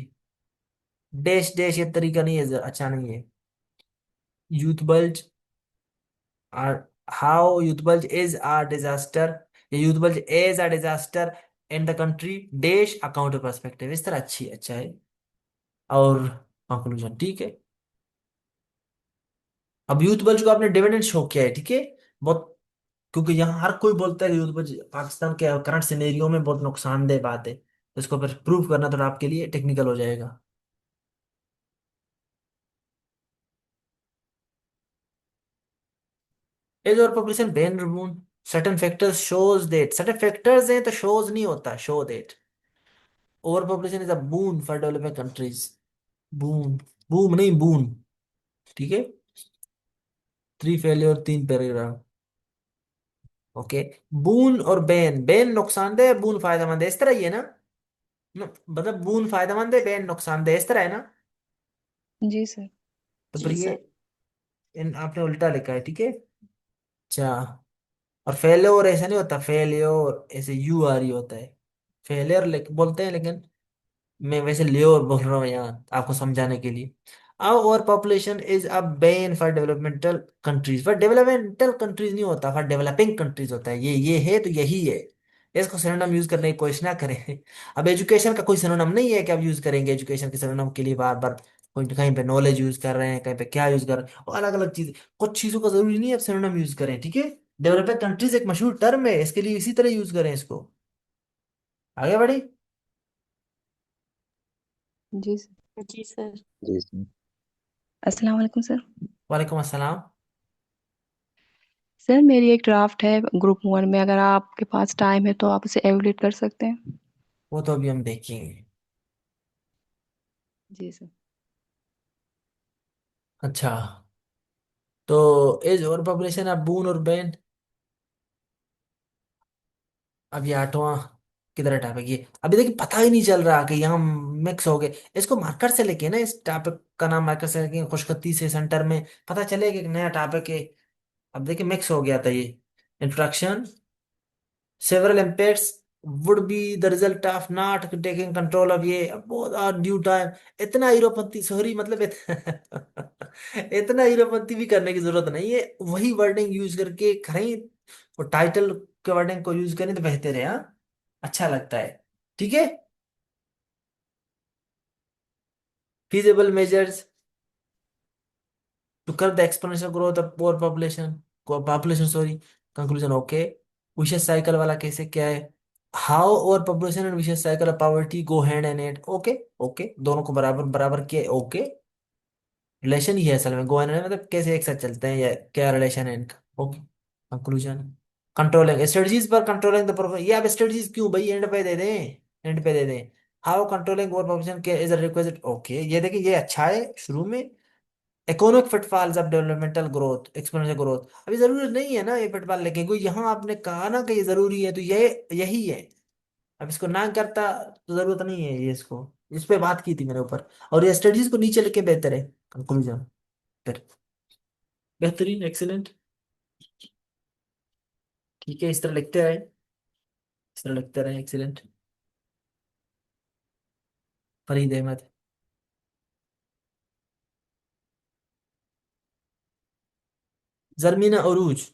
[SPEAKER 1] dash dash, ये तरीका नहीं है, अच्छा नहीं है. Youth bulge are, how youth bulge is a disaster, या youth bulge is a disaster in the country dash account perspective, इस तरह अच्छी अच्छा है. और कंक्लूजन ठीक है. अब यूथ बल्ज को आपने डिविडेंड शो किया है, ठीक है. बहुत, क्योंकि यहाँ हर कोई बोलता है कि यूथ बल्ज पाकिस्तान के करंट सिनेरियो में बहुत नुकसानदेह बात है, तो इसको फिर प्रूव करना थोड़ा आपके लिए टेक्निकल हो जाएगा. एज और population ban remove certain factors shows that, certain factors हैं तो शोज नहीं होता, show that over population is a boon for developing countries. Boon, boom नहीं बून, ठीक है. 3 फेलियर 3 पैराग्राफ. ओके. बून और बैन, बैन नुकसानदेह है, बून फायदेमंद है, इस तरह ही है ना. मतलब बून फायदेमंद है, बैन नुकसानदेह, इस तरह है ना.
[SPEAKER 7] जी सर।
[SPEAKER 1] तो फिर ये इन आपने उल्टा लिखा है, ठीक है. अच्छा, और फेल्योर ऐसा नहीं होता, फेल्योर ऐसे यू आर ही होता है. फेलियर बोलते हैं, लेकिन मैं वैसे लियोर बोल रहा हूँ यहाँ आपको समझाने के लिए. अब over population is a Ben for developmental countries, for developmental countries नहीं होता, फॉर डेवलपिंग कंट्रीज होता है. ये है तो यही है. इसको सिनोनिम यूज करने की कोशिश ना करें. अब एजुकेशन का कोई सिनोनिम नहीं है कि आप यूज करेंगे एजुकेशन के सिनोनिम के लिए बार बार. कोई कहीं पे नॉलेज यूज कर रहे हैं, कहीं पे क्या यूज कर रहे हैं, और अलग अलग चीज, कुछ चीजों का जरूरी नहीं है आप सिनोनिम यूज करें, ठीक है. डेवलपिंग कंट्रीज एक मशहूर टर्म है, इसके लिए इसी तरह यूज करें इसको. आगे बढ़ी.
[SPEAKER 7] जी सर।
[SPEAKER 2] जी सर.
[SPEAKER 3] जी सर।
[SPEAKER 7] अस्सलाम वालेकुम सर।
[SPEAKER 1] वालेकुम अस्सलाम.
[SPEAKER 7] सर मेरी एक ड्राफ्ट है ग्रुप 1 में, अगर आपके पास टाइम है तो आप उसे एवोल्यूट कर सकते हैं।
[SPEAKER 1] वो तो अभी हम देखेंगे.
[SPEAKER 7] जी सर।
[SPEAKER 1] अच्छा, तो एज और पॉपुलेशन अब बून और बैन. अब ये आठवां किधर टॉपिक, ये अभी देखिए पता ही नहीं चल रहा कि यहाँ मिक्स हो गए. इसको मार्कर से लेके ना, इस टॉपिक का नाम मार्कर से लेके खुशखती से सेंटर में पता चले कि एक नया टॉपिक है. अब देखिए मिक्स हो गया था ये. Introduction, several impacts would be the result of not taking control of ये बहुत ड्यू टाइम. इतना हीरोपंती, सॉरी मतलब इतना हीरोपंती भी करने की जरूरत नहीं है, वही वर्डिंग यूज करके करें, और टाइटल के वर्डिंग को यूज करें तो बेहतर है. हाँ, अच्छा लगता है, ठीक है. feasible measures to curb the exponential growth of poor population sorry. Conclusion okay. Vicious cycle वाला कैसे क्या है. How over population and vicious cycle of poverty go hand in hand. Okay okay, दोनों को बराबर बराबर किया. ओके, रिलेशन ही है असल में, गो हैंड इन मतलब कैसे एक साथ चलते हैं या क्या रिलेशन है इनका. ओके. कंक्लूजन, कंट्रोलिंग स्ट्रेटजीज पर कंट्रोलिंग द परफॉर्मेंस, ये आप स्ट्रेटजीज क्यों भाई एंड पे दे दें, एंड पे दे दें. हाउ कंट्रोलिंग ओवर पॉपुलेशन के इज अ रिक्विजिट. ओके, ये देखिए ये अच्छा है शुरू में. Economic pitfalls of developmental growth, exponential growth. अभी जरूरी नहीं है ना ये फिटफॉल लेके, कोई यहाँ आपने कहा ना कि ये जरूरी है तो ये यही है. अब इसको ना करता तो जरूरत नहीं है ये, इसको इस पे बात की थी मेरे ऊपर. और ये स्टडीज को नीचे लिखे बेहतर है. कंक्लूजन फिर बेहतरीन, एक्सीलेंट, ठीक है. इस तरह लिखते रहे, इस तरह लिखते रहे. एक्सीलेंट. फरीद अहमद. जरमीना उरूज।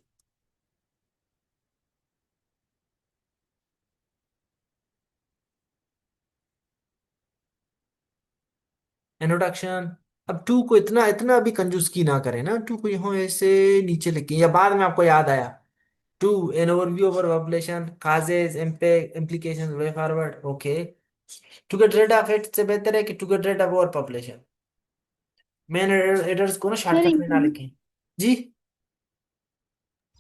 [SPEAKER 1] इंट्रोडक्शन। अब टू को इतना इतना भी कंजूस की ना करें ना, टू को यहाँ ऐसे नीचे लिखें या बाद में आपको याद आया। Two, an overview over population, causes, impact, implication, way forward. Okay, to get rid of it से बेहतर है कि to get rid of over population. Main errors को ना
[SPEAKER 4] सर
[SPEAKER 1] शॉर्टकट में ना लिखें। जी,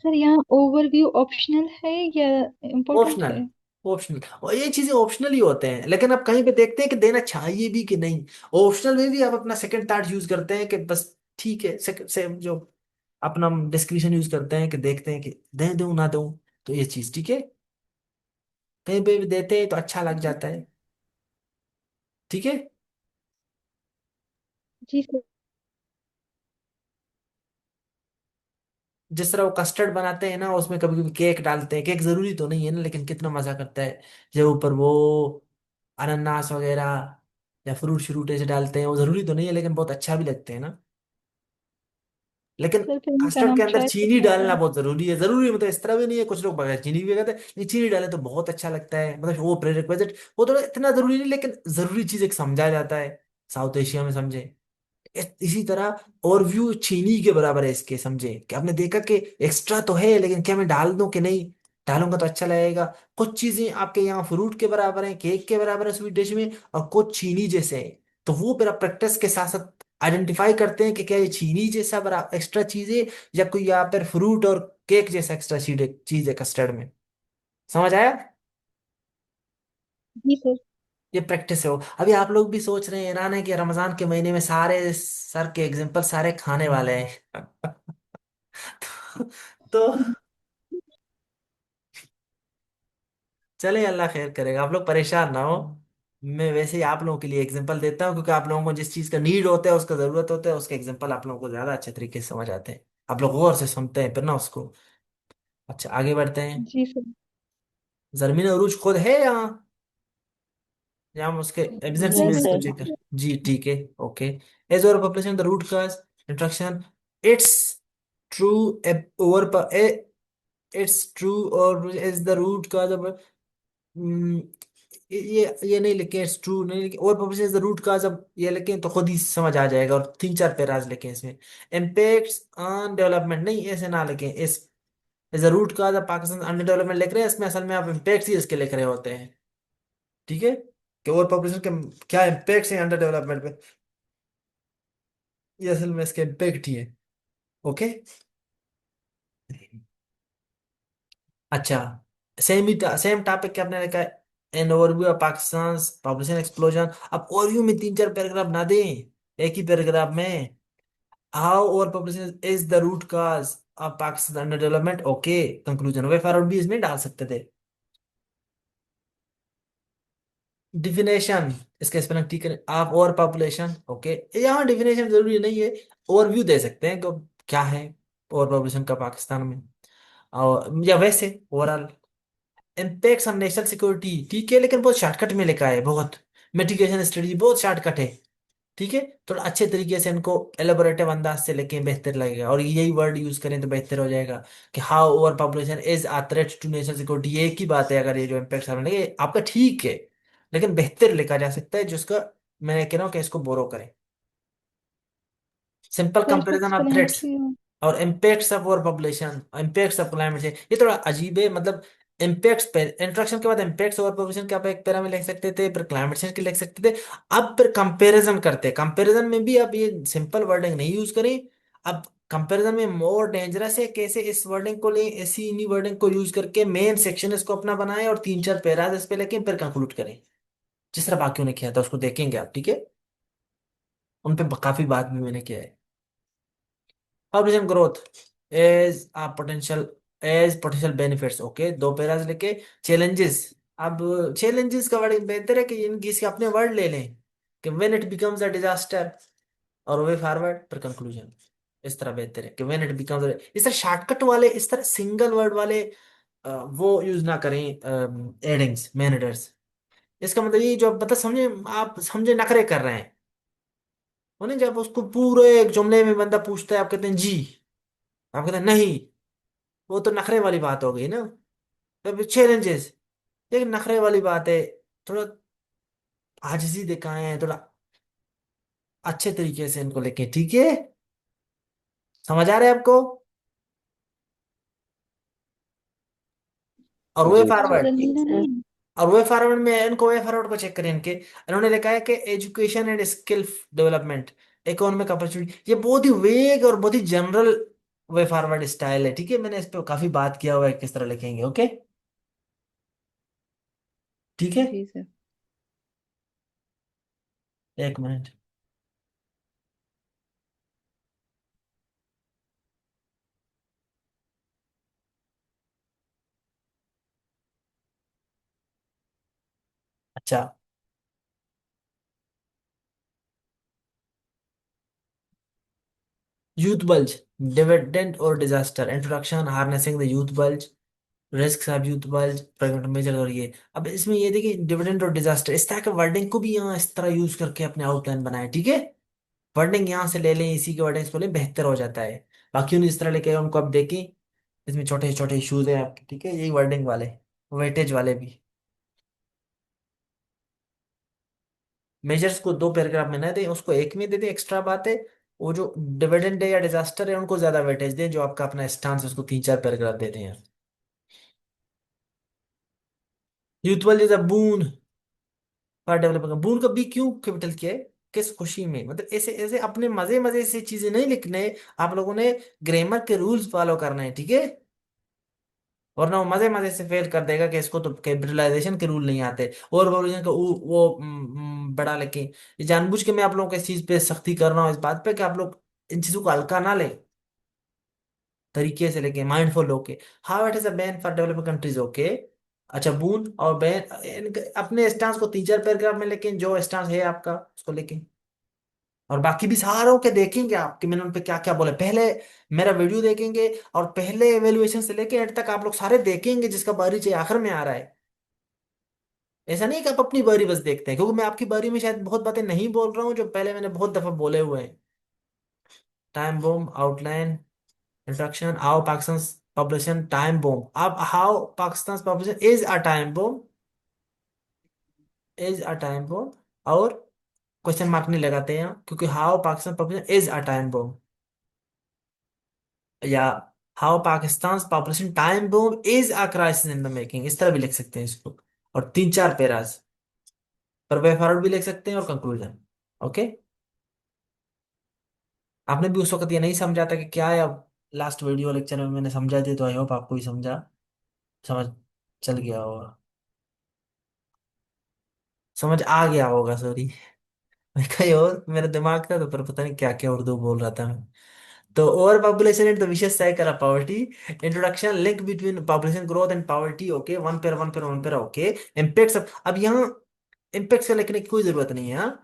[SPEAKER 4] सर यहाँ ओवरव्यू ऑप्शनल है या इम्पोर्टेंट
[SPEAKER 1] ऑप्शनल।
[SPEAKER 4] है?
[SPEAKER 1] ऑप्शनल, और ये चीजें ऑप्शनल ही होते हैं, लेकिन आप कहीं पे देखते हैं कि देना चाहिए भी कि नहीं। ऑप्शनल में भी आप अपना सेकंड थॉट यूज करते हैं कि बस ठीक है, सेकंड से जो अपना डिस्क्रिप्शन यूज करते हैं कि देखते हैं कि दे दूं ना दूं। तो ये चीज ठीक है, कहीं पे भी देते हैं तो अच्छा लग जाता है। ठीक है।
[SPEAKER 4] जी सर।
[SPEAKER 1] जिस तरह वो कस्टर्ड बनाते हैं ना, उसमें कभी कभी केक डालते हैं, केक जरूरी तो नहीं है ना, लेकिन कितना मजा करता है जब ऊपर वो अनानास वगैरह या फ्रूट श्रूट ऐसे डालते हैं। वो जरूरी तो नहीं है, लेकिन बहुत अच्छा भी लगते हैं ना। लेकिन
[SPEAKER 4] सर फिर इनका
[SPEAKER 1] कस्टर्ड के
[SPEAKER 4] नाम
[SPEAKER 1] अंदर
[SPEAKER 4] ट्राई
[SPEAKER 1] चीनी
[SPEAKER 4] करना
[SPEAKER 1] डालना
[SPEAKER 4] होगा।
[SPEAKER 1] बहुत जरूरी है। जरूरी मतलब इस तरह भी नहीं है, कुछ लोग बगैर चीनी भी कहते हैं, नहीं चीनी डाले तो बहुत अच्छा लगता है, मतलब वो प्रेरिक्विजिट वो थोड़ा इतना जरूरी नहीं, लेकिन जरूरी चीज एक समझा जाता है। साउथ एशिया में समझे। इसी तरह और व्यू चीनी के बराबर है इसके, समझे कि आपने देखा कि एक्स्ट्रा तो है, लेकिन क्या मैं डाल दूं कि नहीं, डालूंगा तो अच्छा लगेगा। कुछ चीजें आपके यहाँ फ्रूट के बराबर हैं, केक के बराबर है स्वीट डिश में, और कुछ चीनी जैसे हैं। तो वो फिर आप प्रैक्टिस के साथ साथ आइडेंटिफाई करते हैं कि क्या ये चीनी जैसा बरा एक्स्ट्रा चीज है, या कोई यहाँ पर फ्रूट और केक जैसा एक्स्ट्रा चीज है कस्टर्ड में। समझ आया?
[SPEAKER 4] जी सर।
[SPEAKER 1] ये प्रैक्टिस है। वो अभी आप लोग भी सोच रहे हैं ना कि रमजान के महीने में सारे सर के एग्जाम्पल सारे खाने वाले हैं। तो चले, अल्लाह खैर करेगा, आप लोग परेशान ना हो। मैं वैसे ही आप लोगों के लिए एग्जांपल देता हूँ, क्योंकि आप लोगों को जिस चीज़ का नीड होता है, उसका ज़रूरत होता है, उसके एग्जांपल आप लोगों को ज़्यादा अच्छे तरीके से समझ आते हैं। आप लोग गौर से सुनते हैं फिर ना उसको। अच्छा, आगे बढ़ते हैं।
[SPEAKER 4] जी सर।
[SPEAKER 1] जरमीन अरूज खुद है यहाँ, या हम उसके एब्सेंस में
[SPEAKER 2] नहीं
[SPEAKER 1] इसको
[SPEAKER 2] सर।
[SPEAKER 1] चेक कर। जी ठीक है। Okay, as over population the root cause introduction. It's true over, it's true और इज द रूट काज। हम्म, ये नहीं लिखे, इट्स ट्रू नहीं लिखे, और population is the root cause, अब ये लिखें तो खुद ही समझ आ जाएगा, और तीन चार पैराज लिखें इसमें। इम्पैक्ट्स ऑन डेवलपमेंट नहीं, ऐसे ना लिखें। This is the root cause of Pakistan under development लिख रहे हैं, इसमें असल में आप इम्पैक्ट्स ही इसके लिख रहे होते हैं। ठीक है, कि और पॉपुलेशन के क्या इम्पैक्ट्स हैं अंडर डेवलपमेंट पे, ये असल में इसके इम्पैक्ट ही है। ओके। अच्छा, सेम ही सेम टॉपिक के आपने लिखा है, an overview of Pakistan population explosion. अब ओवरव्यू में तीन चार पैराग्राफ ना दें एक ही पैराग्राफ में। How over population is the root cause of Pakistan under development. Okay, conclusion way forward भी इसमें डाल सकते थे। डिफिनेशन, इसका स्पेलिंग ठीक है, ऑफ ओवर पॉपुलेशन। ओके, यहाँ डिफिनेशन जरूरी नहीं है, ओवरव्यू दे सकते हैं कि क्या है ओवर पॉपुलेशन का पाकिस्तान में, और या वैसे overall. Impacts on national security ठीक है, लेकिन बहुत शॉर्टकट में लिखा है, बहुत मिटिगेशन स्ट्रेटजी बहुत शॉर्टकट है। ठीक है, थोड़ा अच्छे तरीके से इनको एलोबोरेटिव अंदाज से लेके बेहतर लगेगा, और यही वर्ड यूज करें तो बेहतर हो जाएगा कि how over population is a threat to national security. ये एक ही बात है, अगर ये जो इम्पैक्ट सामने ये आपका ठीक है, लेकिन बेहतर लिखा जा सकता है, जिसका मैं कह रहा हूँ कि इसको बोरो करें। सिंपल
[SPEAKER 4] सर इसका
[SPEAKER 1] कंपैरिजन ऑफ थ्रेट्स
[SPEAKER 4] एक्सप्लेनेटरी।
[SPEAKER 1] और impacts of over population, impacts of climate change, ये थोड़ा अजीब है मतलब। इम्पैक्ट्स पे इंट्रोडक्शन के बाद इम्पैक्ट्स ओवर पॉपुलेशन के आप एक पैरा में लिख सकते थे, फिर क्लाइमेट चेंज के लिख सकते थे। अब फिर कंपैरिजन करते हैं, कंपैरिजन में भी आप ये सिंपल वर्डिंग नहीं यूज करें। अब कंपैरिजन में मोर डेंजरस है, कैसे इस वर्डिंग को लें, ऐसी इन्हीं वर्डिंग को यूज करके मेन सेक्शन इसको अपना बनाएं, और तीन चार पैराज इस पे लेके फिर कंक्लूड करें, जिस तरह बाकियों ने किया था उसको देखेंगे आप। ठीक है, उन पे काफी बात भी मैंने किया है। Population growth as a potential, as potential benefits. Okay, दो पैराज लेके। चैलेंजेस, अब चैलेंजेस का वर्ड बेहतर है कि इनकी इसके अपने वर्ड ले लें कि when it becomes a disaster, और वे फॉरवर्ड पर कंक्लूजन। इस तरह बेहतर है कि व्हेन इट बिकम्स, इस तरह शॉर्टकट वाले, इस तरह सिंगल वर्ड वाले वो यूज ना करें एडिंग्स मेन हेडर्स। इसका मतलब ये जो मतलब समझे, आप समझे नखरे कर रहे हैं उन्हें, जब उसको पूरे एक जुमले में बंदा पूछता है आप कहते हैं जी, आप कहते हैं नहीं, वो तो नखरे वाली बात हो गई ना। तो चैलेंजेस, ये नखरे वाली बात है, थोड़ा आजिज़ी दिखाएं, थोड़ा अच्छे तरीके से इनको लेके, ठीक है? समझ आ रहा है आपको? और वे
[SPEAKER 3] जी
[SPEAKER 1] फॉरवर्ड,
[SPEAKER 4] संजीदा नहीं।
[SPEAKER 1] और वे फॉरवर्ड में इनको, वे फॉरवर्ड को चेक करें इनके, इन्होंने लिखा है कि education and skill development, economic opportunity. ये बहुत ही वेग और बहुत ही जनरल वे फॉरवर्ड स्टाइल है, ठीक है? मैंने इस पे काफी बात किया हुआ है किस तरह लिखेंगे, ओके? ठीक है,
[SPEAKER 7] जी सर।
[SPEAKER 1] एक मिनट। अच्छा, यूथ बल्ज, डिविडेंड और disaster, introduction, harnessing the youth bulge, risk of youth bulge, pregnant major. और ये अब इसमें ये देखिए, डिविडेंड और डिजास्टर, इस तरह के वर्डिंग को भी यहाँ इस तरह यूज करके अपने आउटलाइन बनाए, ठीक है? वर्डिंग यहाँ से ले लें, इसी के वर्डिंग्स को लें, बेहतर हो जाता है। बाकी उन्हें इस तरह लेके उनको आप देखें, इसमें छोटे छोटे इश्यूज हैं आपके, ठीक है? यही वर्डिंग वाले, वेटेज वाले भी। मेजर्स को दो पैराग्राफ में ना दें, उसको एक में दे दें, एक्स्ट्रा बात है। वो जो डिविडेंड है या डिजास्टर है, उनको ज्यादा वेटेज दें, जो आपका अपना स्टांस है उसको तीन चार पैराग्राफ दे दें यार। Youthful is a boon for development, boon का बी क्यों कैपिटल किया है? किस खुशी में, मतलब ऐसे ऐसे अपने मजे मजे से चीजें नहीं लिखने, आप लोगों ने ग्रामर के रूल्स फॉलो करना है, ठीक है? वरना वो मजे मजे से फेल कर देगा कि इसको तो कैपिटलाइजेशन के रूल नहीं आते, और वो बड़ा लेके। ये जानबूझ के मैं आप लोगों को इस चीज पे सख्ती कर रहा हूँ, इस बात पे कि आप लोग इन चीजों को हल्का ना लें, तरीके से लेके, माइंडफुल होके। How it is a bane for developing countries, okay? अच्छा, बून और बैन, अपने स्टांस को तीन चार पैराग्राफ में लेके, जो स्टांस है आपका उसको लेके, और बाकी भी सारों के देखेंगे आप कि मैंने उन पे क्या क्या बोला पहले। मेरा वीडियो देखेंगे, और पहले एवेल्युएशन से लेके एंड तक आप लोग सारे देखेंगे, जिसका बारी चाहिए आखिर में आ रहा है। ऐसा नहीं कि आप अपनी बारी बस देखते हैं, क्योंकि मैं आपकी बारी में शायद बहुत बातें नहीं बोल रहा हूँ जो पहले मैंने बहुत दफा बोले हुए हैं। Time bomb outline, introduction, how Pakistan population time bomb. अब how Pakistan population is a time bomb, is a time bomb, और क्वेश्चन मार्क नहीं लगाते हैं, क्योंकि how Pakistan population is a time bomb, या how Pakistan population time bomb is a crisis in the making, इस तरह भी लिख सकते हैं इसको। और तीन चार पेरास पर वे फॉरवर्ड भी लिख सकते हैं, और कंक्लूजन, ओके? आपने भी उस वक्त ये नहीं समझा था कि क्या है, अब लास्ट वीडियो लेक्चर में मैंने समझा दिया, तो आई होप आपको भी समझ चल गया होगा, समझ आ गया होगा, सॉरी। मैं कहीं और मेरा दिमाग था, तो पर पता नहीं क्या क्या उर्दू बोल रहा था मैं। तो over population and the vicious cycle of poverty, introduction, link between population growth and poverty, okay? One पेर, ओके? इम्पैक्ट्स, अब यहाँ इम्पैक्ट्स का लिखने की कोई जरूरत नहीं है, हाँ?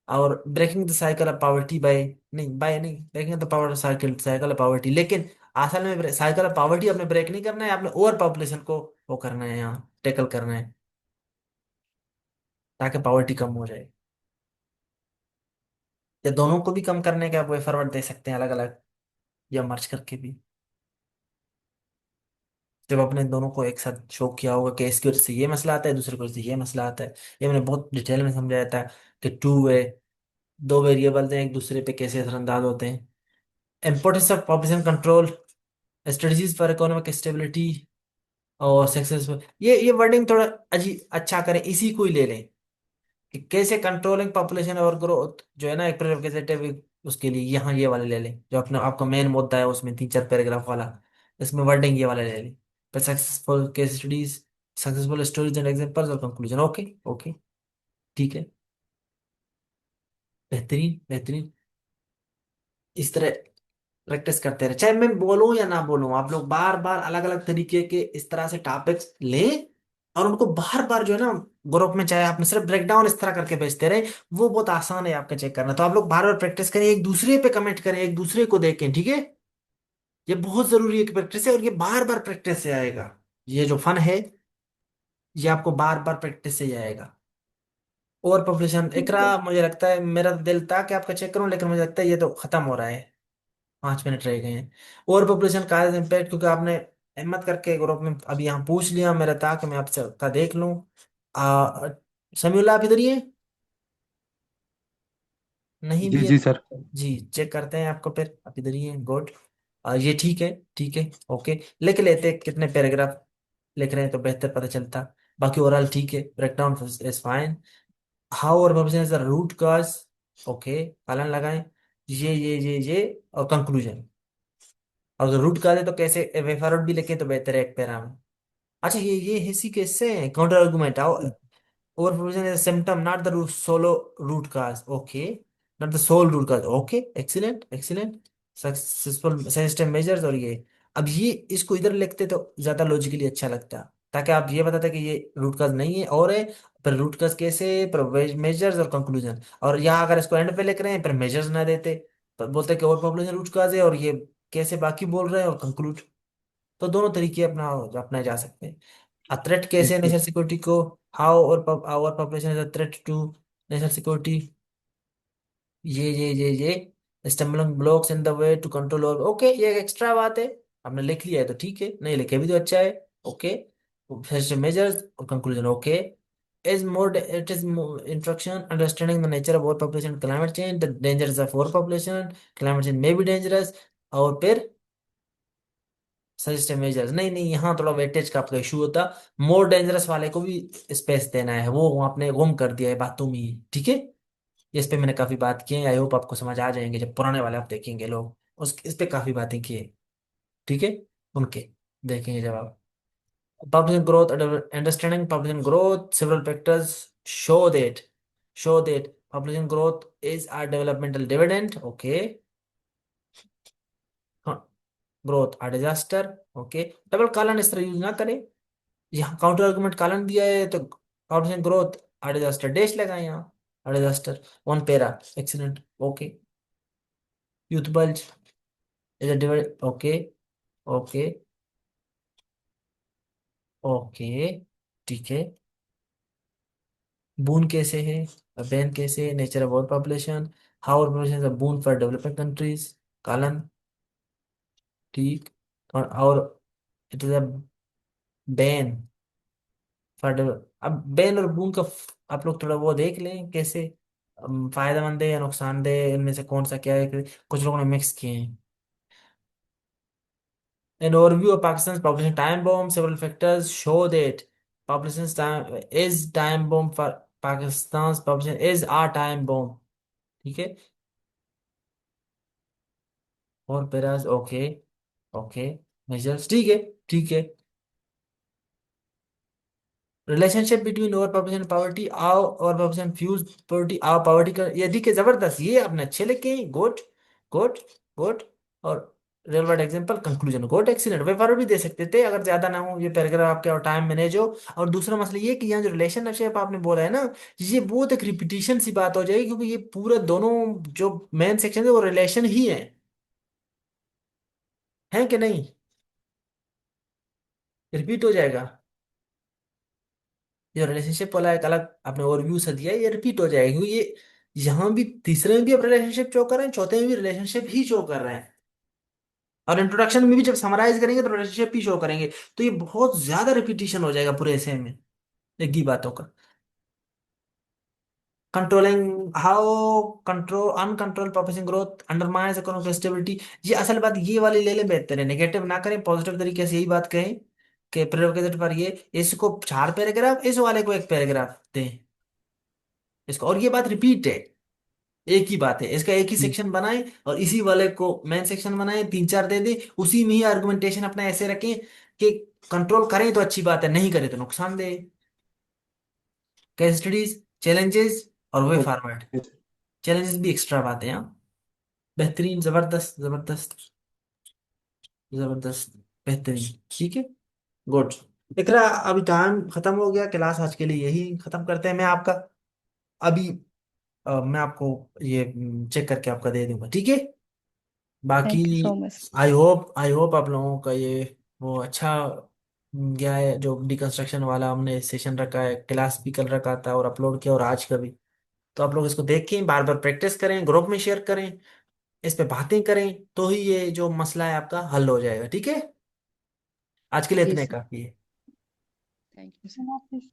[SPEAKER 1] और breaking the cycle of poverty by, नहीं बाय नहीं, breaking the power cycle cycle of poverty, लेकिन असल में साइकिल ऑफ पॉवर्टी आपने ब्रेक नहीं करना है, आपने ओवर पॉपुलेशन को वो करना है, यहाँ टेकल करना है, ताकि पॉवर्टी कम हो जाए। या दोनों को भी कम करने का आप वे फॉरवर्ड दे सकते हैं, अलग अलग या मर्ज करके भी। जब आपने दोनों को एक साथ शो किया होगा कि इसकी वजह से ये मसला आता है, दूसरे की वजह से ये मसला आता है, ये मैंने बहुत डिटेल में समझाया था कि टू वे, दो वेरिएबल्स हैं, एक दूसरे पे कैसे असरअंदाज होते हैं। Importance of population control, strategies for economic stability और सक्सेसफुल, ये वर्डिंग थोड़ा अजीब, अच्छा करें, इसी को ही ले लें कि कैसे कंट्रोलिंग पॉपुलेशन और ग्रोथ जो है ना, एक प्रेरोगेटिव, उसके लिए यहाँ ये वाले ले लें, जो अपना आपका मेन मुद्दा है उसमें तीन चार पैराग्राफ वाला, इसमें वर्डिंग ये वाला ले लें। पर successful case studies, successful stories and examples और कंक्लूजन, ओके? ओके, ठीक है, बेहतरीन बेहतरीन। इस तरह प्रैक्टिस करते रहे, चाहे मैं बोलूं या ना बोलूं, आप लोग बार बार अलग अलग तरीके के इस तरह से टॉपिक्स लें, और उनको बार बार जो है ना, ग्रुप में चाहे आपने सिर्फ ब्रेक डाउन इस तरह करके भेजते रहे, वो बहुत आसान है आपका चेक करना। तो आप लोग बार बार प्रैक्टिस करें, एक दूसरे पे कमेंट करें, एक दूसरे को देखें, ठीक है? ये बहुत जरूरी है कि प्रैक्टिस है, और ये बार बार प्रैक्टिस से आएगा। ये जो फन है, ये आपको बार बार प्रैक्टिस से ही आएगा। ओवर पॉपुलेशन,
[SPEAKER 4] ठीक
[SPEAKER 1] इकरा,
[SPEAKER 4] है।
[SPEAKER 1] मुझे लगता है, मेरा दिल था कि आपका चेक करूं, लेकिन मुझे लगता है ये तो खत्म हो रहा है। 5 मिनट रह गए हैं। ओवर पॉपुलेशन का इम्पैक्ट, क्योंकि आपने हिम्मत करके ग्रुप में अभी यहाँ पूछ लिया मेरा था कि मैं आपसे का देख लूँ। आ, समीउल्लाह आप इधर ही है? नहीं
[SPEAKER 5] जी
[SPEAKER 1] भी है
[SPEAKER 5] जी
[SPEAKER 1] तो
[SPEAKER 5] सर।
[SPEAKER 1] जी चेक करते हैं आपको, फिर आप इधर ही हैं, गुड। ये ठीक है, ठीक है, ओके। लिख लेते हैं कितने पैराग्राफ लिख रहे हैं तो बेहतर पता चलता। बाकी ओवरऑल ठीक है, ब्रेकडाउन इज फाइन। हाउ और population is the root cause, okay, colon लगाएं। ये और कंक्लूजन। और अगर रूट कॉज है तो कैसे वे फॉरवर्ड भी लिखें तो बेहतर है एक पैरा में। अच्छा, ये इसी कैसे काउंटर आर्गुमेंट आओ। Overprovision is a symptom, not the solo root cause. Okay, not the sole root cause. Okay, excellent, excellent. Successful suggestive measures, और ये अब ये इसको इधर लिखते तो ज्यादा लॉजिकली अच्छा लगता, ताकि आप ये बताते कि ये रूट काज नहीं है और है। पर रूट काज कैसे, पर मेजर्स और कंक्लूजन। और यहाँ अगर इसको एंड पे लिख रहे हैं पर मेजर्स ना देते, पर बोलते कि ओवर पॉपुलेशन रूट काज है और ये कैसे बाकी बोल रहे हैं और कंक्लूड। तो दोनों तरीके अपनाए जा सकते हैं। थ्रेट कैसे
[SPEAKER 5] ठीक है।
[SPEAKER 1] नेशनल सिक्योरिटी को, हाउ और our population is a threat to national security. ये stumbling blocks in the way to control, और ओके ये एक एक्स्ट्रा बात है। आपने लिख लिया है तो ठीक है, नहीं लिखे भी तो अच्छा है। ओके, फर्स्ट मेजर्स और conclusion, okay. is more it is more instruction understanding the nature of overpopulation and climate change, the dangers of overpopulation, climate change may be dangerous। और फिर सजेस्टेड मेजर्स, नहीं नहीं, यहाँ थोड़ा वेटेज का आपका इशू होता। मोर डेंजरस वाले को भी स्पेस देना है, वो आपने गुम कर दिया है बातों में ही, ठीक है। इस पे मैंने काफी बात की है, आई होप आपको समझ आ जाएंगे जब पुराने वाले आप देखेंगे लोग, उस इस पे काफी बातें की है, ठीक है। उनके देखेंगे जब आप population growth, understanding population growth, several factors show that population growth is a developmental dividend, okay। हाँ, growth a disaster, okay. Double colon इस तरह यूज ना करें। यहाँ काउंटर आर्गुमेंट कॉलन दिया है तो population growth a disaster dash लगाए यहाँ, a disaster one para, excellent, okay. Youth bulge is a divide, okay, okay, okay, ठीक है। बून कैसे है, बैन कैसे है, nature of world population, how population is a boon for developing countries, colon, ठीक। और it is a bane for, अब बैन और बून का आप लोग थोड़ा वो देख लें कैसे फायदेमंद है या नुकसानदेह, इनमें से कौन सा क्या है, कुछ लोगों ने मिक्स किए हैं। An overview of Pakistan's population time bomb. Several factors show that population's time bomb for Pakistan's population is a time bomb. ठीक है। और पेरास, ओके, ओके, मेजर्स, ठीक है, ठीक है। Relationship between over population poverty, आओ ओवर पॉपुलेशन फ्यूज पॉवर्टी, आओ पॉवर्टी का, ये दिखे जबरदस्त, ये आपने अच्छे लिखे हैं, गुड, गुड, गुड। और real world example, conclusion, good, excellent. Wafer भी दे सकते थे अगर ज्यादा ना हो ये पैराग्राफ आपके, और टाइम मैनेज हो। और दूसरा मसला ये कि यहाँ जो रिलेशनशिप आपने बोला है ना, ये बहुत एक रिपीटिशन सी बात हो जाएगी, क्योंकि ये पूरे दोनों जो मेन सेक्शन है वो रिलेशन ही है कि नहीं, रिपीट हो जाएगा। जो रिलेशनशिप वाला एक अलग आपने ओवरव्यू सा दिया है, ये रिपीट हो जाएगा, क्योंकि ये यहाँ भी तीसरे में भी आप रिलेशनशिप शो कर रहे हैं, चौथे में भी रिलेशनशिप ही शो कर रहे हैं, और इंट्रोडक्शन में भी जब समराइज करेंगे तो रिलेशनशिप ही शो करेंगे। तो ये बहुत ज्यादा रिपीटिशन हो जाएगा पूरे ऐसे में एक ही बातों का। Controlling, how control uncontrol population growth undermines economic stability. ये असल बात ये वाली ले लें, बेहतर है, नेगेटिव ना करें, पॉजिटिव तरीके से यही बात कहें कि प्रेरोगेटिव पर ये, इसको 4 पैराग्राफ, इस वाले को 1 पैराग्राफ दें इसको, और ये बात रिपीट है, एक ही बात है, इसका एक ही सेक्शन बनाएं और इसी वाले को मेन सेक्शन बनाएं, 3 4 दे दें, उसी में ही आर्गुमेंटेशन अपना ऐसे रखें कि कंट्रोल करें तो अच्छी बात है, नहीं करें तो नुकसानदेह। केस स्टडीज, चैलेंजेस और वे फॉरवर्ड।
[SPEAKER 5] ओके।
[SPEAKER 1] चैलेंजेस भी एक्स्ट्रा बात है यहाँ, बेहतरीन, जबरदस्त, जबरदस्त, जबरदस्त, बेहतरीन, ठीक है, गुड। इकरा, अभी टाइम खत्म हो गया, क्लास आज के लिए यही खत्म करते हैं। मैं आपका अभी मैं आपको ये चेक करके आपका दे दूंगा, ठीक है। बाकी
[SPEAKER 7] thank you so much.
[SPEAKER 1] I hope आप लोगों का ये वो अच्छा गया है, जो डिकंस्ट्रक्शन वाला हमने सेशन रखा है, क्लास भी कल रखा था और अपलोड किया, और आज का भी। तो आप लोग इसको देखें, बार बार प्रैक्टिस करें, ग्रुप में शेयर करें, इस पे बातें करें, तो ही ये जो मसला है आपका हल हो जाएगा। ठीक है, आज के लिए
[SPEAKER 7] जी
[SPEAKER 1] इतने
[SPEAKER 7] सर,
[SPEAKER 1] काफी है।
[SPEAKER 7] Thank you sir.
[SPEAKER 4] Allah Hafiz.